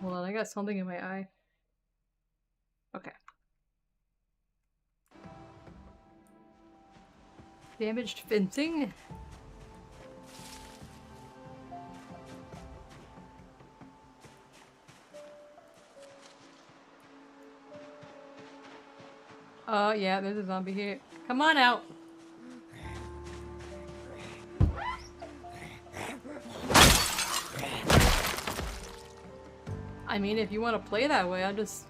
A: Hold on, I got something in my eye. Okay. Damaged fencing? Oh, yeah, there's a zombie here. Come on out! I mean, if you want to play that way, I'll just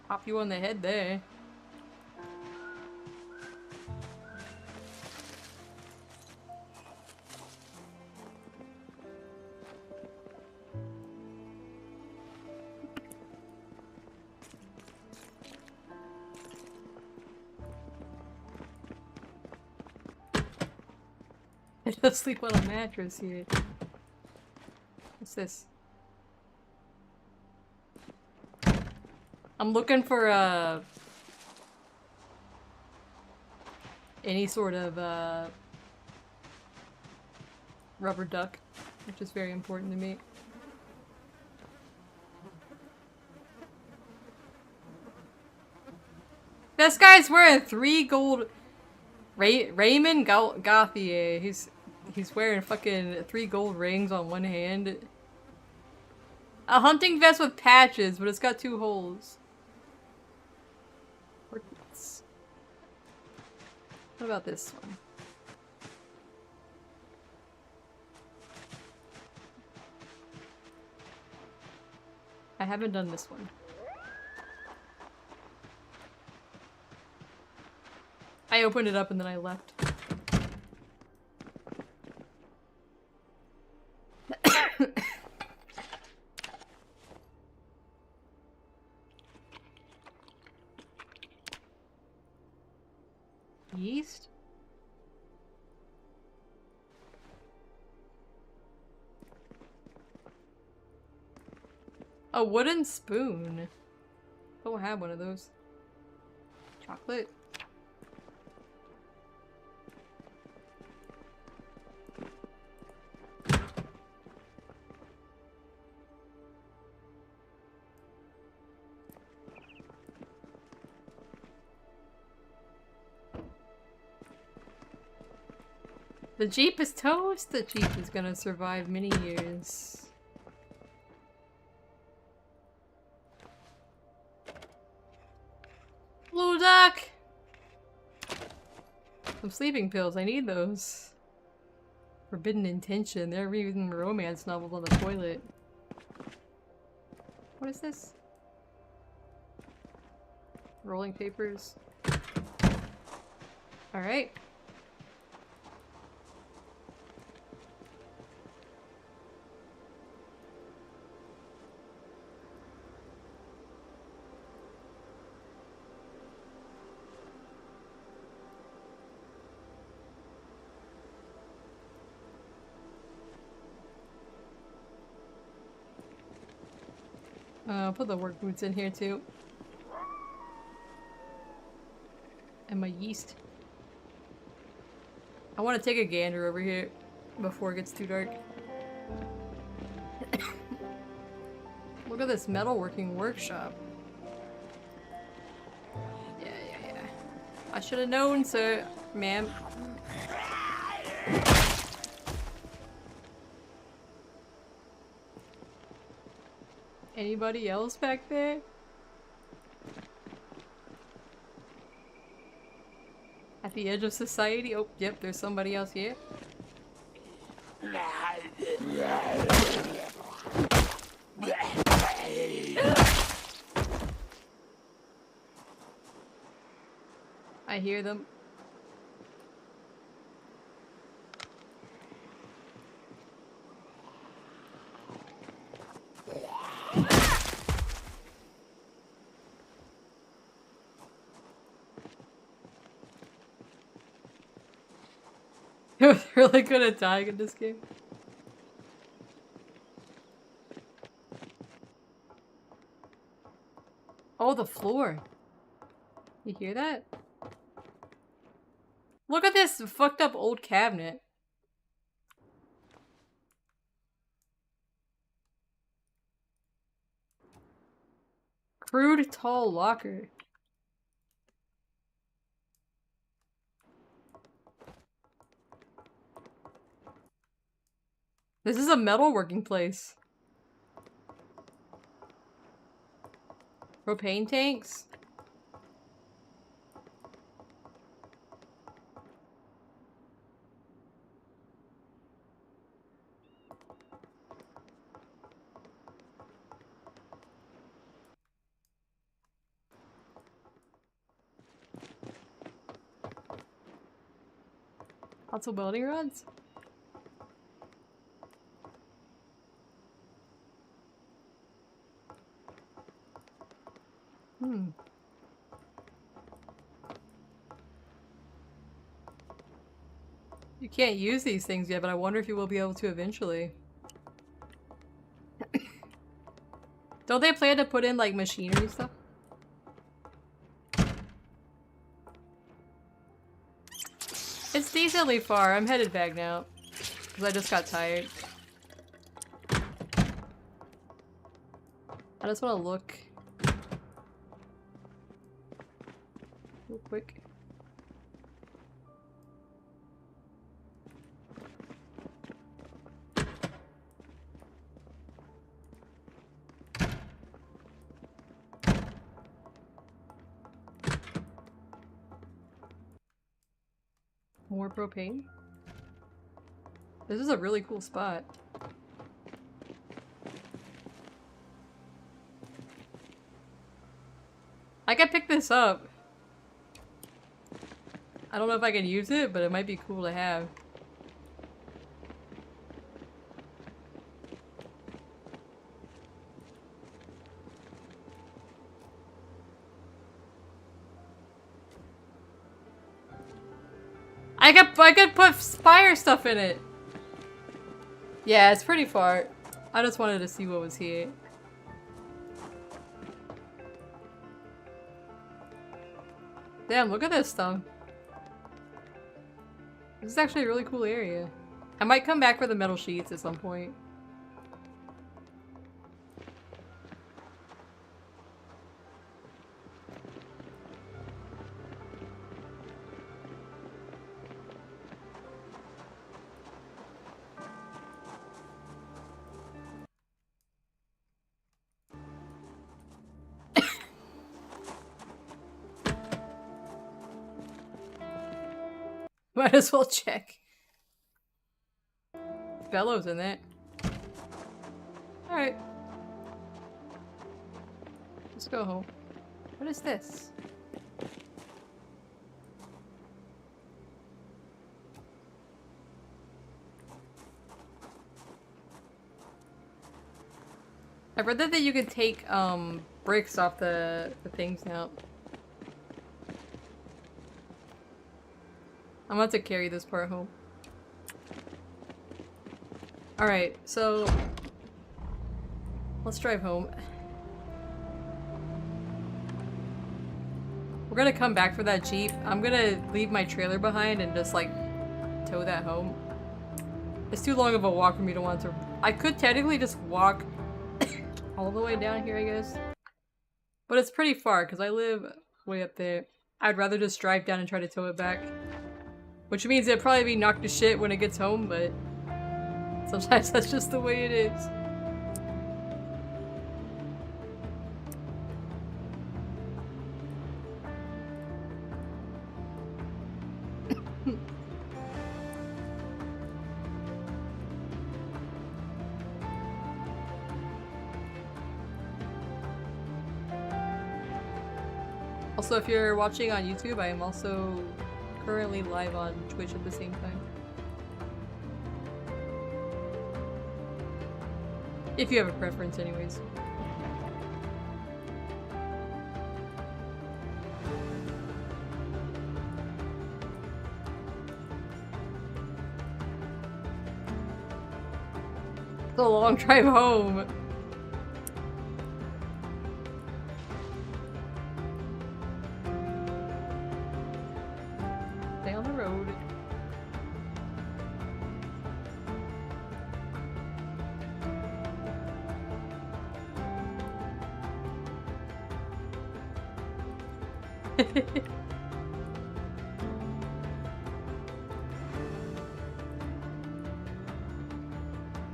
A: pop you on the head there. I don't sleep on a mattress here. What's this? I'm looking for any sort of rubber duck, which is very important to me. This guy's wearing 3 gold. Raymond Gauthier. He's wearing fucking 3 gold rings on one hand. A hunting vest with patches, but it's got 2 holes. What about this one? I haven't done this one. I opened it up and then I left. Yeast? A wooden spoon. Don't have one of those. Chocolate. The Jeep is toast. The Jeep is gonna survive many years. Blue duck! Some sleeping pills. I need those. Forbidden intention. They're reading romance novels on the toilet. What is this? Rolling papers. Alright. I'll put the work boots in here too. And my yeast. I want to take a gander over here before it gets too dark. Look at this metalworking workshop. Yeah. I should have known, sir, ma'am. Anybody else back there? At the edge of society? Oh, yep, there's somebody else here. I hear them. You're really good at dying in this game. Oh, the floor. You hear that? Look at this fucked up old cabinet. Crude tall locker. This is a metalworking place. Propane tanks? Lots of welding rods? You can't use these things yet, but I wonder if you will be able to eventually. Don't they plan to put in, like, machinery stuff? It's decently far. I'm headed back now. Because I just got tired. I just want to look real quick. More propane? This is a really cool spot. I can pick this up. I don't know if I can use it, but it might be cool to have. I could put fire stuff in it. Yeah, it's pretty far. I just wanted to see what was here. Damn, look at this stuff. This is actually a really cool area. I might come back for the metal sheets at some point. Might as well check. Bellows in it. Alright. Let's go home. What is this? I've read that you can take bricks off the things now. I'm about to carry this part home. Alright, so let's drive home. We're gonna come back for that Jeep. I'm gonna leave my trailer behind and just like tow that home. It's too long of a walk for me to want to. I could technically just walk all the way down here, I guess. But it's pretty far because I live way up there. I'd rather just drive down and try to tow it back. Which means it'd probably be knocked to shit when it gets home, but sometimes that's just the way it is. Also, if you're watching on YouTube, I am also currently live on Twitch at the same time. If you have a preference, anyways. It's a long drive home. Stay on the road.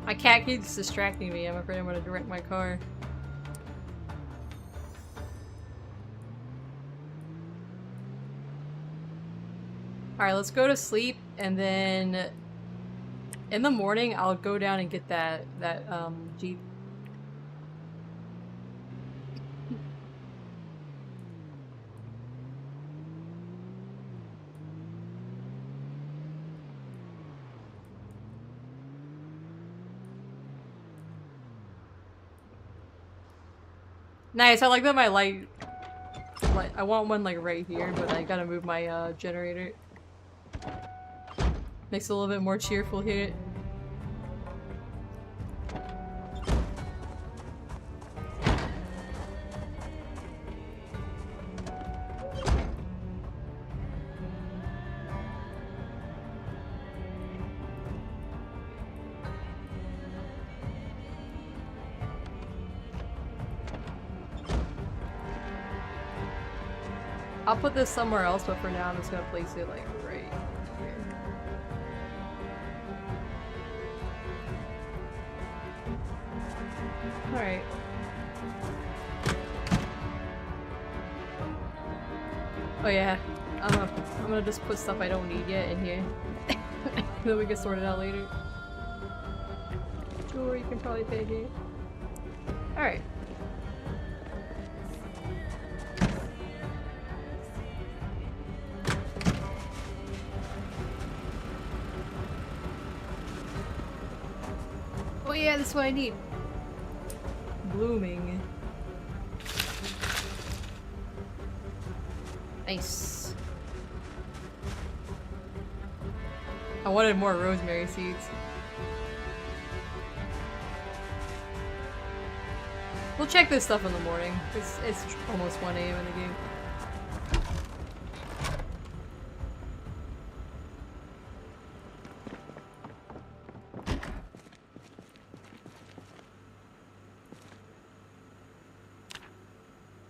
A: My cat keeps distracting me. I'm afraid I'm gonna wreck my car. Alright, let's go to sleep, and then in the morning I'll go down and get that Jeep. Nice, I like that my light, I want one like right here, but I gotta move my generator. Makes it a little bit more cheerful here. I'll put this somewhere else, but for now I'm just gonna place it like right here. Alright. Oh yeah, I'm gonna just put stuff I don't need yet in here. Then we can sort it out later. Sure, you can probably pay here. Alright. Oh yeah, that's what I need. Blooming. Nice. I wanted more rosemary seeds. We'll check this stuff in the morning. It's almost 1 AM in the game.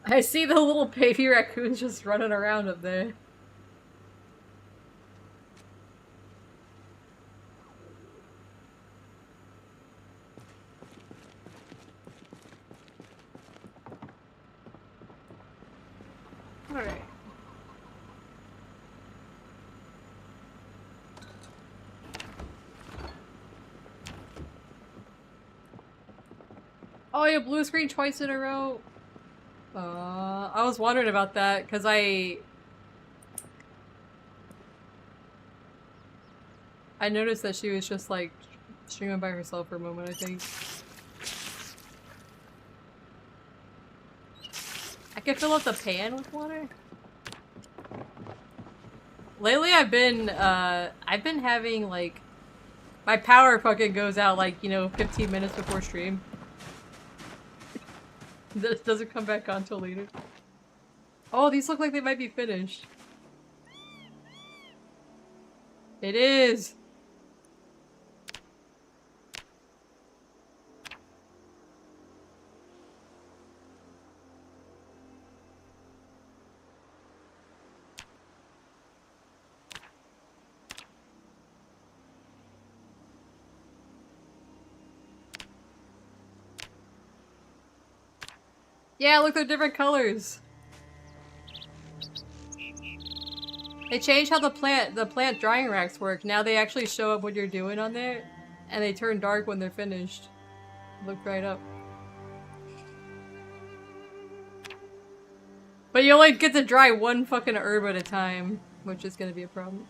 A: I see the little baby raccoons just running around up there. Alright. Oh, you blue screen twice in a row? I was wondering about that, because I noticed that she was just, like, streaming by herself for a moment, I think. I can fill up the pan with water? Lately I've been having, like, my power fucking goes out, like, you know, 15 minutes before stream. This doesn't come back on till later. Oh, these look like they might be finished. It is! Yeah, look, they're different colors. They changed how the plant drying racks work. Now they actually show up what you're doing on there, and they turn dark when they're finished. Look right up. But you only get to dry one fucking herb at a time, which is gonna be a problem.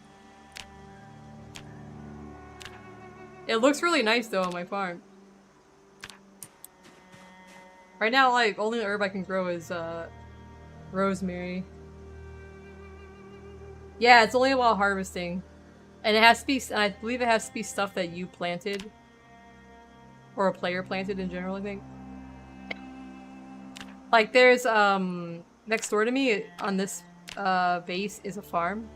A: It looks really nice though on my farm. Right now, like, only herb I can grow is, rosemary. Yeah, it's only while harvesting. And it has to be, and I believe it has to be stuff that you planted. Or a player planted in general, I think. Like, there's, next door to me, on this, base, is a farm.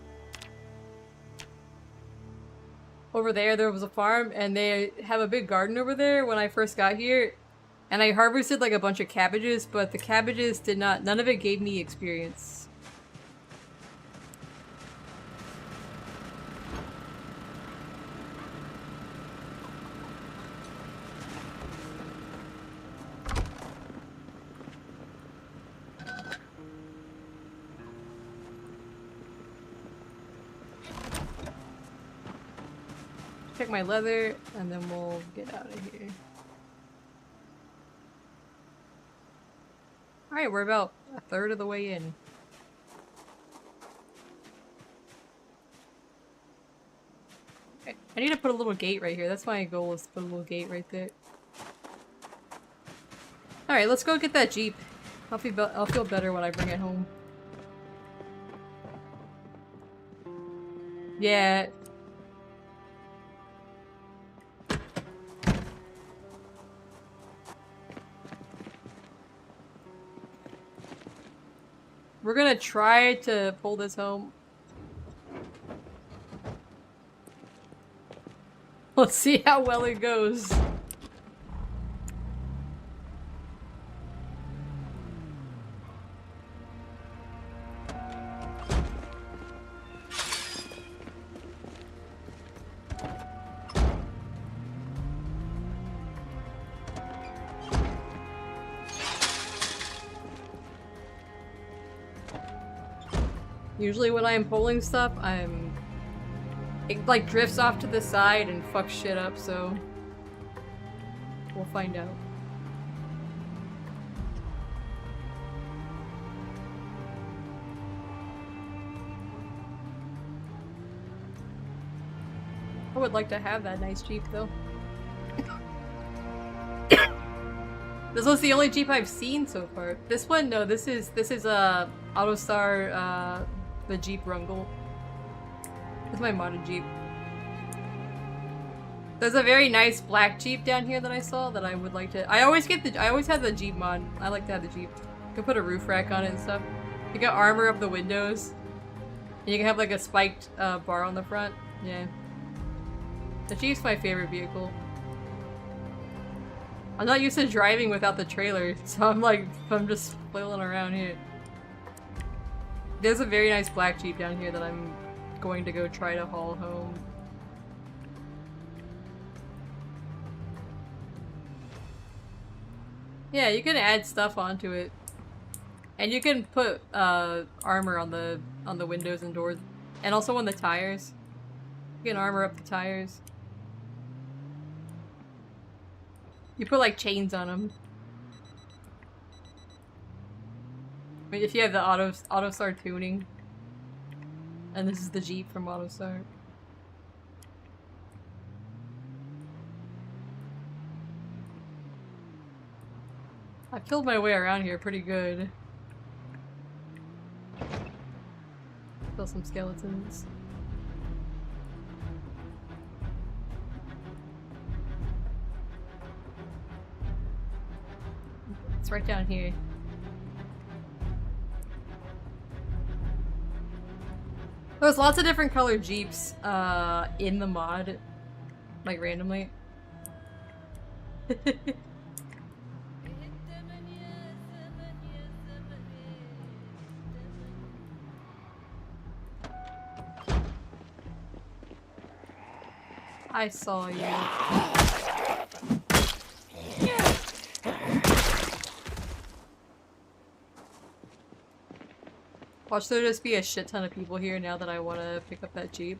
A: Over there was a farm, and they have a big garden over there when I first got here. And I harvested like a bunch of cabbages, but the cabbages did not- none of it gave me experience. Check my leather, and then we'll get out of here. Alright, we're about a third of the way in. Okay. I need to put a little gate right here. That's my goal, is to put a little gate right there. Alright, let's go get that Jeep. I'll feel better when I bring it home. Yeah. We're gonna try to pull this home. Let's see how well it goes. Usually when I'm pulling stuff, it like drifts off to the side and fucks shit up, so we'll find out. I would like to have that nice Jeep though. This was the only Jeep I've seen so far. This one, no, this is Autostar, the Jeep Rungle. This is my modded Jeep. There's a very nice black Jeep down here that I saw that I would like to- I always have the Jeep mod. I like to have the Jeep. You can put a roof rack on it and stuff. You can armor up the windows. And you can have like a spiked bar on the front. Yeah. The Jeep's my favorite vehicle. I'm not used to driving without the trailer, so I'm just flailing around here. There's a very nice black Jeep down here that I'm going to go try to haul home. Yeah, you can add stuff onto it. And you can put armor on the windows and doors. And also on the tires. You can armor up the tires. You put like chains on them. I mean, if you have the auto start tuning, and this is the Jeep from Auto Start. I've killed my way around here pretty good. Kill some skeletons. It's right down here. There's lots of different colored Jeeps in the mod, like randomly. I saw you. Watch there just be a shit ton of people here now that I want to pick up that Jeep.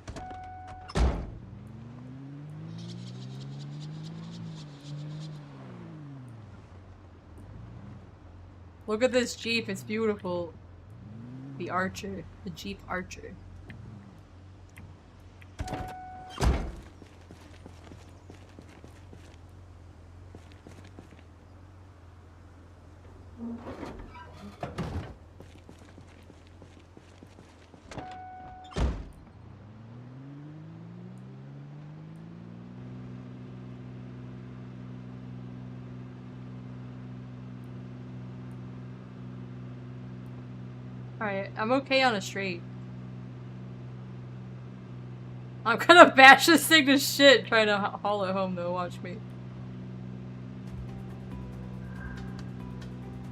A: Look at this Jeep, it's beautiful. The Archer. The Jeep Archer. Alright, I'm okay on a straight. I'm gonna bash this thing to shit trying to haul it home though, watch me.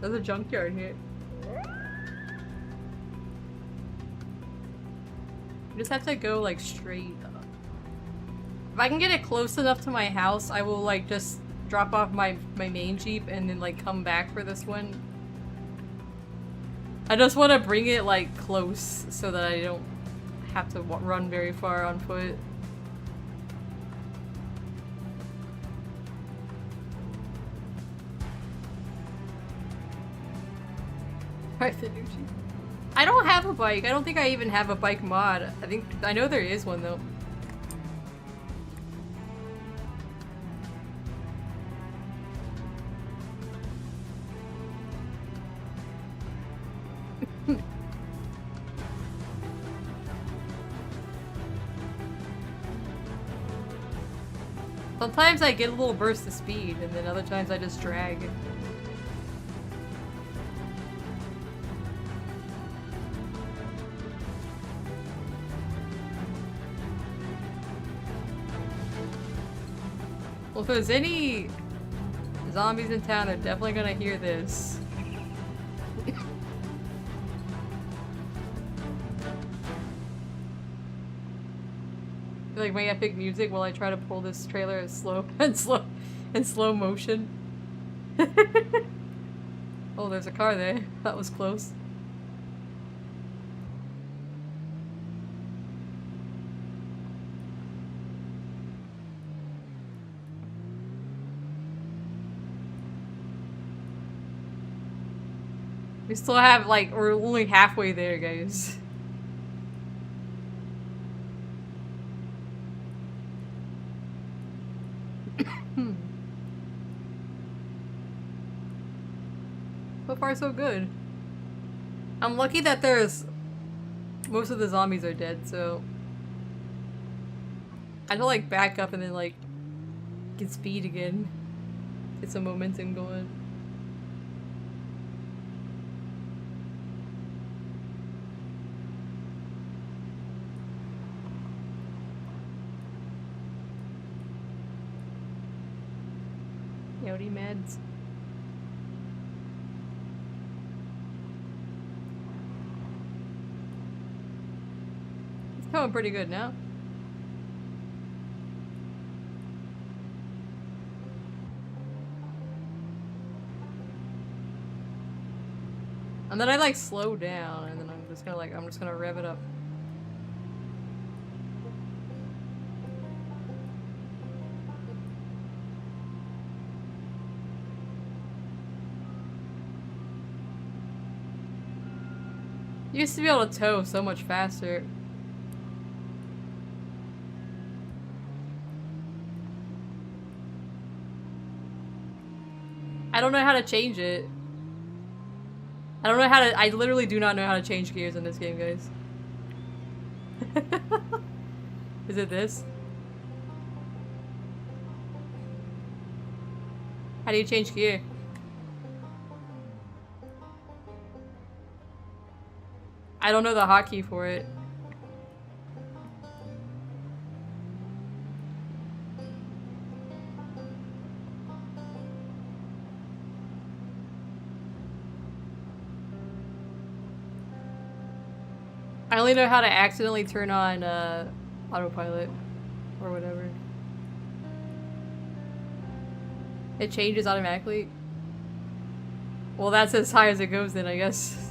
A: There's a junkyard here. You just have to go like straight up. If I can get it close enough to my house, I will like just drop off my main Jeep and then like come back for this one. I just want to bring it like close so that I don't have to run very far on foot. Alright, the new Jeep. I don't have a bike. I don't think I even have a bike mod. I know there is one though. Sometimes I get a little burst of speed, and then other times I just drag. Well, if there's any zombies in town, they're definitely gonna hear this. Like my epic music while I try to pull this trailer in slow motion. Oh, there's a car there. That was close. We still have like, we're only halfway there, guys. So far, so good. I'm lucky that most of the zombies are dead, so I had to like back up and then like get speed again. Get some momentum going. Yodi meds. It's going pretty good now. And then I like slow down and then I'm just gonna rev it up. You used to be able to tow so much faster. I don't know how to change it. I don't know how to- I literally do not know how to change gears in this game, guys. Is it this? How do you change gear? I don't know the hotkey for it. I only know how to accidentally turn on autopilot or whatever. It changes automatically. Well, that's as high as it goes then, I guess.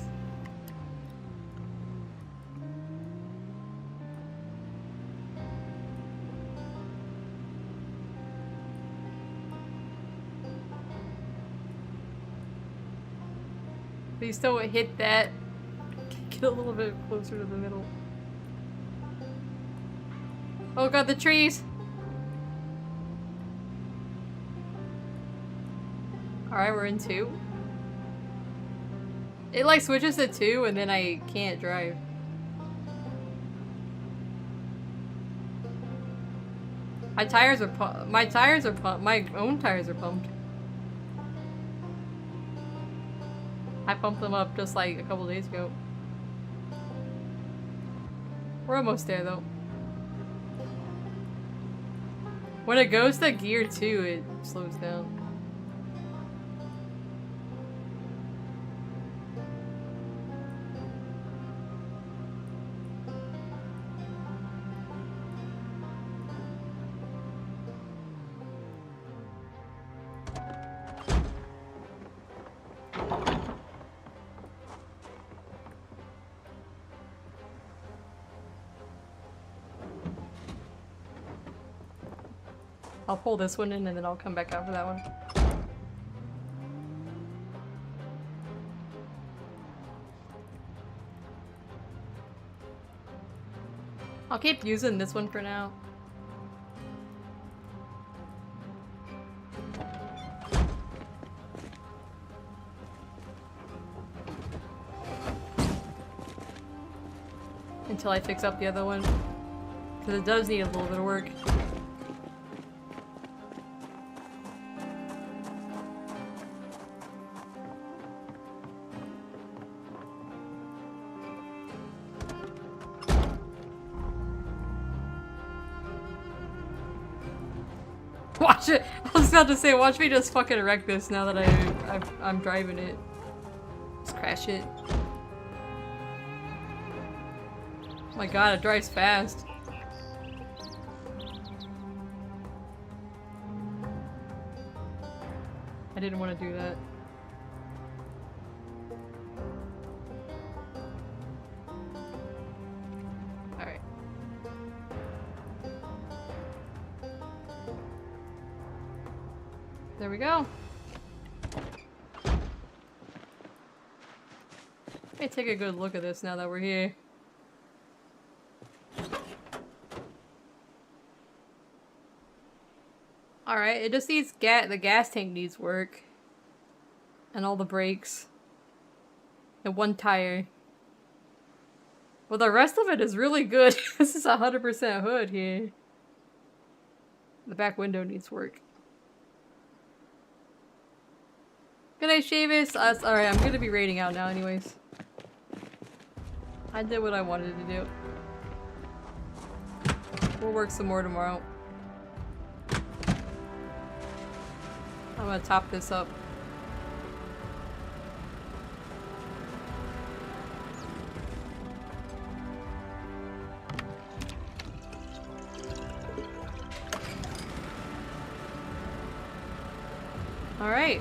A: Please don't hit that. Get a little bit closer to the middle. Oh god, the trees! Alright, we're in 2. It like switches to 2 and then I can't drive. My tires are pumped. My own tires are pumped. I pumped them up just like a couple days ago. We're almost there though. When it goes to gear 2, it slows down. I'll pull this one in and then I'll come back out for that one. I'll keep using this one for now. Until I fix up the other one. Because it does need a little bit of work. Watch it! I was about to say, watch me just fucking wreck this now that I'm driving it. Just crash it. Oh my god, it drives fast. I didn't want to do that. Alright. There we go. Let me take a good look at this now that we're here. Alright, it just needs the gas tank needs work. And all the brakes. And one tire. Well, the rest of it is really good. This is 100% hood here. The back window needs work. Good night, Shavis. Alright, I'm gonna be raiding out now anyways. I did what I wanted to do. We'll work some more tomorrow. I'm gonna top this up. Alright.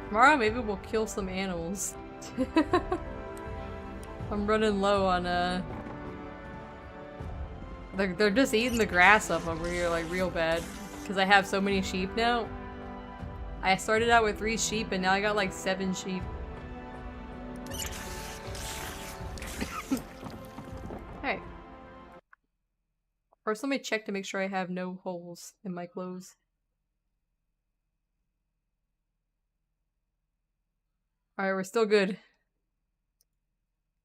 A: Tomorrow maybe we'll kill some animals. I'm running low on They're just eating the grass up over here like real bad. Because I have so many sheep now. I started out with 3 sheep and now I got like 7 sheep. First, let me check to make sure I have no holes in my clothes. Alright, we're still good.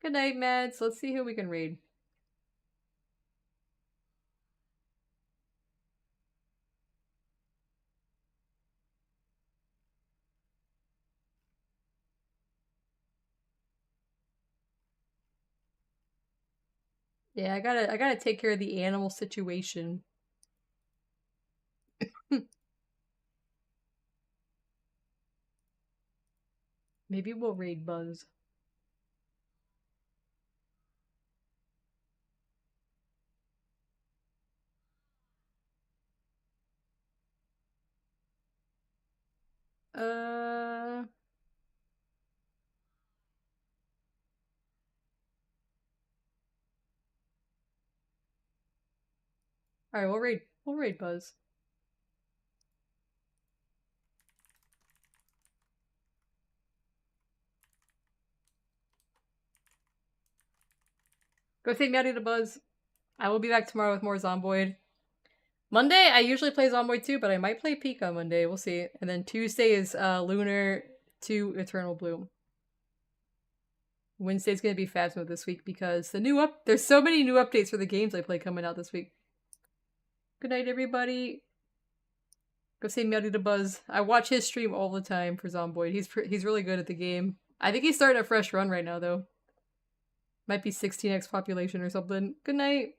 A: Good night, Mads. Let's see who we can raid. Yeah, I gotta take care of the animal situation. Maybe we'll raid Buzz. Alright, we'll raid Buzz. Go take Maddie to Buzz. I will be back tomorrow with more Zomboid. Monday, I usually play Zomboid too, but I might play Peak on Monday. We'll see. And then Tuesday is Lunar 2 Eternal Bloom. Wednesday's gonna be Phasmo this week because there's so many new updates for the games I play coming out this week. Good night, everybody. Go say Meowdy to Buzz. I watch his stream all the time for Zomboid. He's really good at the game. I think he's starting a fresh run right now, though. Might be 16x population or something. Good night.